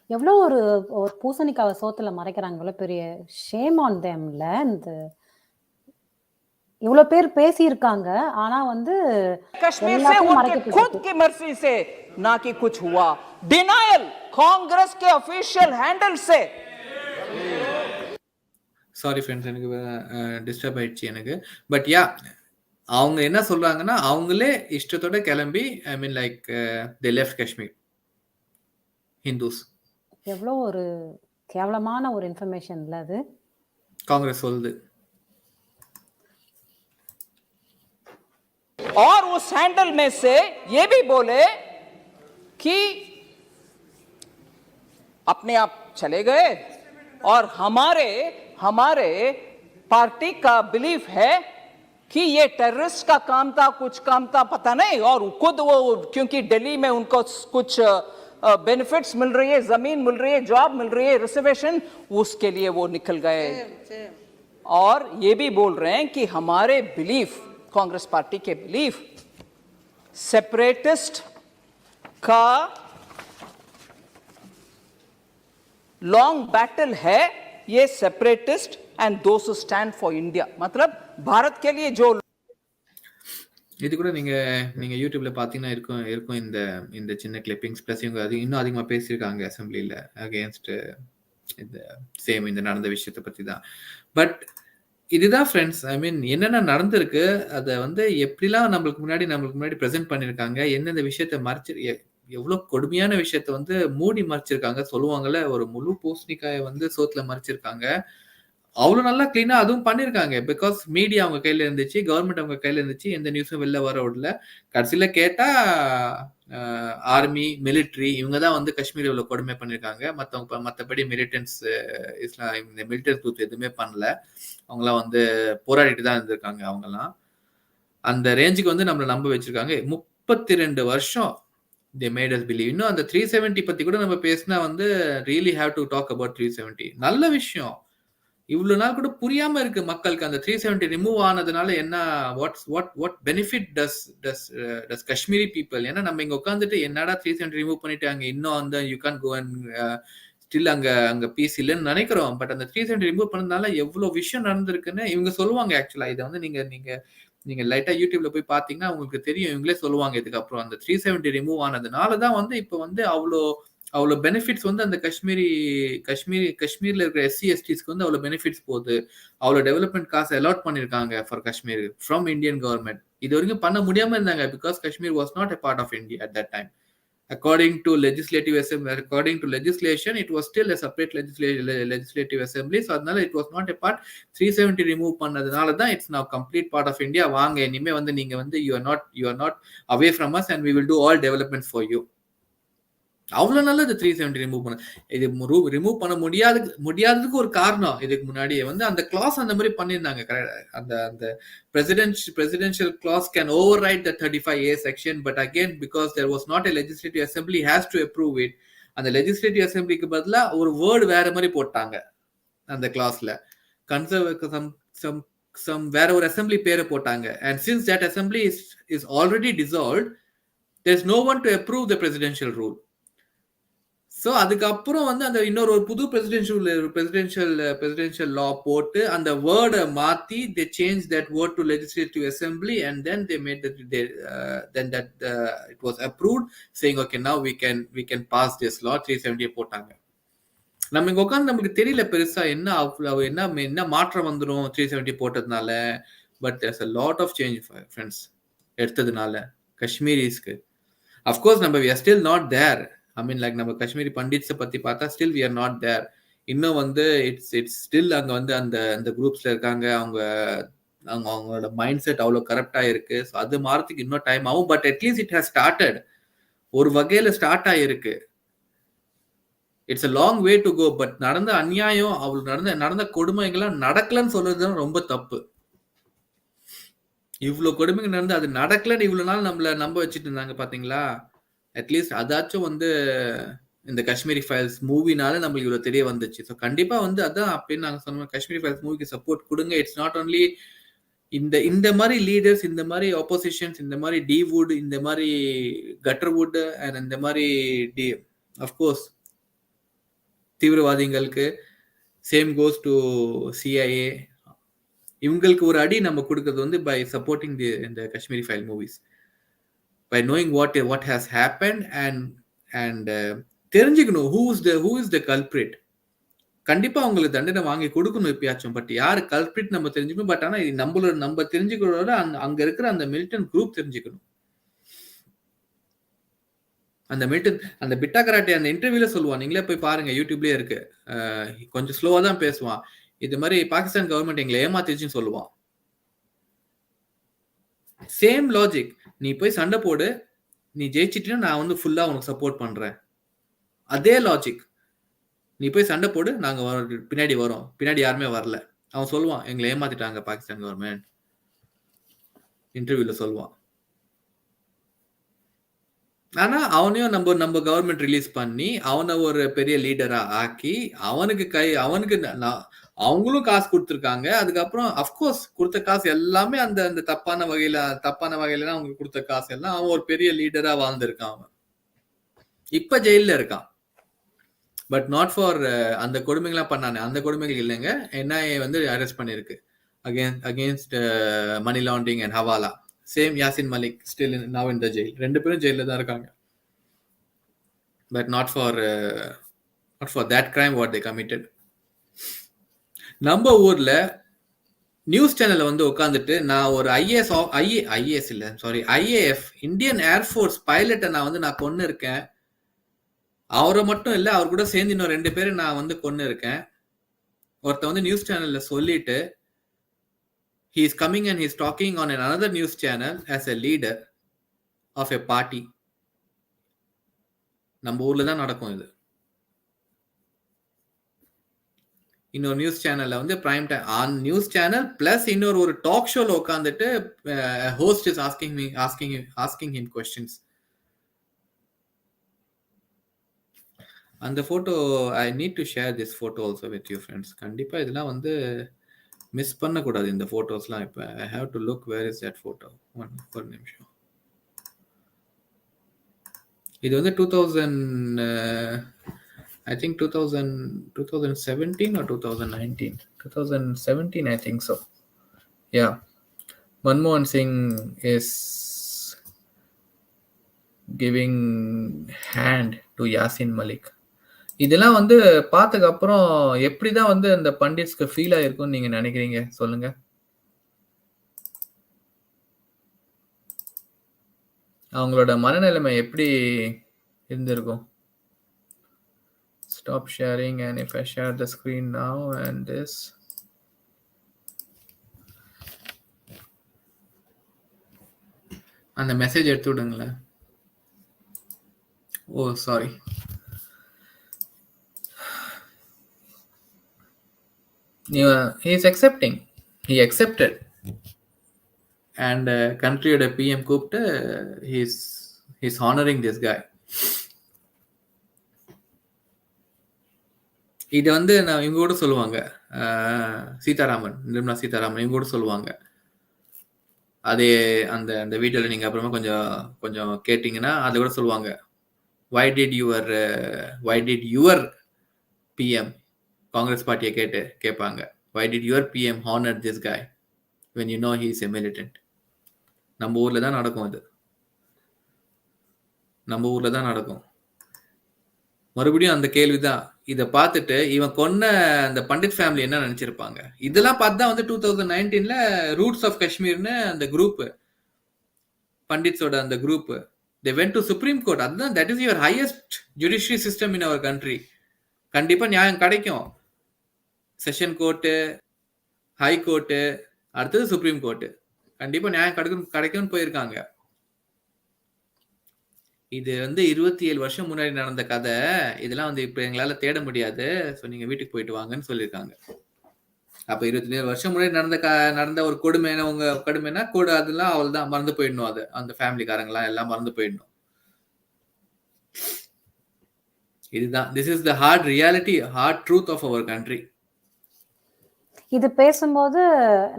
எவ்வளோ ஒரு ஒரு பூசணிக்காவை சோத்துல மறைக்கிறாங்க. இவ்வளோ பெரிய ஷேம் ஆன் தேம்ல. இந்த இவ்வளோ பேர் பேசியிருக்காங்க, ஆனா வந்து कश्मीर से எல்லாத்தையும் उनके மறைக்க खुद की मर्जी से ना कि कुछ हुआ. डिनायल कांग्रेस के ऑफिशियल हैंडल से. சாரி ஃப்ரெண்ட்ஸ், எனக்கு டிஸ்டர்ப் ஆயிடுச்சு எனக்கு. பட் யா, அவங்க என்ன சொல்றாங்கன்னா, அவங்களே இஷ்டத்தோட கிளம்பி, I mean like they left Kashmir Hindus. எவ்வளோ ஒரு கேவலமான ஒரு இன்ஃபர்மேஷன்ல அது. காங்கிரஸ் சொல்லுது. और उस हैंडल में से ये भी बोले कि अपने आप चले गए और हमारे पार्टी का बिलीफ है कि ये टेररिस्ट का काम था, कुछ काम था, पता नहीं. और खुद वो, क्योंकि दिल्ली में उनको कुछ बेनिफिट्स मिल रही है, जमीन मिल रही है, जॉब मिल रही है, रिजर्वेशन, उसके लिए वो निकल गए. और ये भी बोल रहे हैं कि हमारे बिलीफ, कांग्रेस पार्टी के बिलीफ, सेपरेटिस्ट का लॉन्ग बैटल है. ये separatist and those who stand for India, मतलब भारत के लिए जो. இது கூட நீங்க யூடியூப்ல பாத்தீங்கன்னா இருக்கும் இந்த சின்ன கிளிப்பிங்ஸ். பிளஸ் இவங்க அது இன்னும் அதிகமா பேசியிருக்காங்க அசம்பிளில அகேன்ஸ்ட் இந்த சேம் இந்த நடந்த விஷயத்தை பத்தி தான். பட் இதுதான் ஃப்ரெண்ட்ஸ், ஐ மீன் என்னென்ன நடந்திருக்கு, அதை வந்து எப்படிலாம் நம்மளுக்கு முன்னாடி ப்ரெசென்ட் பண்ணியிருக்காங்க, எந்தெந்த விஷயத்த மறைச்சு, எவ்வளோ கொடுமையான விஷயத்த வந்து மூடி மறைச்சிருக்காங்க. சொல்லுவாங்கல்ல, ஒரு முழு பூசணிக்காயை வந்து சோத்துல மறைச்சிருக்காங்க. அவ்வளோ நல்லா கிளீனா அதுவும் பண்ணியிருக்காங்க. பிகாஸ் மீடியா அவங்க கையில இருந்துச்சு, கவர்மெண்ட் அவங்க கையில இருந்துச்சு, எந்த நியூஸும் வெளில வர விடல. கடைசியில கேட்டா ஆர்மி, மிலிட்ரி இவங்க தான் வந்து காஷ்மீர் இவ்வளோ கொடுமை பண்ணியிருக்காங்க. மற்றபடி மிலிட்டன்ஸ், இஸ்லாம், இந்த மிலிட்டன்ஸ் குரூப் எதுவுமே பண்ணல. அவங்களாம் வந்து போராடிட்டு தான் இருந்திருக்காங்க. அவங்கலாம் அந்த ரேஞ்சுக்கு வந்து நம்மளை நம்ப வச்சிருக்காங்க. 32 வருஷம் they made us believe. இன்னும் அந்த 370 பத்தி கூட நம்ம பேசினா வந்து really have to talk about 370. நல்ல விஷயம். இவ்வளவு நாள் கூட புரியாம இருக்கு மக்களுக்கு. அந்த 370 ரிமூவ் ஆனதுனால என்ன, what benefit does Kashmiri people? ஏன்னா நம்ம இங்க உட்காந்துட்டு என்னடா 370 ரிமூவ் பண்ணிட்டாங்க, இன்னும் அந்த you can't go and still அங்க பீஸ் இல்லைன்னு நினைக்கிறோம். பட் அந்த 370 ரிமூவ் பண்ணதுனால எவ்வளவு விஷயம் நடந்திருக்குன்னு இவங்க சொல்லுவாங்க. ஆக்சுவலா இதை வந்து நீங்க லைட்டா யூடியூப்ல போய் பாத்தீங்கன்னா உங்களுக்கு தெரியும். இவங்களே சொல்லுவாங்க இதுக்கப்புறம் அந்த 370 ரிமூவ் ஆனதுனாலதான் வந்து இப்ப வந்து அவ்வளோ பெனிஃபிட்ஸ் வந்து அந்த காஷ்மீர்ல இருக்கிற SC STஸ்க்கு வந்து அவ்வளோ பெனிஃபிட்ஸ் போகுது. அவ்வளோ டெவலப்மெண்ட் காசு அலாட் பண்ணிருக்காங்க for Kashmir from Indian government. இது வரைக்கும் பண்ண முடியாம இருந்தாங்க. Because Kashmir was not a part of India at that time. According to legislation, it was still a separate legislative assembly. So அதனால it was not a part. 370 remove பண்ணதுனால தான் it's now complete part of India. வாங்க இனிமே வந்து நீங்க வந்து you are not away from us and we will do all developments for you. அவ்வளவு நல்லது 370 ரிமூவ் பண்ண. இது ரிமூவ் பண்ண முடியாததுக்கு ஒரு காரணம். இதுக்கு முன்னாடியே வந்து அந்த கிளாஸ் அந்த மாதிரி பண்ணியிருந்தாங்க. அந்த presidential clause can override the 35A section, but again because there was not a legislative assembly has to approve it. அந்த legislative assemblyக்கு பதிலா ஒரு வேர்டு வேற மாதிரி போட்டாங்க அந்த கிளாஸ்ல. some வேற ஒரு assembly பேரை போட்டாங்க. And since that assembly is already dissolved, there's no one to approve the presidential rule. So அதுக்கப்புறம் வந்து அந்த இன்னொரு ஒரு புது பிரசிடென்ஷியல் லா போட்டு அந்த வேர்டை மாத்தி they change that word to legislative assembly and then they made that then that it was approved saying okay now we can pass this law 370 போட்டாங்க. நம்ம இங்க உட்காந்து நமக்கு தெரியல பெருசா என்ன அவ்வளவு என்ன மாற்றம் வந்துடும் 370 போட்டதுனால. But there's a lot of change friends எடுத்ததுனால காஷ்மீரிஸ்க்கு. அஃப்கோர்ஸ் நம்ம we are still not there. I mean like நம்ம காஷ்மீரி பண்டிட்ஸை பத்தி பார்த்தா still we are not there. இன்னும் வந்து இட்ஸ் ஸ்டில் அங்க வந்து அந்த அந்த குரூப்ஸ்ல இருக்காங்க. அவங்களோட மைண்ட் செட் அவ்வளோ கரெக்டா இருக்கு. ஸோ அது மாறத்துக்கு இன்னும் டைம் ஆகும். But at least it has started. ஒரு வகையில ஸ்டார்ட் ஆயிருக்கு. It's a long way to go. But நடந்த அநியாயம் அவளுக்கு நடந்த கொடுமைகள்லாம் நடக்கலன்னு சொல்றதுதான் ரொம்ப தப்பு. இவ்வளவு கொடுமைகள் நடந்து அது நடக்கலன்னு இவ்வளவு நாள் நம்மள நம்ப வச்சுட்டு இருந்தாங்க பாத்தீங்களா. அட்லீஸ்ட் அதாச்சும் வந்து இந்த காஷ்மீரி ஃபைல்ஸ் மூவினால நம்மளுக்கு இவ்வளவு தெரிய வந்துச்சு. ஸோ கண்டிப்பா வந்து அதான் அப்படின்னு நாங்க சொன்னோம், காஷ்மீரி ஃபைல்ஸ் மூவிக்கு சப்போர்ட் கொடுங்க. இட்ஸ் நாட் ஒன்லி இந்த மாதிரி லீடர்ஸ், இந்த மாதிரி ஆப்போசிஷன்ஸ், இந்த மாதிரி டிவுட், இந்த மாதிரி கட்டர்வுட் அண்ட் இந்த மாதிரி அஃப்கோர்ஸ் தீவிரவாதிகளுக்கு சேம் கோஸ் டு சிஐஏ. இவங்களுக்கு ஒரு அடி நம்ம கொடுக்கறது வந்து பை சப்போர்ட்டிங் இந்த Kashmiri file movies, by knowing what has happen and தெரிஞ்சுக்கணும் who is the culprit. கண்டிப்பா அவங்களுக்கு தண்டனை வாங்கி கொடுக்கணும் எப்பயாச்சும். பட் யாரு கல்பிரிட் நம்ம தெரிஞ்சுக்கணும். பட் ஆனா நம்ம தெரிஞ்சுக்கிறோட அங்க இருக்கிற அந்த மிலிட்டன்ட் குரூப் தெரிஞ்சுக்கணும். அந்த பிட்டா கராட்டே அந்த இன்டர்வியூல சொல்லுவான், நீங்களே போய் பாருங்க, யூடியூப்லயே இருக்கு. கொஞ்சம் ஸ்லோவா தான் பேசுவான். இது மாதிரி பாகிஸ்தான் கவர்மெண்ட் எங்களை ஏமாத்திச்சுன்னு சொல்லுவான். Same logic. நீ போய் சண்டை போடு, நீ ஜெயிச்சிட்டீங்கன்னா நான் வந்து ஃபுல்லா உனக்கு சப்போர்ட் பண்றேன். அதே லாஜிக். நீ போய் சண்டை போடு, நாங்க பின்னாடி வரோம். பின்னாடி யாருமே வரல. அவன் சொல்லுவான், எங்களை ஏமாத்திட்டாங்க பாகிஸ்தான் கவர்மெண்ட். இன்டர்வியூல சொல்லுவான். ஆனா அவனையும் நம்ம கவர்மெண்ட் ரிலீஸ் பண்ணி அவனை ஒரு பெரிய லீடரா ஆக்கி அவனுக்கு அவங்களும் காசு கொடுத்துருக்காங்க. அதுக்கப்புறம் அஃப்கோர்ஸ் கொடுத்த காசு எல்லாமே அந்த தப்பான வகையில அவங்க கொடுத்த காசு எல்லாம் அவன் ஒரு பெரிய லீடரா வாழ்ந்திருக்கான். அவன் இப்ப ஜெயில இருக்கான். பட் நாட் ஃபார் அந்த கொடுமைகள்லாம் பண்ணானே, அந்த கொடுமைகள் இல்லைங்க. என்ஐஏ வந்து அரெஸ்ட் பண்ணிருக்கு against money laundering and hawala. Same Yasin Malik still now in the jail. ரெண்டு பேரும் ஜெயில தான் இருக்காங்க. But not for that crime what they committed. நம்ம ஊர்ல நியூஸ் சேனல்ல வந்து உட்காந்துட்டு நான் ஒரு ஐஏஎஃப் இந்தியன் ஏர்ஃபோர்ஸ் பைலட்டை நான் கொன்னு இருக்கேன். அவரை மட்டும் இல்ல, அவர் கூட சேர்ந்து இன்னும் 2 பேரை நான் வந்து கொன்னு இருக்கேன். ஒருத்த வந்து நியூஸ் சேனல்ல சொல்லிட்டு he is coming and he is talking on another news channel as a leader of a party. நம்ம ஊர்ல தான் நடக்கும் இது. இன்னொரு நியூஸ் சேனல்ல வந்து prime time on news channel plus இன்னொரு ஒரு டாக் ஷோல உட்காந்துட்டு host is asking him questions. அந்த photo I need to share this photo also with you friends. கண்டிப்பா இதெல்லாம் வந்து மிஸ் பண்ணக்கூடாது இந்த போட்டோஸ்லாம். இப்போ I have to look where is that photo. ஒரு நிமிஷம். இது வந்து 2000 I think 2017 or 2019. 2017 I think so. Yeah. Manmohan Singh is giving hand to Yasin Malik. இதெல்லாம் வந்து பார்த்ததுக்கு அப்புறம் எப்படிதான் வந்து அந்த பண்டிட்ஸ்க்கு ஃபீல் ஆயிருக்கும்னு நீங்க நினைக்கிறீங்க சொல்லுங்க. அவங்களோட மனநிலைமை எப்படி இருந்திருக்கும்? Stop sharing, and if I share the screen now and this, அந்த மெசேஜ் எடுத்து விடுங்களேன். Oh sorry. He is accepting. He accepted. And countryயோட PM கூப்பிட்டு he's honoring this guy. இது வந்து நான் இவங்க கூட சொல்லுவாங்க, நிர்மலா சீதாராமன் இவங்க கூட சொல்லுவாங்க. அதே அந்த வீடியோல நீங்க அப்புறமா கொஞ்சம் கேட்டீங்கன்னா அது கூட சொல்லுவாங்க. why did your PM Congress பார்ட்டியை கேட்பாங்க, why did your PM honor this guy when you know he is a militant? நம்ம ஊர்ல தான் நடக்கும் அது. நம்ம ஊர்ல தான் நடக்கும். மறுபடியும் அந்த கேள்விதான். இதை பார்த்துட்டு இவன் கொன்ன அந்த பண்டிட் ஃபேமிலி என்ன நினைச்சிருப்பாங்க? இதெல்லாம் பார்த்து தான் வந்து 2019ல ரூட்ஸ் ஆஃப் காஷ்மீர்னு அந்த குரூப், பண்டிட்ஸோட அந்த group, they went to Supreme Court. அதுதான், that is your highest judiciary system in our country. கண்டிப்பா நியாயம் கிடைக்கும். செஷன் கோர்ட்டு, ஹை கோர்ட்டு, அடுத்தது சுப்ரீம் கோர்ட்டு, கண்டிப்பா நியாயம் கிடைக்கும்னு போயிருக்காங்க. இது வந்து 27 வருஷம் முன்னாடி நடந்த கதை. இதெல்லாம் வந்து இப்ப எங்களால தேட முடியாது, ஸோ நீங்க வீட்டுக்கு போயிட்டு வாங்கன்னு சொல்லியிருக்காங்க. அப்ப 27 வருஷம் முன்னாடி நடந்த ஒரு கொடுமைனா கூட அதெல்லாம் அவள் தான் மறந்து போயிடணும். அது அந்த ஃபேமிலிக்காரங்களாம் எல்லாம் மறந்து போயிடணும். இதுதான், this is the hard reality, hard truth of our country. இது பேசும்போது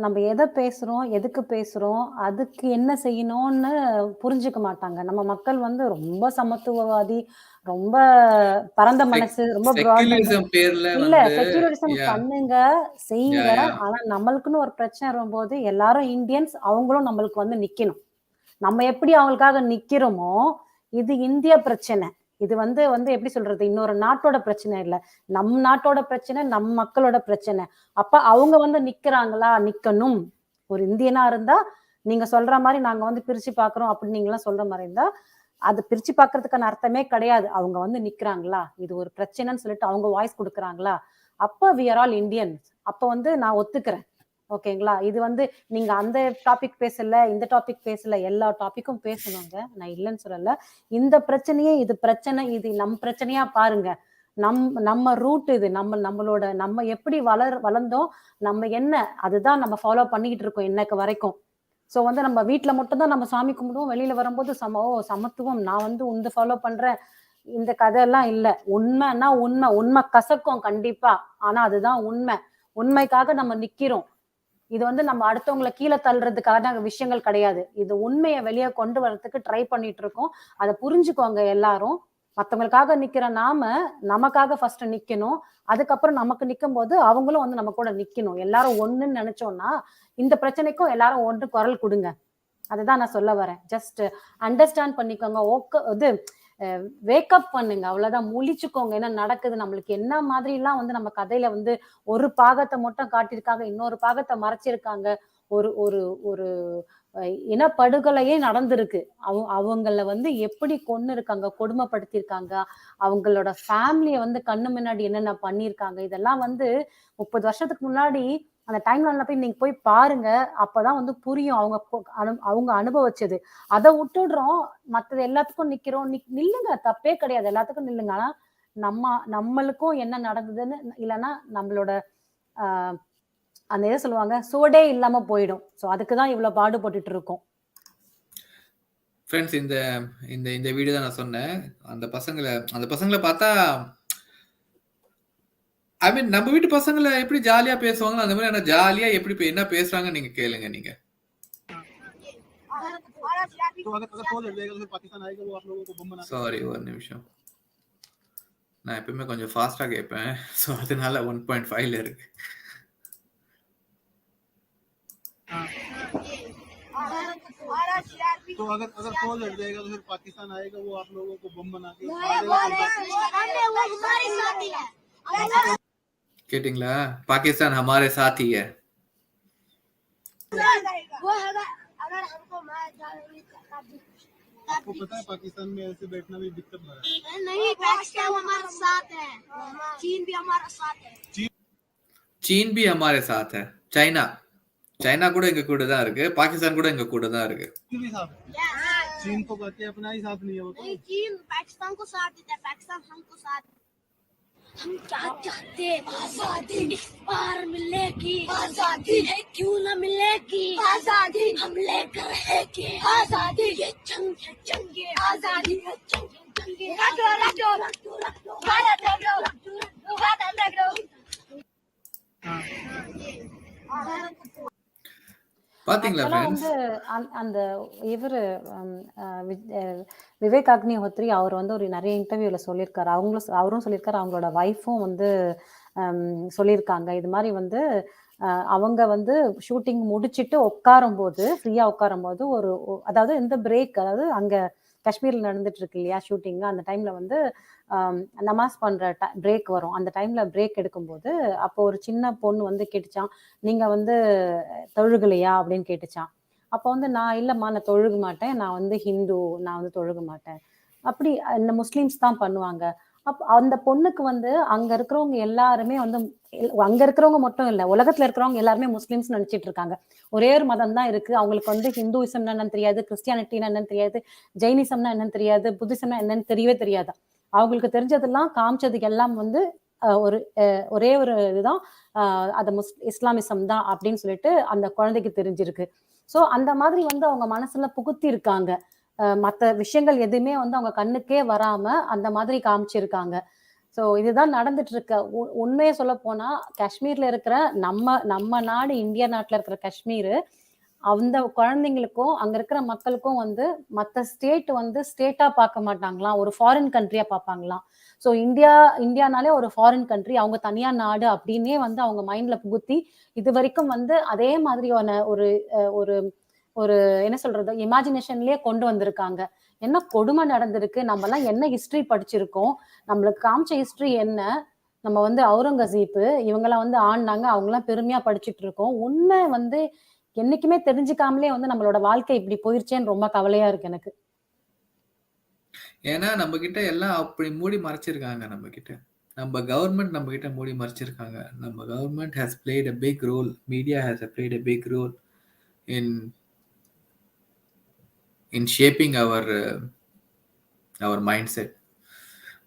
நம்ம எதை பேசுறோம், எதுக்கு பேசுறோம், அதுக்கு என்ன செய்யணும்னு புரிஞ்சுக்க மாட்டாங்க. நம்ம மக்கள் வந்து ரொம்ப சமத்துவவாதி, ரொம்ப பரந்த மனசு, ரொம்ப இல்ல செக்யூலரிசம் பண்ணுங்க, செய்யுங்க. ஆனா நம்மளுக்குன்னு ஒரு பிரச்சனை வரும்போது எல்லாரும் இந்தியன்ஸ், அவங்களும் நம்மளுக்கு வந்து நிக்கணும். நம்ம எப்படி அவங்களுக்காக நிக்கிறோமோ, இது இந்திய பிரச்சனை. இது வந்து எப்படி சொல்றது, இன்னொரு நாட்டோட பிரச்சனை இல்ல, நம் நாட்டோட பிரச்சனை, நம் மக்களோட பிரச்சனை. அப்ப அவங்க வந்து நிக்கிறாங்களா, நிக்கணும். ஒரு இந்தியனா இருந்தா நீங்க சொல்ற மாதிரி நாங்க வந்து பிரிச்சு பாக்குறோம் அப்படின்னு நீங்க எல்லாம் சொல்ற மாதிரி இருந்தா அது பிரிச்சு பாக்குறதுக்கான அர்த்தமே கிடையாது. அவங்க வந்து நிக்கிறாங்களா, இது ஒரு பிரச்சனைன்னு சொல்லிட்டு அவங்க வாய்ஸ் கொடுக்குறாங்களா, அப்ப we are all Indians. அப்ப வந்து நான் ஒத்துக்கிறேன். ஓகேங்களா? இது வந்து நீங்க அந்த டாபிக் பேசல, இந்த டாபிக் பேசல, எல்லா டாபிக்கும் பேசணுங்க, நான் இல்லைன்னு சொல்லல. இந்த பிரச்சனையே இது பிரச்சனை, இது நம் பிரச்சனையா பாருங்க. நம்ம ரூட் இது, நம்மளோட நம்ம எப்படி வளர்ந்தோம், நம்ம என்ன, அதுதான் நம்ம ஃபாலோ பண்ணிக்கிட்டு இருக்கோம் இன்னைக்கு வரைக்கும். ஸோ வந்து நம்ம வீட்டுல மட்டும் தான் நம்ம சாமி கும்பிடுவோம், வெளியில வரும்போது சமத்துவம் நான் வந்து உந்து ஃபாலோ பண்றேன், இந்த கதையெல்லாம் இல்லை. உண்மைன்னா உண்மை கசக்கும் கண்டிப்பா, ஆனா அதுதான் உண்மை. உண்மைக்காக நம்ம நிக்கிறோம். இது வந்து நம்ம அடுத்தவங்களை கீழே தள்ளுறதுக்கான விஷயங்கள் கிடையாது. இது உண்மையை வெளியே கொண்டு வர்றதுக்கு ட்ரை பண்ணிட்டு இருக்கோம். அதை புரிஞ்சுக்கோங்க எல்லாரும். மற்றவங்களுக்காக நிக்கிற நமக்காக ஃபர்ஸ்ட் நிக்கணும். அதுக்கப்புறம் நமக்கு நிக்கும் போது அவங்களும் வந்து நம்ம கூட நிக்கணும். எல்லாரும் ஒண்ணுன்னு நினைச்சோம்னா இந்த பிரச்சனைக்கும் எல்லாரும் ஒன்று குரல் கொடுங்க. அதுதான் நான் சொல்ல வரேன். ஜஸ்ட் அண்டர்ஸ்டாண்ட் பண்ணிக்கோங்க. இது வேக்கப் பண்ணுங்க, அவ்வளவுதான். முழிச்சுக்கோங்க என்ன நடக்குது, நம்மளுக்கு என்ன மாதிரி எல்லாம் வந்து நம்ம கதையில வந்து ஒரு பாகத்தை மட்டும் காட்டியிருக்காங்க, இன்னொரு பாகத்தை மறைச்சிருக்காங்க. ஒரு ஒரு ஒரு இனப்படுகொலையே நடந்திருக்கு. அவங்கள வந்து எப்படி கொன்னு இருக்காங்க, கொடுமைப்படுத்திருக்காங்க, அவங்களோட ஃபேமிலிய வந்து கண்ணு முன்னாடி என்னென்ன பண்ணிருக்காங்க. இதெல்லாம் வந்து 30 வருஷத்துக்கு முன்னாடி அந்த டைம்ல போய் நீங்க போய் பாருங்க. அப்பதான் வந்து புரியும் அவங்க அனுபவிச்சது. அதை விட்டுடுறோம், மற்றது எல்லாத்துக்கும் நிக்கிறோம். நில்லுங்க, தப்பே கிடையாது, எல்லாத்துக்கும் நில்லுங்க. ஆனா நம்மளுக்கும் என்ன நடந்ததுன்னு இல்லைன்னா நம்மளோட அந்த இதை சொல்லுவாங்க, சோடே இல்லாம போயிடும். ஸோ அதுக்குதான் இவ்வளவு பாடுபட்டுட்டு இருக்கோம். ஃப்ரெண்ட்ஸ், இந்த வீடியோ தான் நான் சொன்னேன். அந்த பசங்களை பார்த்தா, ஐ மீன் நம்ம வீட்டு பசங்களை எப்படி ஜாலியா பேசுவாங்க அந்த மாதிரி ஜாலியா எப்படி என்ன பேசுறாங்க நீங்க கேளுங்க. நீங்க சாரி, ஒரு நிமிஷம், நான் எப்பவுமே கொஞ்சம் ஃபாஸ்டா கேட்பேன், ஸோ அதனால 1.5ல இருக்கு. तो अगर कॉल हट जाएगा तो फिर पाकिस्तान आएगा, वो आप लोगों को बम बना के கேட்டிங்களா? பாகிஸ்தான் हमारे साथ ही है. आपको पता है पाकिस्तान में ऐसे बैठना भी दिक्कत भरा है? नहीं, पाकिस्तान हमारे साथ है, चीन भी हमारे साथ है. चीन भी हमारे साथ है. चाइना கூட எங்க கூட தான் இருக்கு, பாகிஸ்தான் கூட எங்க கூட தான் இருக்கு. चीन को कहते हैं अपना ही साथ नहीं है वो. नहीं, चीन पाकिस्तान को साथ देता है, पाकिस्तान हमको साथ. हम क्या चाहते, आजादी इस बार मिलेगी, आजादी है क्यों न मिलेगी, आजादी हम लेकर रहेंगे, आजादी ये जंग है, जंग आजादी है, जंग பாத்தீங்களா ஆக்சுவலா ஃப்ரெண்ட்ஸ்? வந்து அந்த இவரு விவேக் அக்னிஹோத்ரி அவர் வந்து ஒரு நிறைய இன்டர்வியூல சொல்லியிருக்காரு. அவரும் சொல்லியிருக்காரு, அவங்களோட ஒய்ஃபும் வந்து சொல்லியிருக்காங்க. இது மாதிரி வந்து அவங்க வந்து ஷூட்டிங் முடிச்சிட்டு உட்காரும்போது, ஃப்ரீயா உட்காரும்போது அதாவது இந்த பிரேக், அதாவது அங்க காஷ்மீர்ல நடந்துட்டு இருக்கு இல்லையா ஷூட்டிங், அந்த டைம்ல வந்து நமாஸ் பண்ற பிரேக் வரும். அந்த டைம்ல பிரேக் எடுக்கும்போது அப்போ ஒரு சின்ன பொண்ணு வந்து கேட்டுச்சான், நீங்க வந்து தொழுகலையா அப்படின்னு கேட்டுச்சான். அப்போ வந்து நான் இல்லம்மா நான் தொழுக மாட்டேன், நான் வந்து ஹிந்து, நான் வந்து தொழுக மாட்டேன், அப்படி இந்த முஸ்லிம்ஸ் தான் பண்ணுவாங்க. அந்த பொண்ணுக்கு வந்து அங்க இருக்கிறவங்க எல்லாருமே வந்து அங்க இருக்கிறவங்க மட்டும் இல்ல, உலகத்துல இருக்கிறவங்க எல்லாருமே முஸ்லிம்ஸ் நினைச்சிட்டு இருக்காங்க. ஒரே ஒரு மதம் தான் இருக்கு. அவங்களுக்கு வந்து ஹிந்துயிசம்னா என்னன்னு தெரியாது, கிறிஸ்டியானிட்டினா என்னன்னு தெரியாது, ஜெயினிசம்னா என்னன்னு தெரியாது, புத்திசம்னா என்னன்னு தெரியவே தெரியாது. அவங்களுக்கு தெரிஞ்சதெல்லாம் காமிச்சதுக்கு எல்லாம் வந்து ஒரே ஒரு இதுதான், அது இஸ்லாமிசம் தான் அப்படின்னு சொல்லிட்டு அந்த குழந்தைக்கு தெரிஞ்சிருக்கு. சோ அந்த மாதிரி வந்து அவங்க மனசுல புகுத்தி இருக்காங்க. மற்ற விஷயங்கள் எதுவுமே வந்து அவங்க கண்ணுக்கே வராம அந்த மாதிரி காமிச்சிருக்காங்க. ஸோ இதுதான் நடந்துட்டு இருக்க. உண்மையை சொல்ல போனா காஷ்மீர்ல இருக்கிற நம்ம நாடு, இந்தியா நாட்டுல இருக்கிற காஷ்மீர், அந்த குழந்தைங்களுக்கும் அங்க இருக்கிற மக்களுக்கும் வந்து மற்ற ஸ்டேட் வந்து ஸ்டேட்டா பார்க்க மாட்டாங்களாம், ஒரு ஃபாரின் கண்ட்ரியா பார்ப்பாங்களாம். ஸோ இந்தியானாலே ஒரு ஃபாரின் கண்ட்ரி, அவங்க தனியா நாடு அப்படின்னே வந்து அவங்க மைண்ட்ல புகுத்தி இது வரைக்கும் வந்து அதே மாதிரியான ஒரு ஒரு ஒரு என்ன சொல்றது, இமேஜினேஷன்லயே கொண்டு வந்திருக்காங்க. என்ன கொடுமை நடந்திருக்கு, நம்ம எல்லாம் என்ன ஹிஸ்டரி படிச்சிருக்கோம், நம்மளுக்கு காமிச்ச ஹிஸ்டரி என்ன, நம்ம வந்து அவுரங்கசீப் இவங்கெல்லாம் வந்து ஆண்டாங்க, அவங்கெல்லாம் பெருமையா படிச்சுட்டு இருக்கோம். உண்மை வந்து என்னைக்குமே தெரிஞ்சுக்காமலே வந்து நம்மளோட வாழ்க்கை இப்படி போயிருச்சேன்னு ரொம்ப கவலையா இருக்கு எனக்கு. ஏன்னா நம்ம கிட்ட எல்லாம் அப்படி மூடி மறைச்சிருக்காங்க. நம்ம கவர்மெண்ட் நம்ம கிட்ட மூடி மறைச்சிருக்காங்க. நம்ம government has played a big role, media has played a big role in shaping our mindset.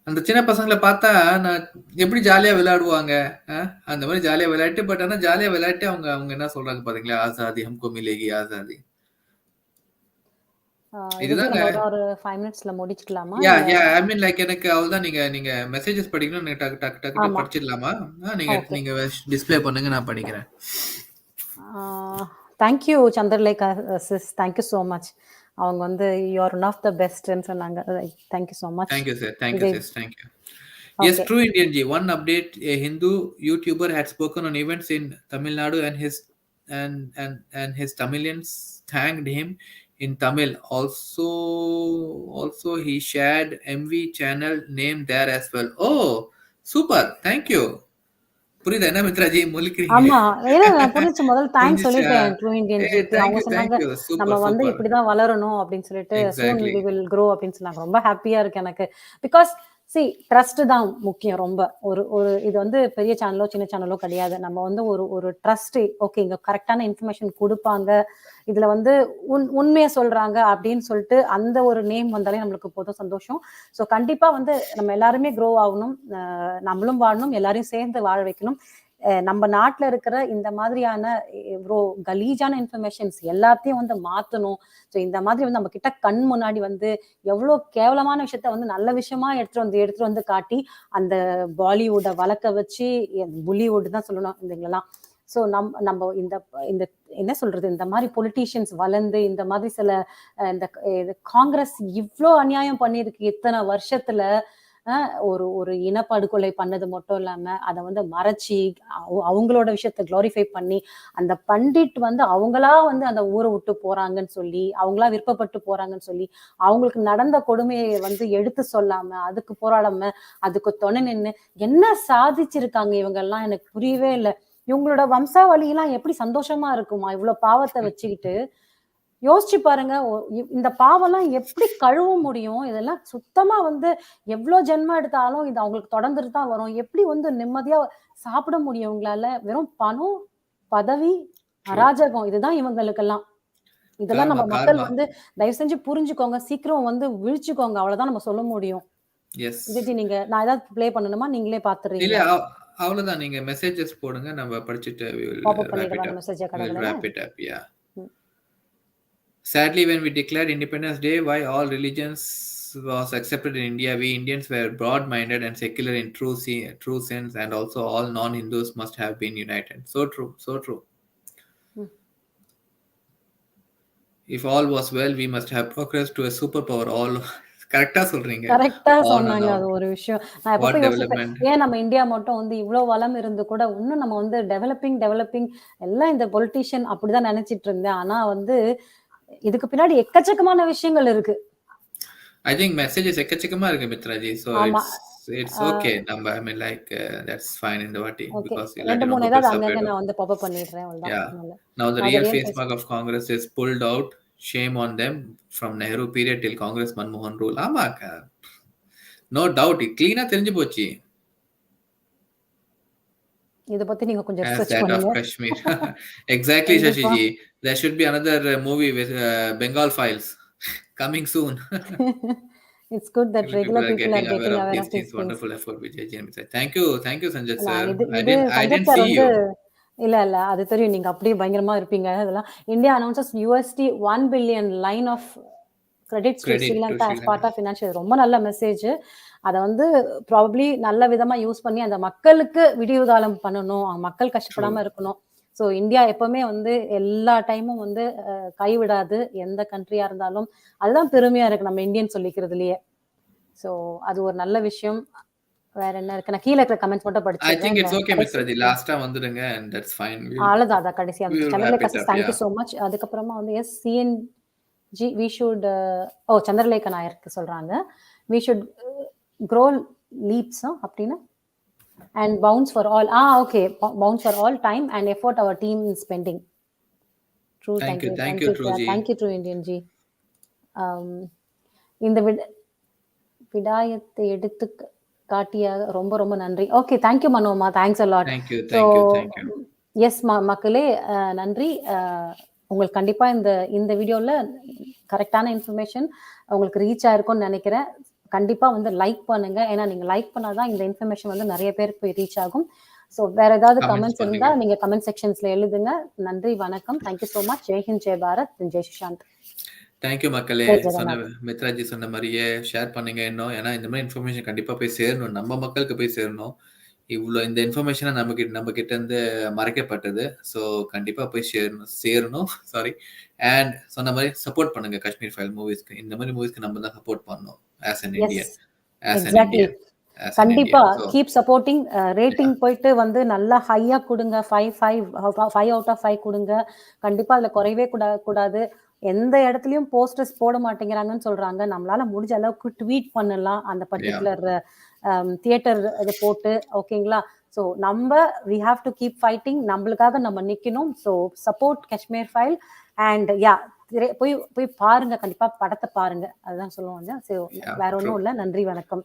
அந்த சின்ன பசங்களை பார்த்தா நான் எப்படி ஜாலியா விளையாடுவாங்க, அந்த மாதிரி ஜாலியா விளையாட்டு. பட் ஆனா ஜாலியா விளையாட்டு அவங்க அவங்க என்ன சொல்றாங்க பாத்தீங்களா, ஆசாதி ஹம்கோ மிலேகி ஆசாதி. இதுதாங்க. ஒரு 5 மினிட்ஸ்ல முடிச்சுக்கலாமா? ஐ மீன் லைக் எனக்கு அவ்வளவுதான். நீங்க நீங்க மெசேஜஸ் படிக்கணும், நீங்க டக்கு டக்கு டக்கு டக்கு படிச்சிடலாமா? நீங்க நீங்க டிஸ்ப்ளே பண்ணுங்க, நான் படிக்கிறேன். Thank you Chandralekha sis, thank you so much. அவங்க வந்து you are one of the பெஸ்ட்ன்னு சொன்னாங்க. Thank you so much. Thank you sir, thank you sis, thank you. Yes, true Indian ji. One update: a Hindu YouTuber had spoken on events in Tamil Nadu, and his Tamilians thanked him in Tamil. Also he shared MV channel name there as well. Oh, super! Thank you. புரியுதா என்ன மித்ராஜி முழிக்கிறீங்க? ஆமா, ஏன்னா புரிஞ்சு. முதல்ல thanks சொல்லிட்டேன் true Indian ஜிக்கு. அவங்க சொன்னாங்க நம்ம வந்து இப்படிதான் வளரணும் அப்படின்னு சொல்லிட்டு, soon we will grow அப்படின்னு சொன்னாங்க. ரொம்ப ஹாப்பியா இருக்கு எனக்கு. பிகாஸ் ட்ரஸ்ட் தான் முக்கியம் ரொம்ப. ஒரு இது வந்து பெரிய சேனலோ சின்ன சேனலோ கிடையாது. நம்ம வந்து ஒரு ட்ரஸ்ட், ஓகே இங்க கரெக்டான இன்ஃபர்மேஷன் கொடுப்பாங்க, இதுல வந்து உண்மையை சொல்றாங்க அப்படின்னு சொல்லிட்டு அந்த ஒரு நேம் வந்தாலே நம்மளுக்கு போதும் சந்தோஷம். ஸோ கண்டிப்பா வந்து நம்ம எல்லாருமே க்ரோ ஆகணும், நம்மளும் வாழணும், எல்லாரையும் சேர்ந்து வாழ வைக்கணும். நம்ம நாட்டுல இருக்கிற இந்த மாதிரியான இவ்வளோ கலீஜான இன்ஃபர்மேஷன்ஸ் எல்லாத்தையும் வந்து மாத்தணும். ஸோ இந்த மாதிரி வந்து நம்ம கிட்ட கண் முன்னாடி வந்து எவ்வளோ கேவலமான விஷயத்த வந்து நல்ல விஷயமா எடுத்துட்டு வந்து காட்டி அந்த பாலிவுட்டை வளர்க்க வச்சு, புலிவுட் தான் சொல்லணும் இதுங்களெல்லாம். ஸோ நம்ம இந்த இந்த என்ன சொல்றது, இந்த மாதிரி பொலிட்டீஷியன்ஸ் வளர்ந்து இந்த மாதிரி சில இந்த காங்கிரஸ் இவ்வளோ அநியாயம் பண்ணியிருக்கு இத்தனை வருஷத்துல. ஒரு இனப்படுகொலை பண்ணது மட்டும் இல்லாம அதை வந்து மறைச்சி அவங்களோட விஷயத்த குளோரிஃபை பண்ணி, அந்த பண்டிட் வந்து அவங்களா வந்து அந்த ஊரை விட்டு போறாங்கன்னு சொல்லி, அவங்களா விருப்பப்பட்டு போறாங்கன்னு சொல்லி, அவங்களுக்கு நடந்த கொடுமையை வந்து எடுத்து சொல்லாம, அதுக்கு போராடாம, அதுக்கு துணை நின்று என்ன சாதிச்சிருக்காங்க இவங்க எல்லாம் எனக்கு புரியவே இல்லை. இவங்களோட வம்சாவளி எல்லாம் எப்படி சந்தோஷமா இருக்குமா இவ்வளவு பாவத்தை வச்சுக்கிட்டு? யோசிச்சு பாருங்க, இந்த பாவம்லாம் எப்படி கழுவ முடியும்? இதெல்லாம் சுத்தமா வந்து எவ்வளவு ஜென்மம் எடுத்தாலும் இது அவங்களுக்கு தொடர்ந்துட்டு தான் வரும். எப்படி வந்து நிம்மதியா சாப்பிட முடியும் உங்களால? வெறும் பணம், பதவி, அராஜகம், இதுதான் இவங்களுக்கெல்லாம். இதெல்லாம் நம்ம மக்கள் வந்து தயவு செஞ்சு புரிஞ்சுக்கோங்க, சீக்கிரம் வந்து விழிச்சுக்கோங்க, அவ்வளவுதான் நம்ம சொல்ல முடியும். விஜய், நீங்க நான் ஏதாவது ப்ளே பண்ணணுமா? நீங்களே பாத்துறீங்க. அவ்வளவுதான். நீங்க மெசேஜஸ் போடுங்க, நம்ம படிச்சிட்டு wrap it up. Yeah. Sadly, when we declared Independence Day, why all religions was accepted in India, we Indians were broad-minded and secular in true sense, and also all non-Hindus must have been united. So true, so true. if all was well, we must have progressed to a superpower. All கரெக்டா சொல்றீங்க. கரெக்டா On and சொன்னாங்க. on. அது ஒரு விஷயம். நான் What எப்பப்ப யோசிப்பேன். development? ஏன் நம்ம இந்தியா மட்டும் வந்து இவ்ளோ வளம் இருந்து கூட இன்னும் நம்ம வந்து டெவலப்பிங் எல்லாம் இந்த பொலிட்டீஷியன் அப்படிதான் நினைச்சிட்டு இருந்தேன். ஆனா வந்து இதுக்கு பின்னாடி எக்கச்சக்கமான விஷயங்கள் இருக்கு. I think messages எக்கச்சக்கமா இருக்கு மித்ராஜி. So ஆமா. it's okay. நம்ம I mean like that's fine இந்த வாட்டி ஓகே. because 2, இல்லாட்டி 3 ரொம்ப ஏதாவது பெருசா அங்கங்க போயிடும். நான் வந்து பாப்பப் பண்ணிடுறேன். அவ்வளவுதான். Yeah. அதனால. Now the நான் real அத face பேச mark of Congress is pulled out. Shame on them from Nehru period till Congress Manmohan rule. ஆமாக்கா. No doubt. கிளீனா தெரிஞ்சு போச்சு. இத பத்தி நீங்க கொஞ்சம் As ரிசர்ச் that of பண்ணுங்க. Kashmir. Exactly, கண்டிப்பா. Shashiji. There should be another movie with Bengal Files coming soon. It's good that People regular are people are getting aware getting of aware these of things. these things. Wonderful effort, Vijay Ji. Thank you, Sanjay sir. நான் இது I இது didn't சஞ்சத் sir see வந்து you. இல்ல அது தெரியும். நீங்க அப்படியே பயங்கரமா இருப்பீங்க. அதெல்லாம் India announces USD 1 billion line of credits to Credit to Sri Lanka Sri as Lanka. Part of financial. ரொம்ப நல்ல மெசேஜ். அத வந்து ப்ராபப்ளி நல்ல விதமா யூஸ் பண்ணி அந்த மக்களுக்கு விடிவு காலம் பண்ணணும். மக்கள் கஷ்டப்படாம True. இருக்கணும். ஸோ இந்தியா எப்பவுமே வந்து எல்லா டைமும் வந்து கைவிடாது. எந்த கண்ட்ரியா இருந்தாலும். அதுதான் பெருமையா இருக்கு நம்ம இந்தியன் சொல்லிக்கிறதுலயே. ஸோ அது ஒரு நல்ல விஷயம். வேற என்ன இருக்கு? நான் கீழ இருக்கிற கமெண்ட்ஸ் மட்டும் I படிச்சிடுறேன். think இந்த it's okay, கடைசி Mr. Ji. Last time வந்துடுங்க and that's fine. அவ்வளவுதான். அதான் கடைசியா We will wrap Chandralekha it sir up. Thank you Yeah. So much. அதுக்கப்புறமா வந்து CNG we should சந்திரலேகா நாயருக்கு சொல்றாங்க. We should grow leaps அப்படின்னா and bounce for all. Okay. Bounce for all time and effort our team is spending. True. Thank Thank you. you. Thank Thank you, you. True Ji. Thank you, True Indian Ji. இந்த விடாயத்தை எடுத்து காட்டிய ரொம்ப ரொம்ப நன்றி. Okay, thank you Manoma. Thanks a lot. Thank you. So Thank you. Yes மக்களே, நன்றி. உங்களுக்கு கண்டிப்பா இந்த வீடியோல கரெக்டான இன்ஃபர்மேஷன் உங்களுக்கு ரீச் ஆயிருக்கும்னு நினைக்கிறேன். கண்டிப்பா வந்து லைக் பண்ணுங்க. ஏன்னா நீங்க லைக் பண்ணாதான் இந்த இன்ஃபர்மேஷன் வந்து நிறைய பேருக்கு போய் ரீச் ஆகும். ஸோ வேற ஏதாவது Comments கமெண்ட்ஸ் இருந்தா பண்ணுங்க. நீங்க கமெண்ட் செக்ஷன்ஸ்ல எழுதுங்க. நன்றி, வணக்கம். Thank you so much. Jai Hind, ஜெய் பாரத், ஜெய் சுஷாந்த். தேங்க்யூ மக்களே. ஜெய் சொன்ன ஜெகநாத். மித்ராஜி சொன்ன மாதிரியே ஷேர் பண்ணுங்க இன்னும். ஏன்னா இந்த மாதிரி இன்ஃபர்மேஷன் கண்டிப்பா போய் சேரணும். நம்ம மக்களுக்கு போய் சேரணும். இவ்வளோ இந்த இன்ஃபர்மேஷனை நம்ம கிட்ட இருந்து மறைக்கப்பட்டது. ஸோ கண்டிப்பா போய் சேரணும். சாரி. அண்ட் சொன்ன மாதிரி சப்போர்ட் பண்ணுங்க காஷ்மீர் ஃபைல் மூவிஸ்க்கு. இந்த மாதிரி மூவிஸ்க்கு நம்ம தான் சப்போர்ட் பண்ணணும் as an yes, Indian. As an exactly. Indian. As an கண்டிப்பா Indian. So keep supporting. Rating போயிட்டு வந்து நல்லா ஹையா கொடுங்க. 5 அவுட் ஆஃப் 5 கொடுங்க. கண்டிப்பா அதுல குறையவே கூடாது. எந்த இடத்துலயும் போஸ்டர்ஸ் போட மாட்டேங்கிறாங்கன்னு சொல்றாங்க. நம்மளால முடிஞ்ச அளவுக்கு ட்வீட் பண்ணலாம் அந்த பர்டிகுலர் தியேட்டர் இது போட்டு. ஓகேங்களா? So we have to keep fighting. நம்மளுக்காக நம்ம நிக்கணும். So support Kashmir file and போய் பாருங்க. கண்டிப்பா படத்தை பாருங்க. அதுதான் சொல்லுவாங்க. ஸோ வேற ஒன்றும் இல்லை. நன்றி, வணக்கம்.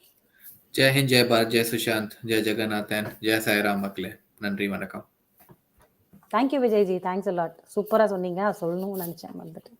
ஜெய் ஹிந்த், ஜெய் பாரத், ஜெய் சுஷாந்த், ஜெய் ஜெகநாதன், ஜெய் சாய்ராம் மக்களே. நன்றி, வணக்கம். Thank you Vijayji. Thanks a lot. சூப்பரா சொன்னீங்க. சொல்லணும்னு நினைச்சேன் வந்துட்டு.